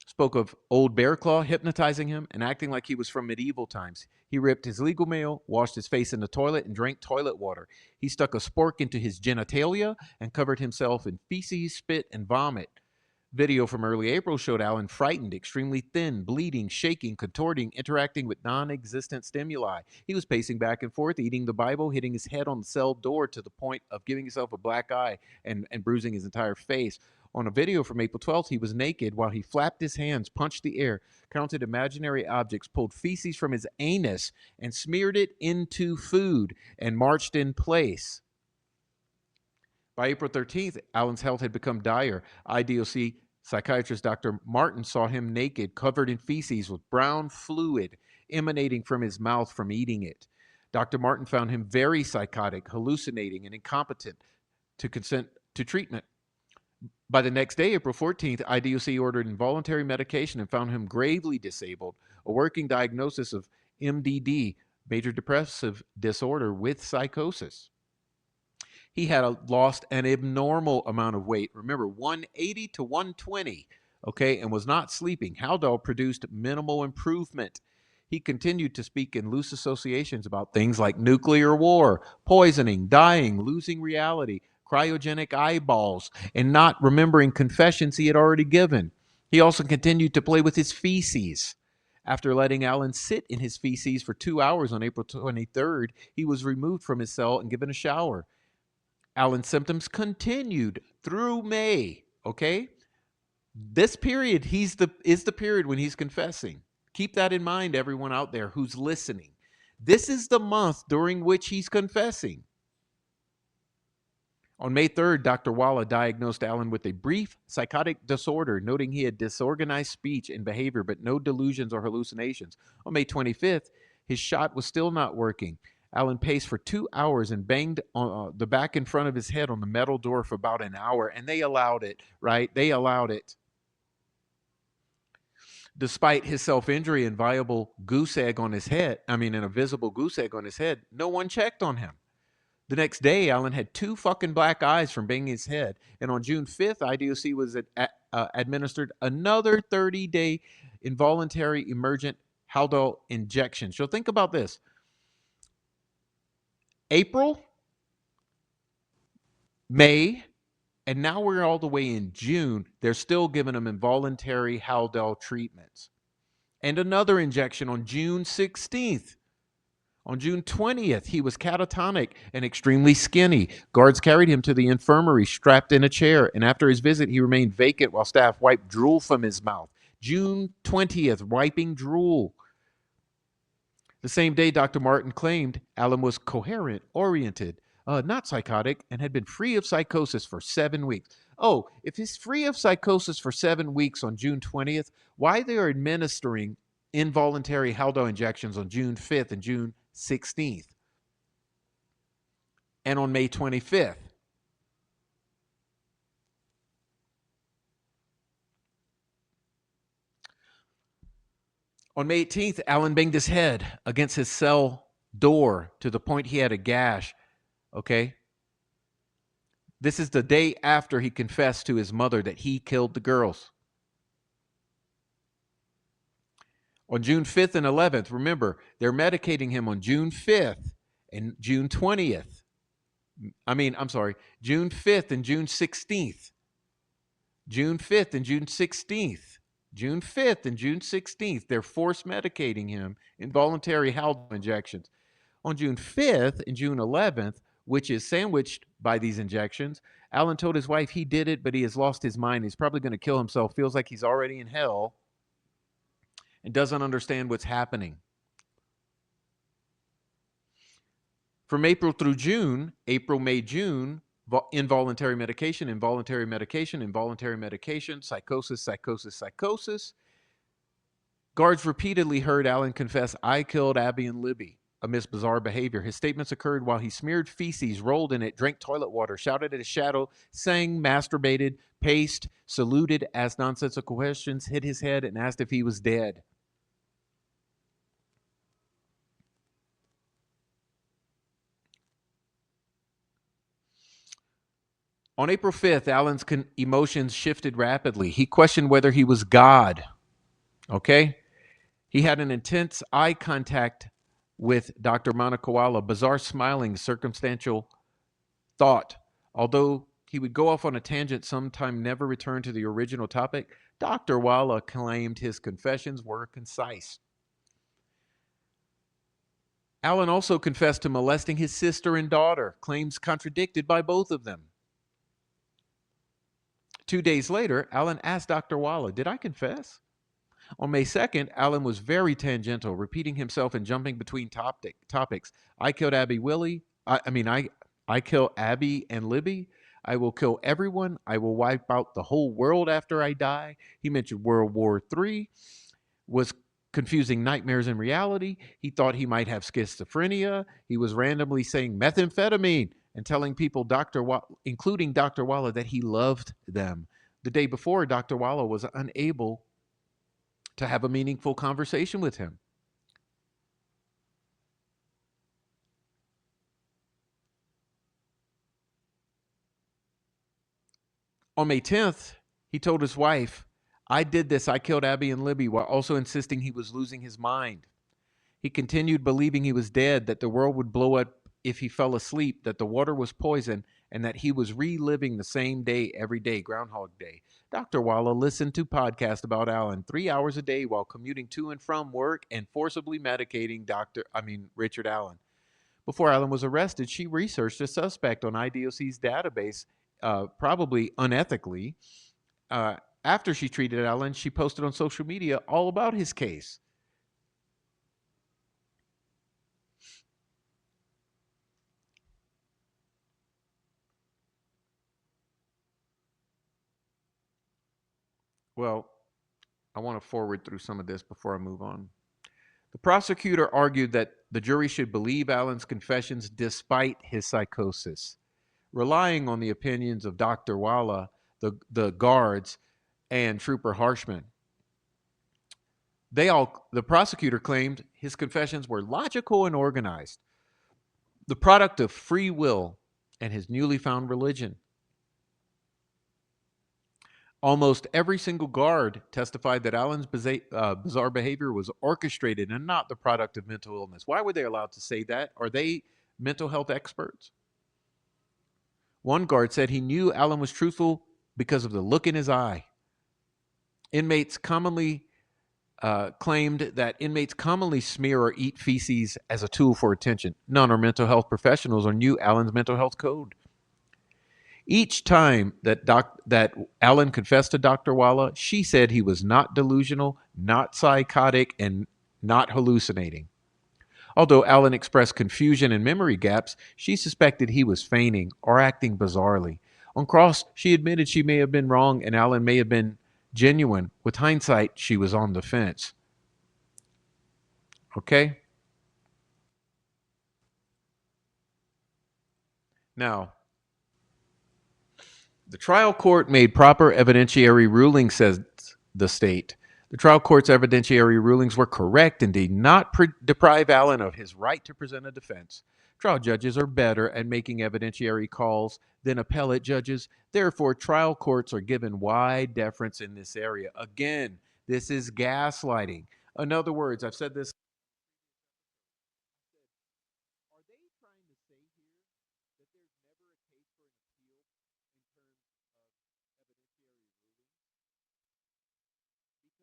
spoke of old Bear Claw hypnotizing him and acting like he was from medieval times. He ripped his legal mail, washed his face in the toilet, and drank toilet water. He stuck a spork into his genitalia and covered himself in feces, spit, and vomit. Video from early April showed Alan frightened, extremely thin, bleeding, shaking, contorting, interacting with non-existent stimuli. He was pacing back and forth, eating the Bible, hitting his head on the cell door to the point of giving himself a black eye and bruising his entire face. On a video from April 12th, he was naked while he flapped his hands, punched the air, counted imaginary objects, pulled feces from his anus, and smeared it into food and marched in place. By April 13th, Alan's health had become dire. IDOC psychiatrist Dr. Martin saw him naked, covered in feces with brown fluid emanating from his mouth from eating it. Dr. Martin found him very psychotic, hallucinating, and incompetent to consent to treatment. By the next day, April 14th, IDOC ordered involuntary medication and found him gravely disabled, a working diagnosis of MDD, major depressive disorder with psychosis. He had lost an abnormal amount of weight. Remember, 180 to 120, okay, and was not sleeping. Haldol produced minimal improvement. He continued to speak in loose associations about things like nuclear war, poisoning, dying, losing reality, cryogenic eyeballs, and not remembering confessions he had already given. He also continued to play with his feces. After letting Alan sit in his feces for 2 hours on April 23rd, he was removed from his cell and given a shower. Alan's symptoms continued through May, okay? This period is the period when he's confessing. Keep that in mind, everyone out there who's listening. This is the month during which he's confessing. On May 3rd, Dr. Walla diagnosed Alan with a brief psychotic disorder, noting he had disorganized speech and behavior, but no delusions or hallucinations. On May 25th, his shot was still not working. Alan paced for 2 hours and banged on the back in front of his head on the metal door for about an hour, and they allowed it, right? They allowed it. Despite his self-injury and viable goose egg on his head, and a visible goose egg on his head, no one checked on him. The next day, Alan had 2 fucking black eyes from banging his head, and on June 5th, IDOC was administered another 30-day involuntary emergent Haldol injection. So think about this. April, May, and now we're all the way in June. They're still giving him involuntary Haldol treatments. And another injection on June 16th. On June 20th, he was catatonic and extremely skinny. Guards carried him to the infirmary, strapped in a chair, and after his visit, he remained vacant while staff wiped drool from his mouth. June 20th, wiping drool. The same day, Dr. Martin claimed Alan was coherent, oriented, not psychotic, and had been free of psychosis for 7 weeks. Oh, if he's free of psychosis for 7 weeks on June 20th, why they are administering involuntary Haldol injections on June 5th and June 16th and on May 25th? On May 18th, Alan banged his head against his cell door to the point he had a gash, okay? This is the day after he confessed to his mother that he killed the girls. On June 5th and 11th, remember, they're medicating him on June 5th and June 20th. June 5th and June 16th. June 5th and June 16th. June 5th and June 16th, they're force medicating him, involuntary Haldol injections. On June 5th and June 11th, which is sandwiched by these injections, Alan told his wife he did it, but he has lost his mind. He's probably going to kill himself, feels like he's already in hell, and doesn't understand what's happening. From April through June, April, May, June, involuntary medication, involuntary medication, involuntary medication, psychosis, psychosis, psychosis. Guards repeatedly heard Alan confess, "I killed Abby and Libby," amidst bizarre behavior. His statements occurred while he smeared feces, rolled in it, drank toilet water, shouted at his shadow, sang, masturbated, paced, saluted, asked nonsensical questions, hit his head, and asked if he was dead. On April 5th, Alan's emotions shifted rapidly. He questioned whether he was God. Okay? He had an intense eye contact with Dr. Manakawala, bizarre smiling, circumstantial thought. Although he would go off on a tangent sometime, never return to the original topic, Dr. Wala claimed his confessions were concise. Alan also confessed to molesting his sister and daughter, claims contradicted by both of them. 2 days later, Alan asked Dr. Wala, "Did I confess?" On May 2nd, Alan was very tangential, repeating himself and jumping between topics. I killed Abby Willie. I kill Abby and Libby. I will kill everyone. I will wipe out the whole world after I die. He mentioned World War III, was confusing nightmares and reality. He thought he might have schizophrenia. He was randomly saying methamphetamine and telling people, including Dr. Walla, that he loved them. The day before, Dr. Walla was unable to have a meaningful conversation with him. On May 10th, he told his wife, "I did this. I killed Abby and Libby," while also insisting he was losing his mind. He continued believing he was dead, that the world would blow up if he fell asleep, that the water was poison, and that he was reliving the same day every day, Groundhog Day. Dr. Walla listened to podcasts about Alan 3 hours a day while commuting to and from work and forcibly medicating Richard Allen. Before Allen was arrested, she researched a suspect on IDOC's database, probably unethically. After she treated Allen, she posted on social media all about his case. Well, I want to forward through some of this before I move on. The prosecutor argued that the jury should believe Allen's confessions despite his psychosis, relying on the opinions of Dr. Walla, the guards, and Trooper Harshman. The prosecutor claimed his confessions were logical and organized, the product of free will and his newly found religion. Almost every single guard testified that Allen's bizarre behavior was orchestrated and not the product of mental illness. Why were they allowed to say that? Are they mental health experts? One guard said he knew Allen was truthful because of the look in his eye. Inmates commonly claimed that inmates commonly smear or eat feces as a tool for attention. None are mental health professionals or knew Allen's mental health code. Each time that Allen confessed to Dr. Walla, she said he was not delusional, not psychotic, and not hallucinating. Although Allen expressed confusion and memory gaps, she suspected he was feigning or acting bizarrely. On cross, she admitted she may have been wrong and Allen may have been genuine. With hindsight, she was on the fence. Okay? Now, the trial court made proper evidentiary rulings, says the state. The trial court's evidentiary rulings were correct and did not deprive Allen of his right to present a defense. Trial judges are better at making evidentiary calls than appellate judges. Therefore, trial courts are given wide deference in this area. Again, this is gaslighting. In other words, I've said this. Are they trying to say here that there's never a case for an appeal in terms of evidentiary rulings? Because it sure does seem like here that they're trying to lay the groundwork to say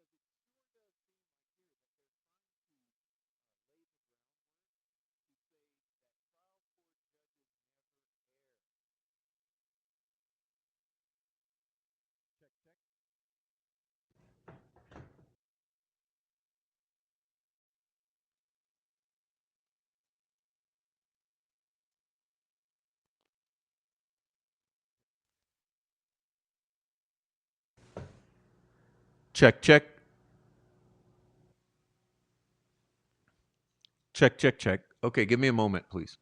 that trial court judges never err. Check, check. Check, check. Check, check, check. Okay, give me a moment, please.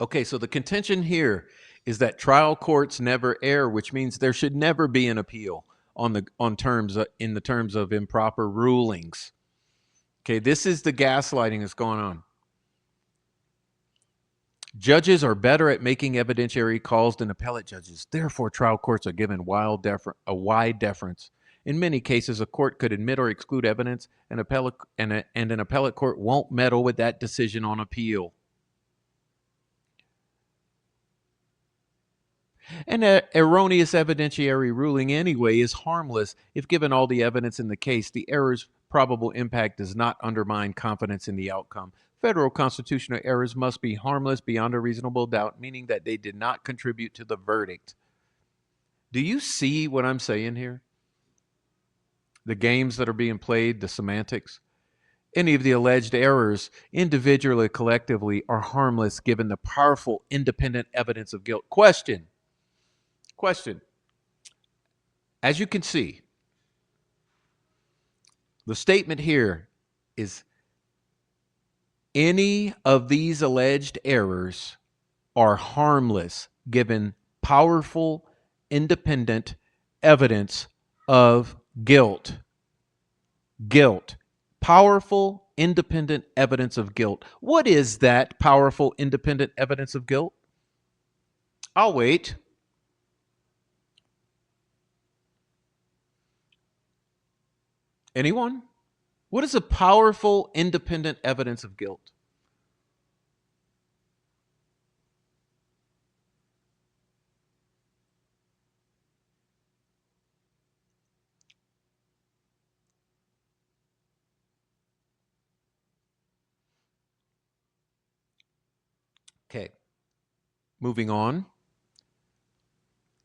Okay, so the contention here is that trial courts never err, which means there should never be an appeal on terms in the terms of improper rulings. Okay, this is the gaslighting that's going on. Judges are better at making evidentiary calls than appellate judges. Therefore, trial courts are given a wide deference. In many cases, a court could admit or exclude evidence, and an appellate court won't meddle with that decision on appeal. An erroneous evidentiary ruling anyway is harmless if given all the evidence in the case. The error's probable impact does not undermine confidence in the outcome. Federal constitutional errors must be harmless beyond a reasonable doubt, meaning that they did not contribute to the verdict. Do you see what I'm saying here? The games that are being played, the semantics. Any of the alleged errors, individually or collectively, are harmless given the powerful, independent evidence of guilt. Question. As you can see, the statement here is any of these alleged errors are harmless given powerful, independent evidence of guilt. Guilt. Powerful, independent evidence of guilt. What is that powerful, independent evidence of guilt? I'll wait. Anyone? What is a powerful, independent evidence of guilt? Okay. Moving on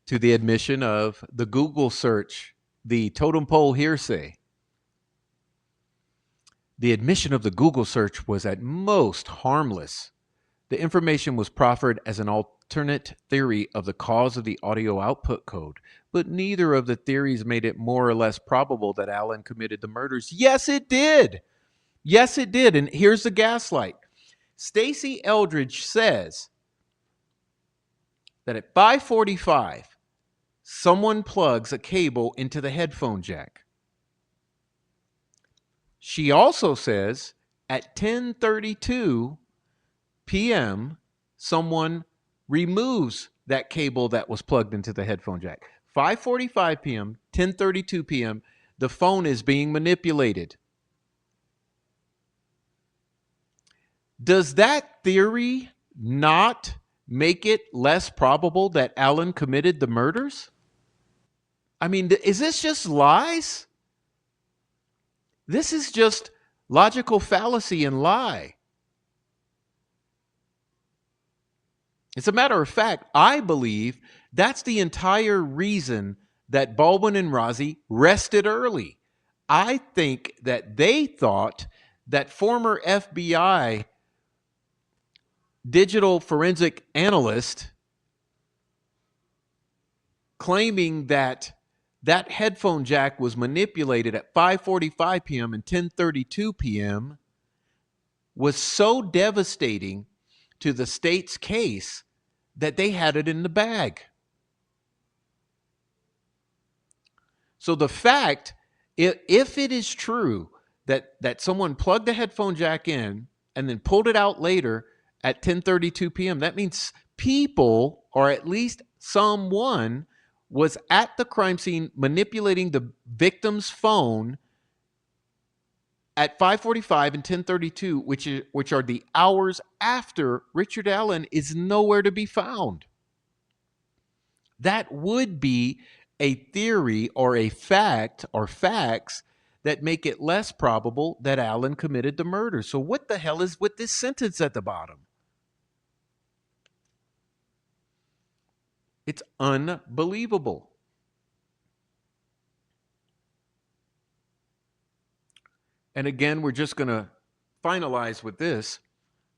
to the admission of the Google search, the totem pole hearsay. The admission of the Google search was at most harmless. The information was proffered as an alternate theory of the cause of the audio output code, but neither of the theories made it more or less probable that Allen committed the murders. Yes, it did. Yes, it did. And here's the gaslight. Stacey Eldridge says that at 5:45, someone plugs a cable into the headphone jack. She also says at 10:32 p.m., someone removes that cable that was plugged into the headphone jack. 5:45 p.m., 10:32 p.m., the phone is being manipulated. Does that theory not make it less probable that Allen committed the murders? I mean, is this just lies? This is just logical fallacy and lie. As a matter of fact, I believe that's the entire reason that Baldwin and Rozzi rested early. I think that they thought that former FBI digital forensic analyst claiming that that headphone jack was manipulated at 5:45 p.m. and 10:32 p.m. was so devastating to the state's case that they had it in the bag. So the fact, if it is true that someone plugged the headphone jack in and then pulled it out later at 10:32 p.m., that means people, or at least someone, was at the crime scene manipulating the victim's phone at 5:45 and 10:32, which are the hours after Richard Allen is nowhere to be found. That would be a theory or a fact or facts that make it less probable that Allen committed the murder. So what the hell is with this sentence at the bottom? It's unbelievable. And again, we're just going to finalize with this.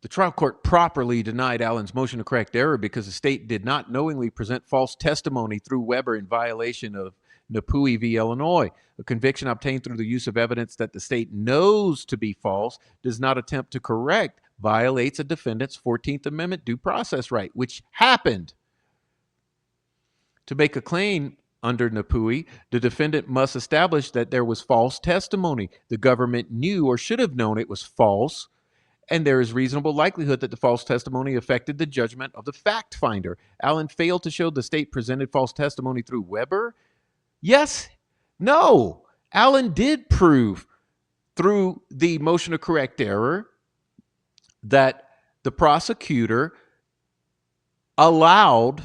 The trial court properly denied Allen's motion to correct error because the state did not knowingly present false testimony through Weber in violation of Napui v. Illinois. A conviction obtained through the use of evidence that the state knows to be false, does not attempt to correct, violates a defendant's 14th Amendment due process right, which happened. To make a claim under Napui, the defendant must establish that there was false testimony. The government knew or should have known it was false, and there is reasonable likelihood that the false testimony affected the judgment of the fact finder. Allen failed to show the state presented false testimony through Weber. Yes, no. Allen did prove through the motion to correct error that the prosecutor allowed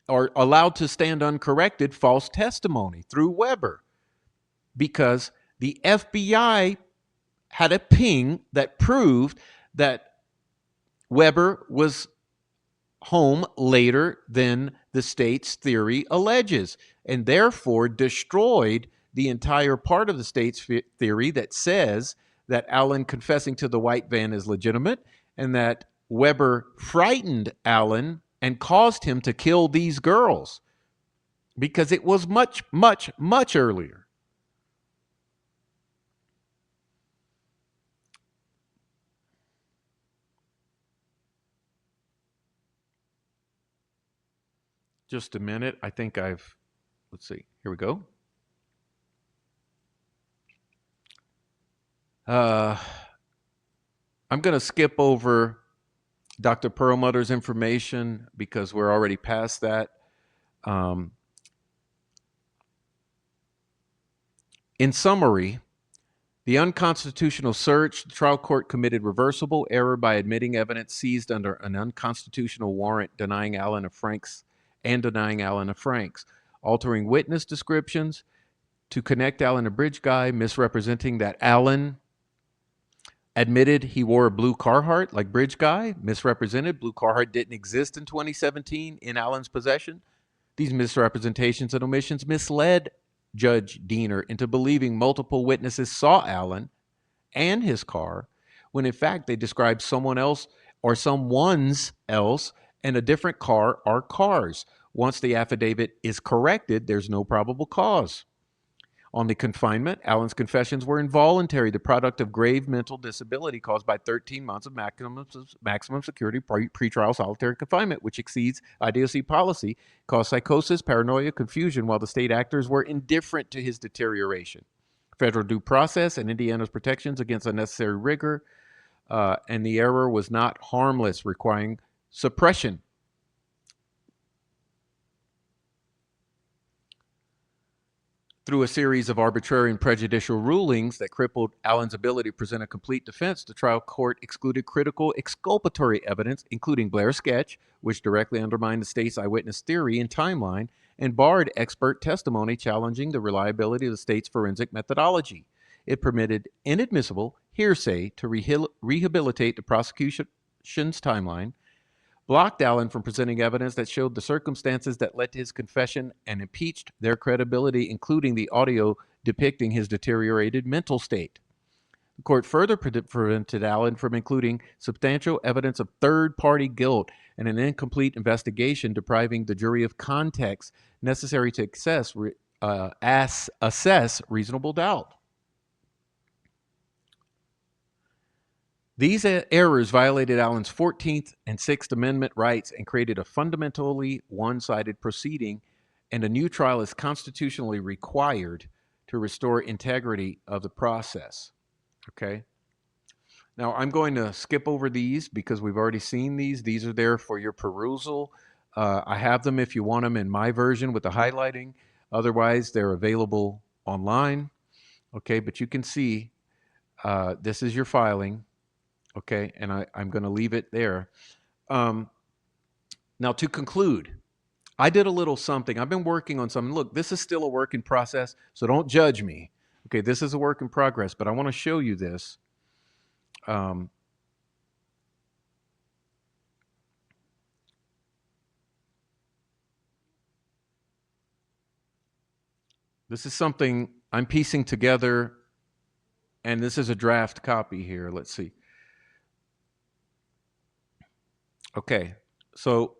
to stand uncorrected false testimony through Weber, because the FBI had a ping that proved that Weber was home later than the state's theory alleges, and therefore destroyed the entire part of the state's theory that says that Allen confessing to the white van is legitimate, and that Weber frightened Allen and caused him to kill these girls, because it was much, much, much earlier. Just a minute. I think let's see. Here we go. I'm going to skip over Dr. Perlmutter's information because we're already past that. In summary, the unconstitutional search, the trial court committed reversible error by admitting evidence seized under an unconstitutional warrant denying Allen a Franks, altering witness descriptions to connect Allen to Bridge Guy, misrepresenting that Allen admitted he wore a blue Carhartt like Bridge Guy, misrepresented blue Carhartt didn't exist in 2017 in Allen's possession. These misrepresentations and omissions misled Judge Diener into believing multiple witnesses saw Allen and his car, when in fact they described someone else or someone's else and a different car or cars. Once the affidavit is corrected, there's no probable cause. On the confinement, Allen's confessions were involuntary, the product of grave mental disability caused by 13 months of maximum security pretrial solitary confinement, which exceeds IDOC policy, caused psychosis, paranoia, confusion, while the state actors were indifferent to his deterioration. Federal due process and Indiana's protections against unnecessary rigor, and the error was not harmless, requiring suppression. Through a series of arbitrary and prejudicial rulings that crippled Allen's ability to present a complete defense, the trial court excluded critical exculpatory evidence, including Blair's sketch, which directly undermined the state's eyewitness theory and timeline, and barred expert testimony challenging the reliability of the state's forensic methodology. It permitted inadmissible hearsay to rehabilitate the prosecution's timeline, blocked Allen from presenting evidence that showed the circumstances that led to his confession, and impeached their credibility, including the audio depicting his deteriorated mental state. The court further prevented Allen from including substantial evidence of third-party guilt and an incomplete investigation, depriving the jury of context necessary to assess reasonable doubt. These errors violated Allen's 14th and 6th Amendment rights and created a fundamentally one-sided proceeding, and a new trial is constitutionally required to restore integrity of the process. Okay? Now, I'm going to skip over these because we've already seen these. These are there for your perusal. I have them if you want them in my version with the highlighting. Otherwise, they're available online. Okay, but you can see this is your filing. Okay, and I'm going to leave it there. Now, to conclude, I did a little something. I've been working on something. Look, this is still a work in process, so don't judge me. Okay, this is a work in progress, but I want to show you this. This is something I'm piecing together, and this is a draft copy here. Let's see. Okay, so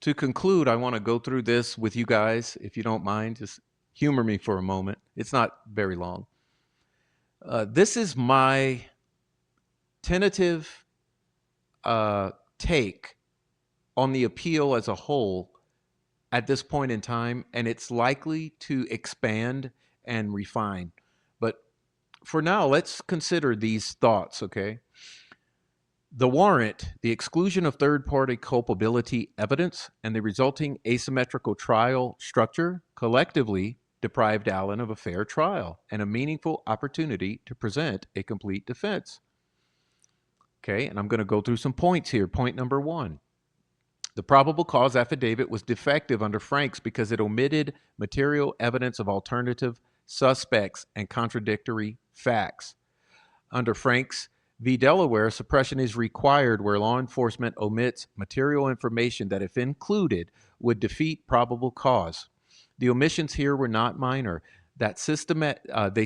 to conclude, I want to go through this with you guys, if you don't mind. Just Humor me for a moment. It's not very long. This is my tentative take on the appeal as a whole at this point in time, and it's likely to expand and refine. But for now, let's consider these thoughts, okay? The warrant, the exclusion of third-party culpability evidence, and the resulting asymmetrical trial structure collectively deprived Allen of a fair trial and a meaningful opportunity to present a complete defense. Okay, and I'm going to go through some points here. Point number one. The probable cause affidavit was defective under Franks because it omitted material evidence of alternative suspects and contradictory facts. Under Franks v. Delaware, suppression is required where law enforcement omits material information that, if included, would defeat probable cause. The omissions here were not minor. They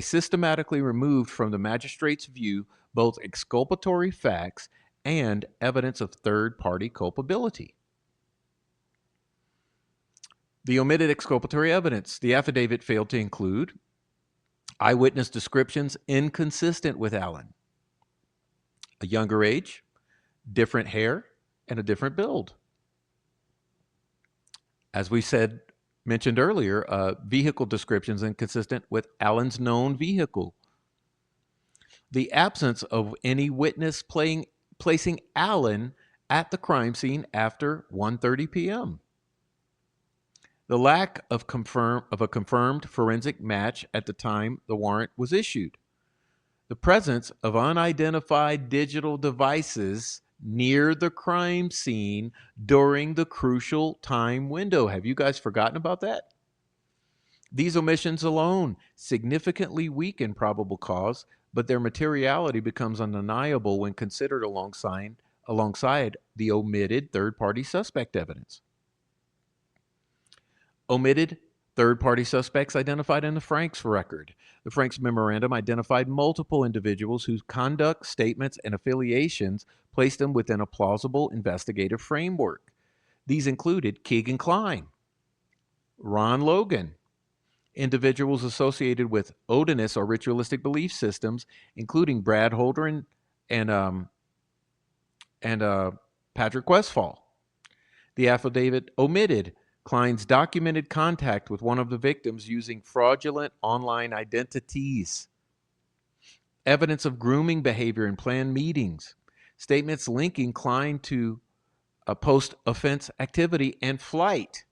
systematically removed from the magistrate's view both exculpatory facts and evidence of third-party culpability. The omitted exculpatory evidence. The affidavit failed to include eyewitness descriptions inconsistent with Allen. A younger age, different hair, and a different build. As we mentioned earlier, vehicle descriptions inconsistent with Allen's known vehicle. The absence of any witness placing Allen at the crime scene after 1:30 p.m. The lack of a confirmed forensic match at the time the warrant was issued. The presence of unidentified digital devices near the crime scene during the crucial time window. Have you guys forgotten about that? These omissions alone significantly weaken probable cause, but their materiality becomes undeniable when considered alongside the omitted third-party suspect evidence. Omitted third-party suspects identified in the Franks record. The Franks memorandum identified multiple individuals whose conduct, statements, and affiliations placed them within a plausible investigative framework. These included Keegan Kline, Ron Logan, individuals associated with Odinist or ritualistic belief systems, including Brad Holder and Patrick Westfall. The affidavit omitted Kline's documented contact with one of the victims using fraudulent online identities, evidence of grooming behavior in planned meetings, statements linking Kline to a post-offense activity and flight,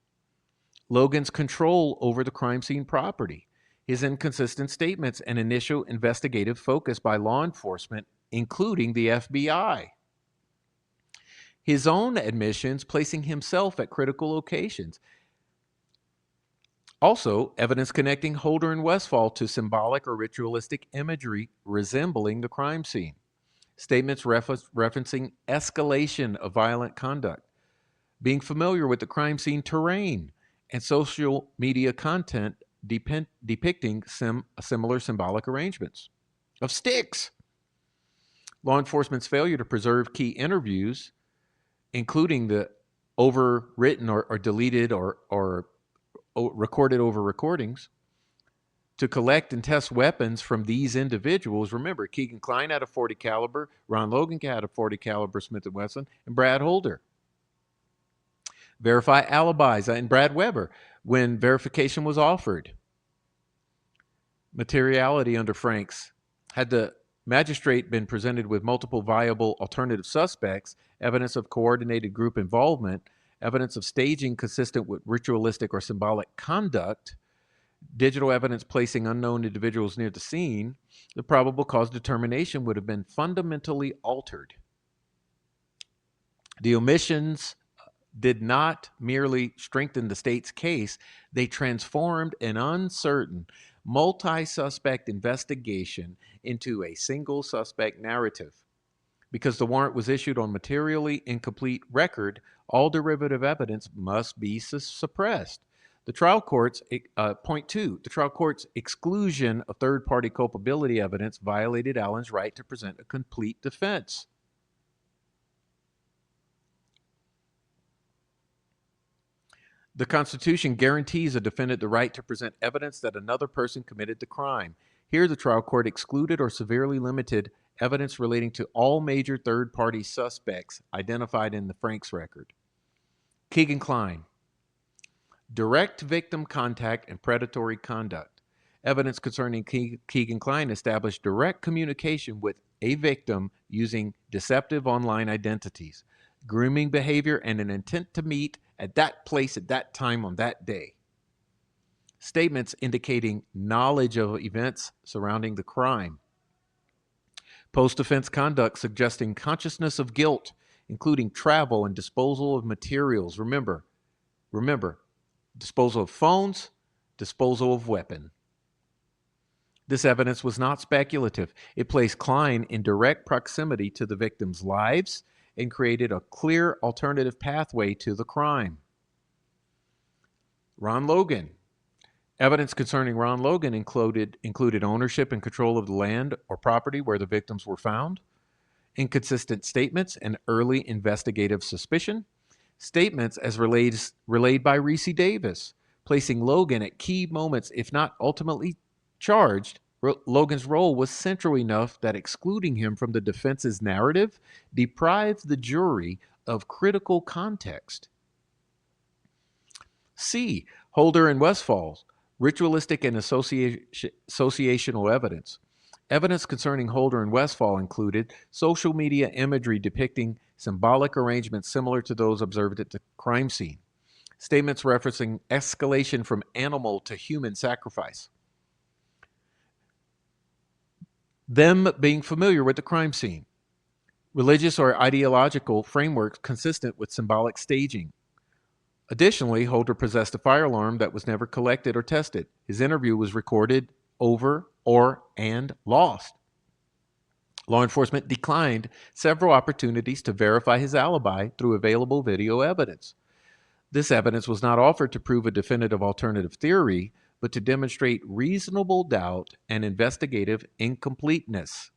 Logan's control over the crime scene property, his inconsistent statements and initial investigative focus by law enforcement, including the FBI, his own admissions placing himself at critical locations. Also, evidence connecting Holder and Westfall to symbolic or ritualistic imagery resembling the crime scene. Statements referencing escalation of violent conduct, being familiar with the crime scene terrain, and social media content depicting similar symbolic arrangements of sticks. Law enforcement's failure to preserve key interviews, including the overwritten or deleted or recorded over recordings, to collect and test weapons from these individuals. Remember, Keegan Kline had a .40 caliber, Ron Logan had a .40 caliber Smith & Wesson, and Brad Holder. Verify alibis and Brad Weber when verification was offered. Materiality under Franks. Had the magistrate been presented with multiple viable alternative suspects, evidence of coordinated group involvement, evidence of staging consistent with ritualistic or symbolic conduct, digital evidence placing unknown individuals near the scene, the probable cause determination would have been fundamentally altered. The omissions did not merely strengthen the state's case, they transformed an uncertain, multi-suspect investigation into a single suspect narrative. Because the warrant was issued on materially incomplete record, all derivative evidence must be suppressed. The trial court's, point two, the trial court's exclusion of third-party culpability evidence violated Allen's right to present a complete defense. The Constitution guarantees a defendant the right to present evidence that another person committed the crime. Here, the trial court excluded or severely limited evidence relating to all major third-party suspects identified in the Franks record. Keegan-Klein. Direct victim contact and predatory conduct. Evidence concerning Keegan-Klein established direct communication with a victim using deceptive online identities, grooming behavior, and an intent to meet at that place at that time on that day. Statements indicating knowledge of events surrounding the crime. Post-offense conduct suggesting consciousness of guilt, including travel and disposal of materials. Remember, disposal of phones, disposal of weapon. This evidence was not speculative. It placed Klein in direct proximity to the victims' lives and created a clear alternative pathway to the crime. Ron Logan. Evidence concerning Ron Logan included ownership and control of the land or property where the victims were found, inconsistent statements and early investigative suspicion, statements as relayed by Reese Davis, placing Logan at key moments, if not ultimately charged. Logan's role was central enough that excluding him from the defense's narrative deprived the jury of critical context. C. Holder and Westfall. Ritualistic and associational evidence. Evidence concerning Holder and Westfall included social media imagery depicting symbolic arrangements similar to those observed at the crime scene, statements referencing escalation from animal to human sacrifice, them being familiar with the crime scene, religious or ideological frameworks consistent with symbolic staging. Additionally, Holder possessed a fire alarm that was never collected or tested. His interview was recorded and lost. Law enforcement declined several opportunities to verify his alibi through available video evidence. This evidence was not offered to prove a definitive alternative theory, but to demonstrate reasonable doubt and investigative incompleteness.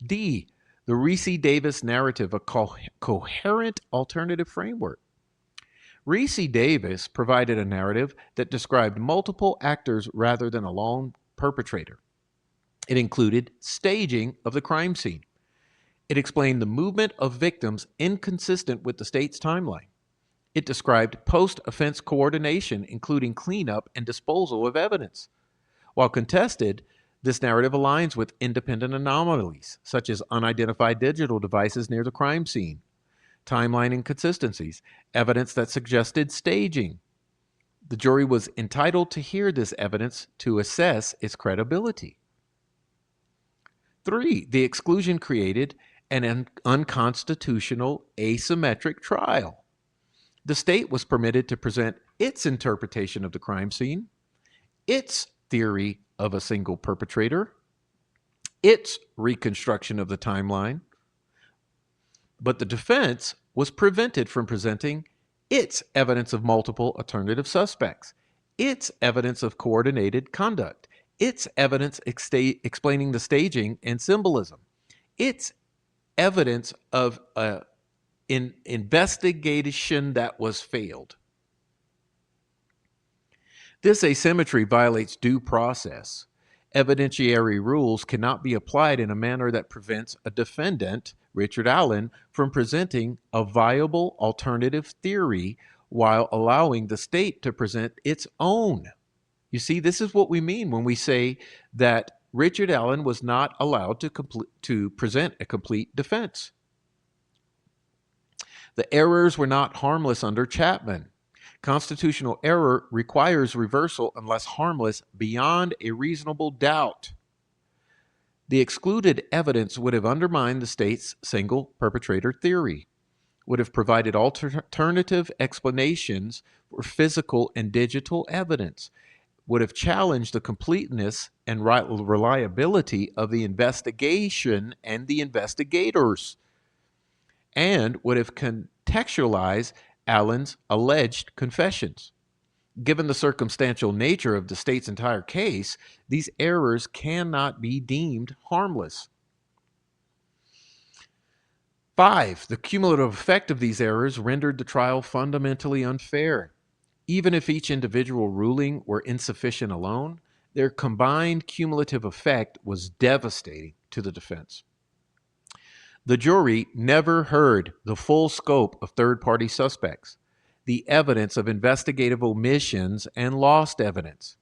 D. The Reese Davis narrative, a coherent alternative framework. Reese Davis provided a narrative that described multiple actors rather than a lone perpetrator. It included staging of the crime scene. It explained the movement of victims inconsistent with the state's timeline. It described post-offense coordination, including cleanup and disposal of evidence. While contested, this narrative aligns with independent anomalies, such as unidentified digital devices near the crime scene, timeline inconsistencies, evidence that suggested staging. The jury was entitled to hear this evidence to assess its credibility. 3. The exclusion created an unconstitutional asymmetric trial. The state was permitted to present its interpretation of the crime scene, its theory of a single perpetrator, its reconstruction of the timeline, but the defense was prevented from presenting its evidence of multiple alternative suspects, its evidence of coordinated conduct, its evidence explaining the staging and symbolism, its evidence of an investigation that was failed. This asymmetry violates due process. Evidentiary rules cannot be applied in a manner that prevents a defendant, Richard Allen, from presenting a viable alternative theory while allowing the state to present its own. You see, this is what we mean when we say that Richard Allen was not allowed to present a complete defense. The errors were not harmless under Chapman. Constitutional error requires reversal unless harmless beyond a reasonable doubt. The excluded evidence would have undermined the state's single perpetrator theory, would have provided alternative explanations for physical and digital evidence, would have challenged the completeness and reliability of the investigation and the investigators, and would have contextualized Allen's alleged confessions. Given the circumstantial nature of the state's entire case, these errors cannot be deemed harmless. 5, the cumulative effect of these errors rendered the trial fundamentally unfair. Even if each individual ruling were insufficient alone, their combined cumulative effect was devastating to the defense. The jury never heard the full scope of third-party suspects, the evidence of investigative omissions and lost evidence.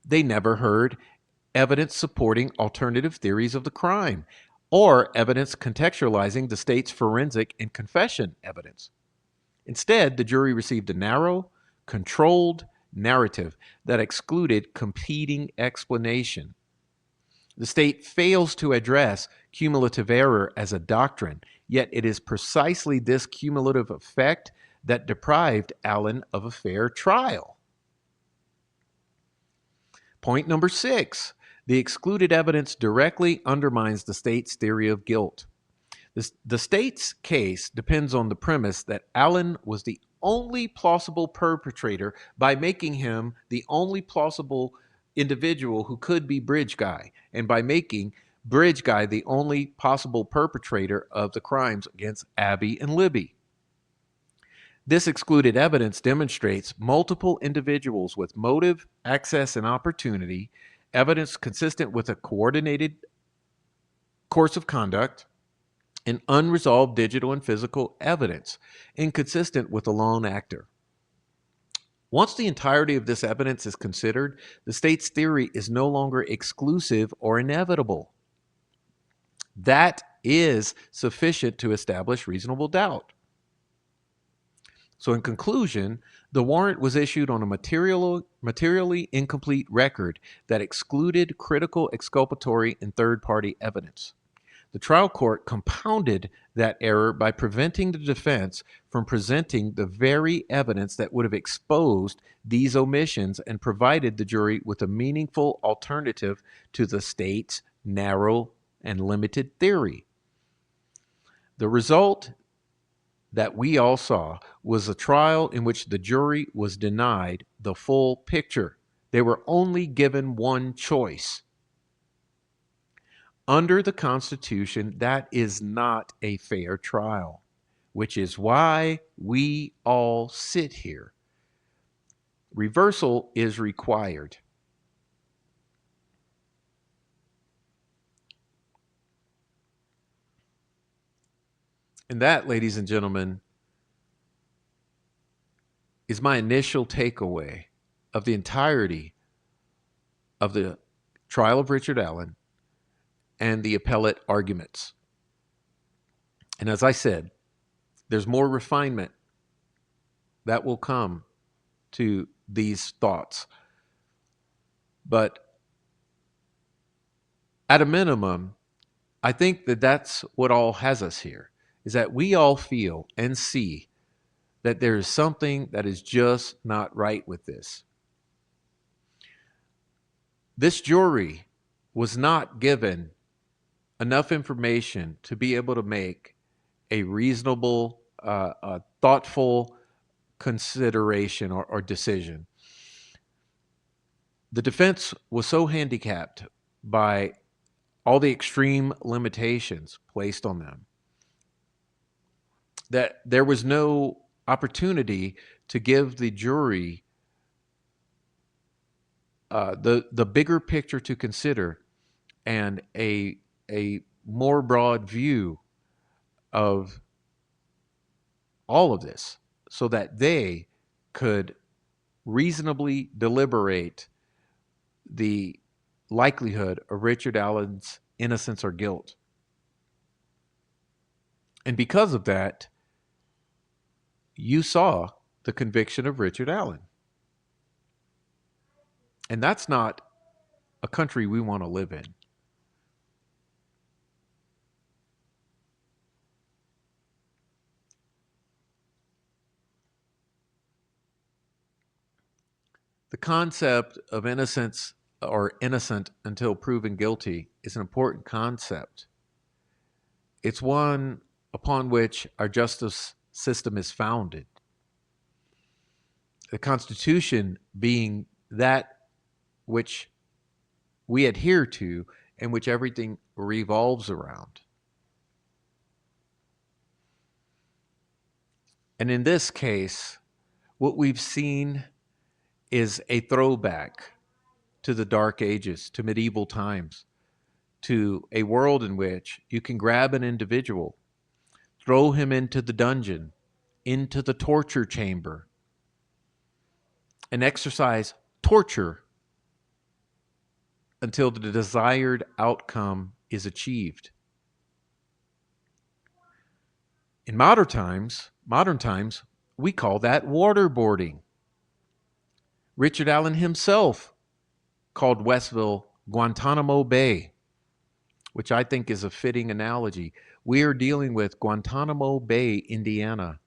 They never heard evidence supporting alternative theories of the crime, or evidence contextualizing the state's forensic and confession evidence. Instead, the jury received a narrow, controlled narrative that excluded competing explanation. The state fails to address cumulative error as a doctrine, yet it is precisely this cumulative effect that deprived Allen of a fair trial. Point number 6. The excluded evidence directly undermines the state's theory of guilt. The state's case depends on the premise that Allen was the only plausible perpetrator by making him the only plausible individual who could be Bridge Guy, and by making Bridge Guy the only possible perpetrator of the crimes against Abby and Libby. This excluded evidence demonstrates multiple individuals with motive, access, and opportunity, evidence consistent with a coordinated course of conduct, and unresolved digital and physical evidence, inconsistent with a lone actor. Once the entirety of this evidence is considered, the state's theory is no longer exclusive or inevitable. That is sufficient to establish reasonable doubt. So in conclusion, the warrant was issued on a materially incomplete record that excluded critical exculpatory and third-party evidence. The trial court compounded that error by preventing the defense from presenting the very evidence that would have exposed these omissions and provided the jury with a meaningful alternative to the state's narrow and limited theory. The result that we all saw was a trial in which the jury was denied the full picture. They were only given one choice. Under the Constitution, that is not a fair trial, which is why we all sit here. Reversal is required. And that, ladies and gentlemen, is my initial takeaway of the entirety of the trial of Richard Allen and the appellate arguments. And as I said, there's more refinement that will come to these thoughts. But at a minimum, I think that that's what all has us here, is that we all feel and see that there is something that is just not right with this. This jury was not given enough information to be able to make a reasonable, thoughtful consideration or decision. The defense was so handicapped by all the extreme limitations placed on them that there was no opportunity to give the jury the bigger picture to consider and a more broad view of all of this so that they could reasonably deliberate the likelihood of Richard Allen's innocence or guilt. And because of that, you saw the conviction of Richard Allen. And that's not a country we want to live in. The concept of innocence or innocent until proven guilty is an important concept. It's one upon which our justice system is founded. The Constitution being that which we adhere to and which everything revolves around. And in this case, what we've seen is a throwback to the Dark Ages, to medieval times, to a world in which you can grab an individual, throw him into the dungeon, into the torture chamber, and exercise torture until the desired outcome is achieved. In modern times, we call that waterboarding. Richard Allen himself called Westville Guantanamo Bay, which I think is a fitting analogy. We are dealing with Guantanamo Bay, Indiana.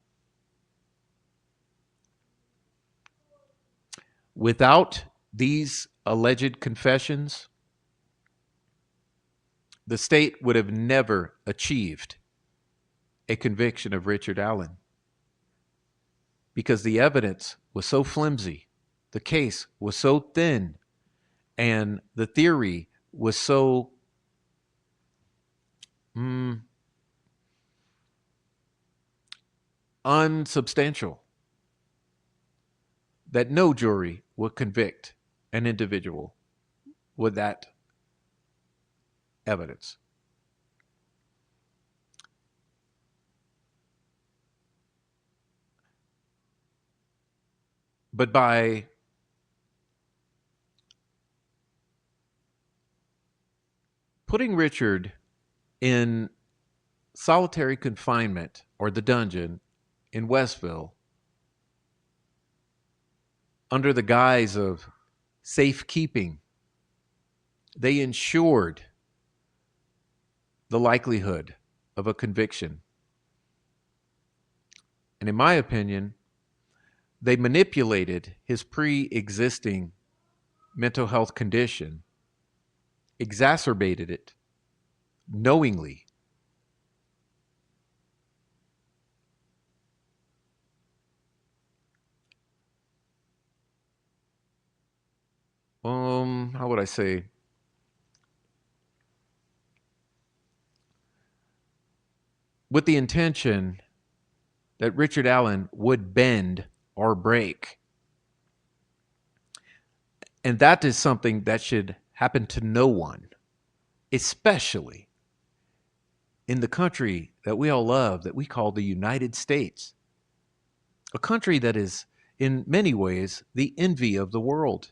Without these alleged confessions, the state would have never achieved a conviction of Richard Allen because the evidence was so flimsy, the case was so thin, and the theory was so unsubstantial that no jury would convict an individual with that evidence. But by putting Richard in solitary confinement or the dungeon in Westville under the guise of safekeeping, they ensured the likelihood of a conviction. And in my opinion, they manipulated his pre-existing mental health condition, exacerbated it knowingly. How would I say? With the intention that Richard Allen would bend or break. And that is something that should happen to no one, especially in the country that we all love, that we call the United States, a country that is in many ways the envy of the world,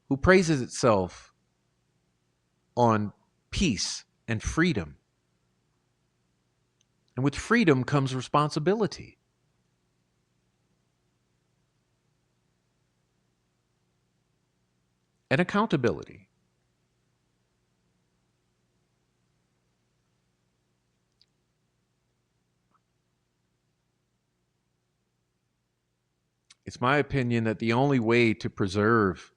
who praises itself on peace and freedom. And with freedom comes responsibility. And accountability. It's my opinion that the only way to preserve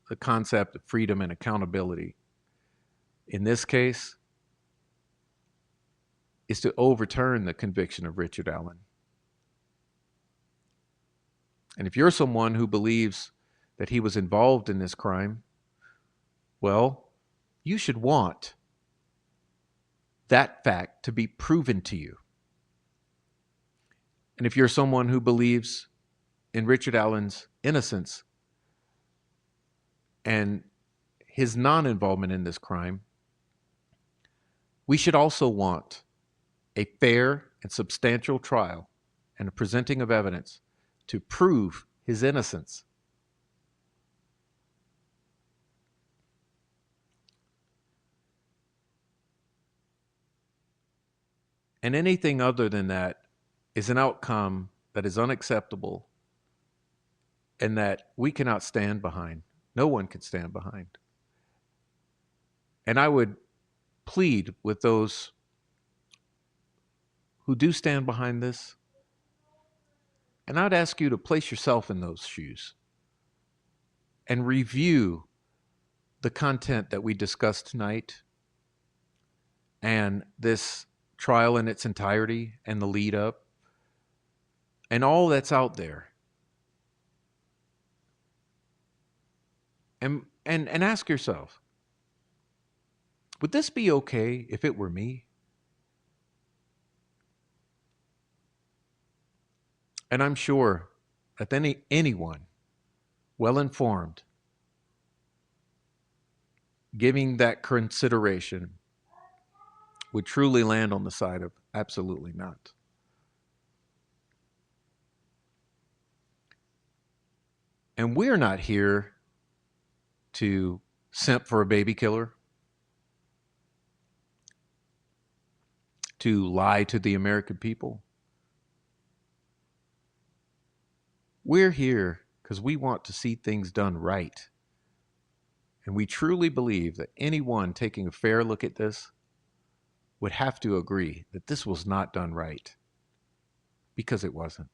the concept of freedom and accountability in this case is to overturn the conviction of Richard Allen. And if you're someone who believes that he was involved in this crime, well, you should want that fact to be proven to you. And if you're someone who believes in Richard Allen's innocence and his non-involvement in this crime, we should also want a fair and substantial trial and a presenting of evidence to prove his innocence. And anything other than that is an outcome that is unacceptable and that we cannot stand behind. No one can stand behind. And I would plead with those who do stand behind this, and I'd ask you to place yourself in those shoes and review the content that we discussed tonight and this trial in its entirety and the lead up and all that's out there. And ask yourself, would this be okay if it were me? And I'm sure that anyone well-informed giving that consideration would truly land on the side of absolutely not. And we're not here to simp for a baby killer, to lie to the American people. We're here because we want to see things done right. And we truly believe that anyone taking a fair look at this would have to agree that this was not done right, because it wasn't.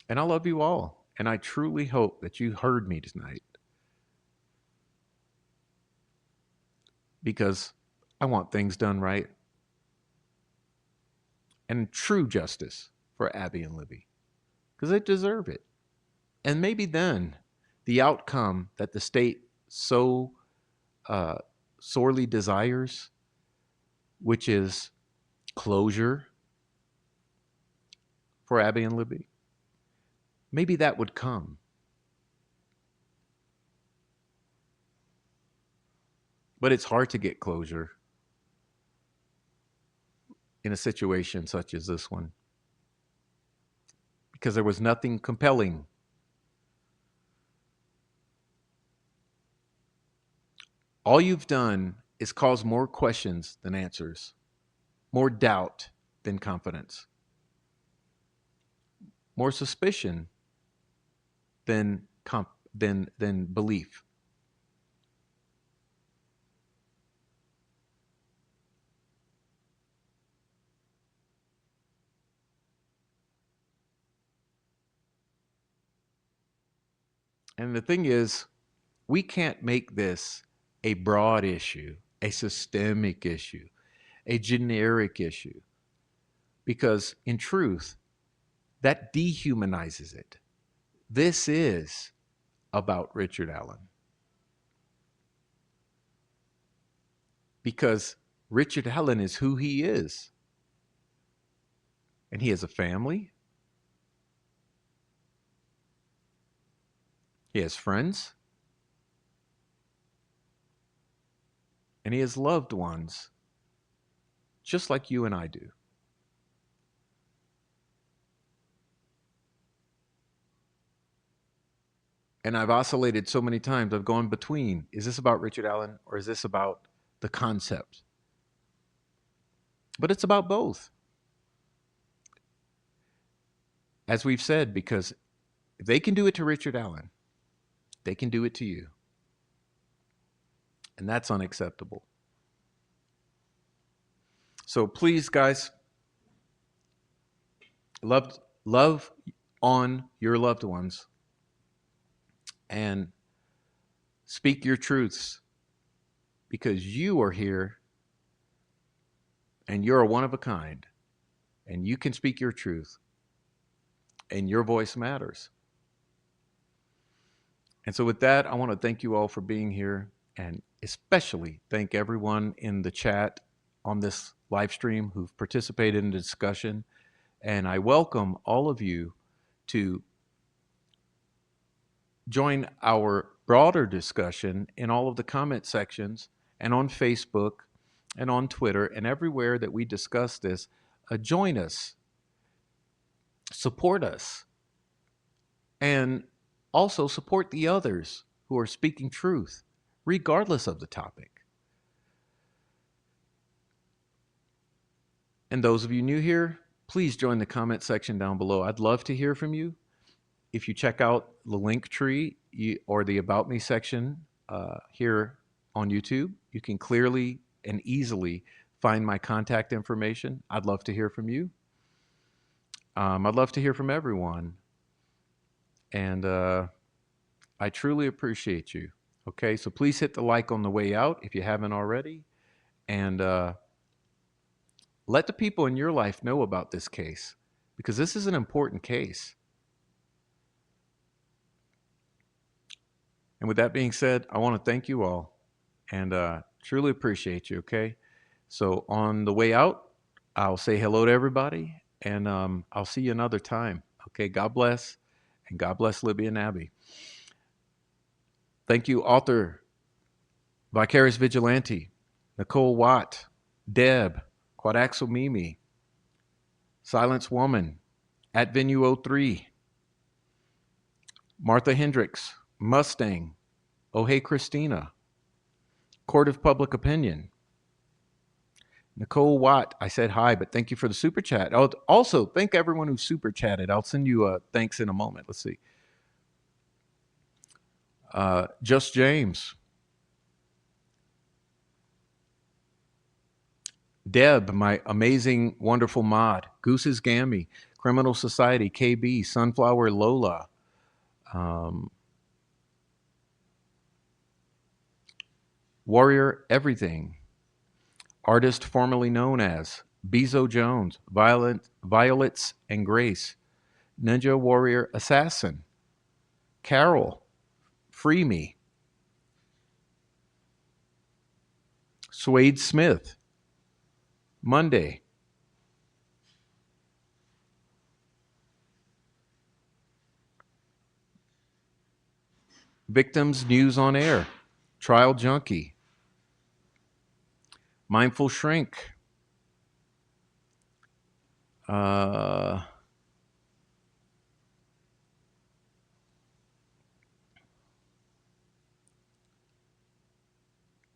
And I love you all. And I truly hope that you heard me tonight, because I want things done right and true justice for Abby and Libby, because they deserve it. And maybe then the outcome that the state so sorely desires, which is closure for Abby and Libby, maybe that would come. But it's hard to get closure in a situation such as this one, because there was nothing compelling. All you've done is cause more questions than answers, more doubt than confidence, more suspicion than belief. And the thing is, we can't make this a broad issue, a systemic issue, a generic issue, because in truth, that dehumanizes it. This is about Richard Allen, because Richard Allen is who he is. And he has a family. He has friends. And he has loved ones, just like you and I do. And I've oscillated so many times. I've gone between, is this about Richard Allen or is this about the concept? But it's about both. As we've said, because if they can do it to Richard Allen, they can do it to you. And that's unacceptable. So please, guys, love on your loved ones and speak your truths, because you are here and you're a one of a kind, and you can speak your truth and your voice matters. And so with that, I want to thank you all for being here, and especially thank everyone in the chat on this live stream who've participated in the discussion. And I welcome all of you to join our broader discussion in all of the comment sections and on Facebook and on Twitter and everywhere that we discuss this. Join us, support us, and also support the others who are speaking truth, regardless of the topic. And those of you new here, please join the comment section down below. I'd love to hear from you. If you check out the link tree or the About Me section here on YouTube, you can clearly and easily find my contact information. I'd love to hear from you. I'd love to hear from everyone. And I truly appreciate you. Okay, so please hit the like on the way out if you haven't already. And let the people in your life know about this case, because this is an important case. And with that being said, I want to thank you all and truly appreciate you, okay? So on the way out, I'll say hello to everybody, and I'll see you another time. Okay, God bless, and God bless Libby and Abby. Thank you, author, Vicarious Vigilante, Nicole Watt, Deb, Quadaxel Mimi, Silence Woman, at Venue 03, Martha Hendricks, Mustang, Oh Hey Christina, Court of Public Opinion, Nicole Watt, I said hi, but thank you for the super chat. Also, thank everyone who super chatted. I'll send you a thanks in a moment. Let's see. Just James. Deb, my amazing, wonderful mod. Goose's Gammy, Criminal Society, KB, Sunflower Lola. Warrior Everything. Artist formerly known as Bezo Jones, Violets and Grace, Ninja Warrior Assassin, Carol, Free Me, Suede Smith, Monday, Victims News on Air, Trial Junkie, Mindful Shrink,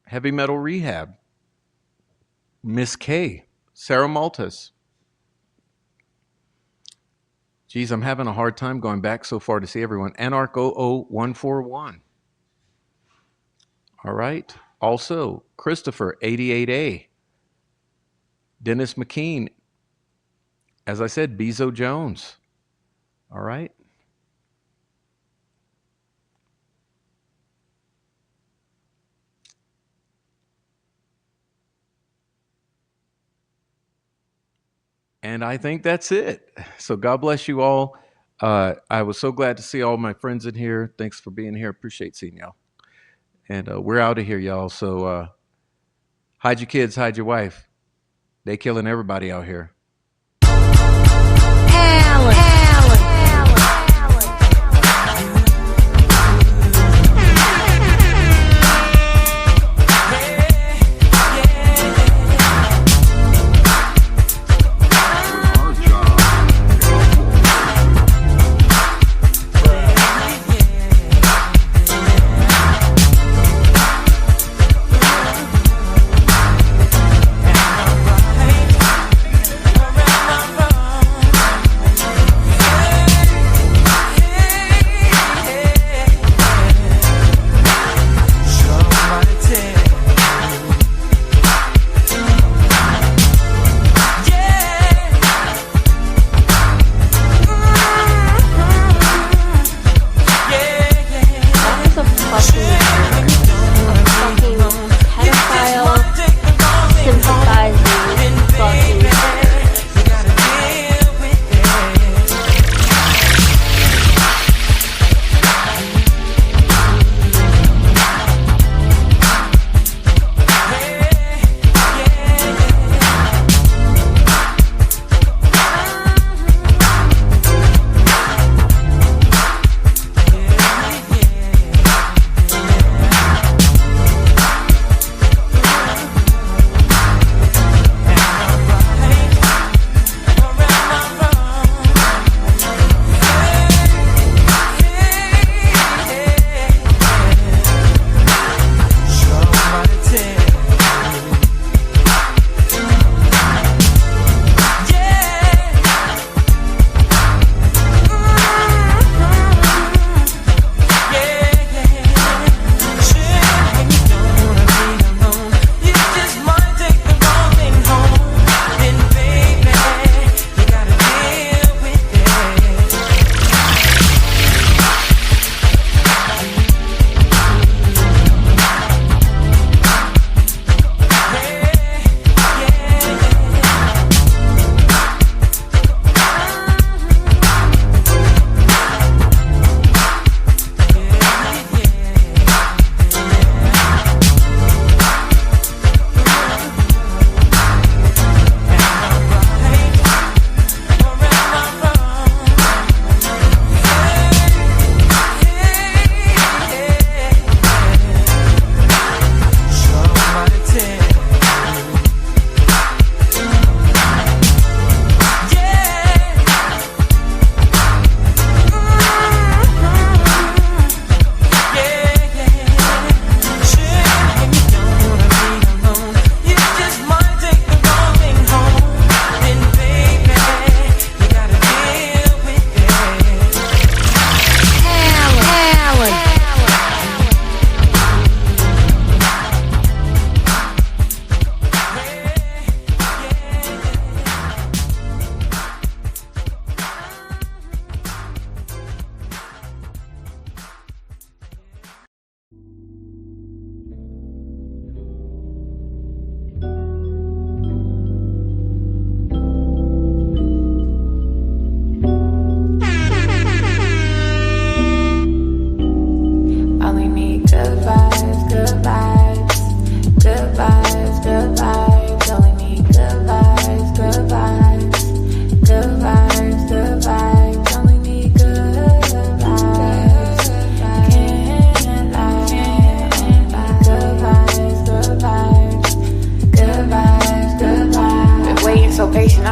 Heavy Metal Rehab, Miss K, Sarah Maltus. Geez, I'm having a hard time going back so far to see everyone. Anarch 00141. All right. Also, Christopher 88A. Dennis McKean. As I said, Bezo Jones. All right. And I think that's it. So God bless you all. I was so glad to see all my friends in here. Thanks for being here. Appreciate seeing y'all. And we're out of here, y'all. So hide your kids, hide your wife. They killing everybody out here.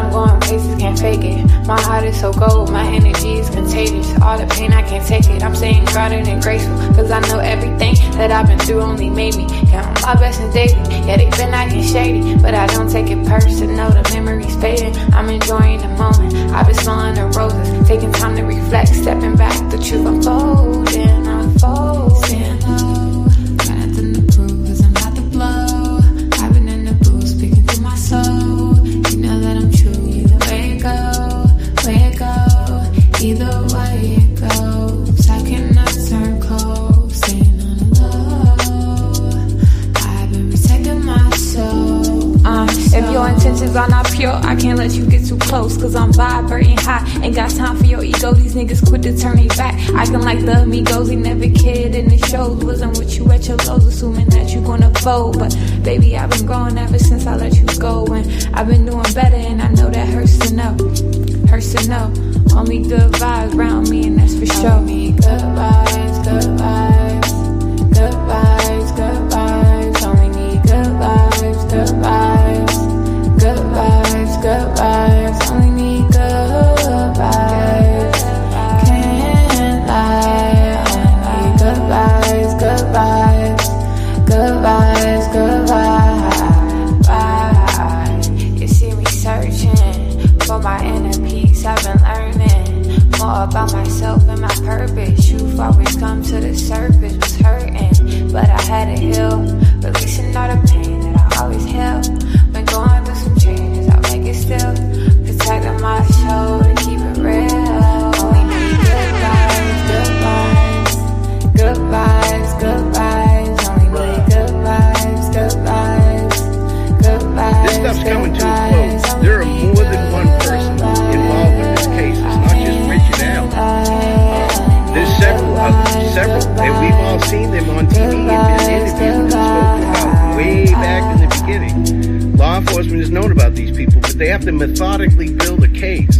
I'm going places, can't fake it. My heart is so cold, my energy is contagious. All the pain, I can't take it. I'm staying grounded and graceful, cause I know everything that I've been through only made me count my blessings daily. Yeah, they been acting shady, but I don't take it personal. The memories fading, I'm enjoying the moment. I've been smelling the roses, taking time to reflect, stepping back, the truth unfolding, unfolding. Got nothing to prove, cause I'm about to blow. I've been in the booth, speaking through my soul. You know that I'm true, either way it go, either way it goes. I cannot turn cold, staying on the low. I've been protecting my soul. If your intentions are not pure, I can't let you get too close, cause I'm vibrating high. Ain't got time for your ego, these niggas quit to turn me back. Acting like the amigos, they never cared in the shows. Wasn't with you at your lows, assuming that you gonna fold. But baby, I've been growing ever since I let you go. And I've been doing better, and I know that hurts to know. Hurts to know. Only good vibes around me, and that's for sure. Only good vibes, good vibes, good vibes, good vibes. Only need good vibes, good vibes, good vibes, good vibes. Only need good vibes. Can't lie. Only need good vibes, good vibes, good vibes, good vibes. You see me searching for my inner peace. I've been learning more about myself and my purpose. Truth always come to the surface. Was hurting, but I had to heal. Releasing all the pain that I always held. Been going through some changes, I'll make it still. Protecting my soul to keep it real. Only need good vibes, good vibes, good vibes, good vibes. Only need good vibes, good vibes, good vibes. This stuff's coming to a close. There are more than one person involved in this case. It's not just Rich and Al. There's several, and we've all seen them on TV and been interviewed and spoken about way back in the beginning. Law enforcement has known about these people, but they have to methodically build a case.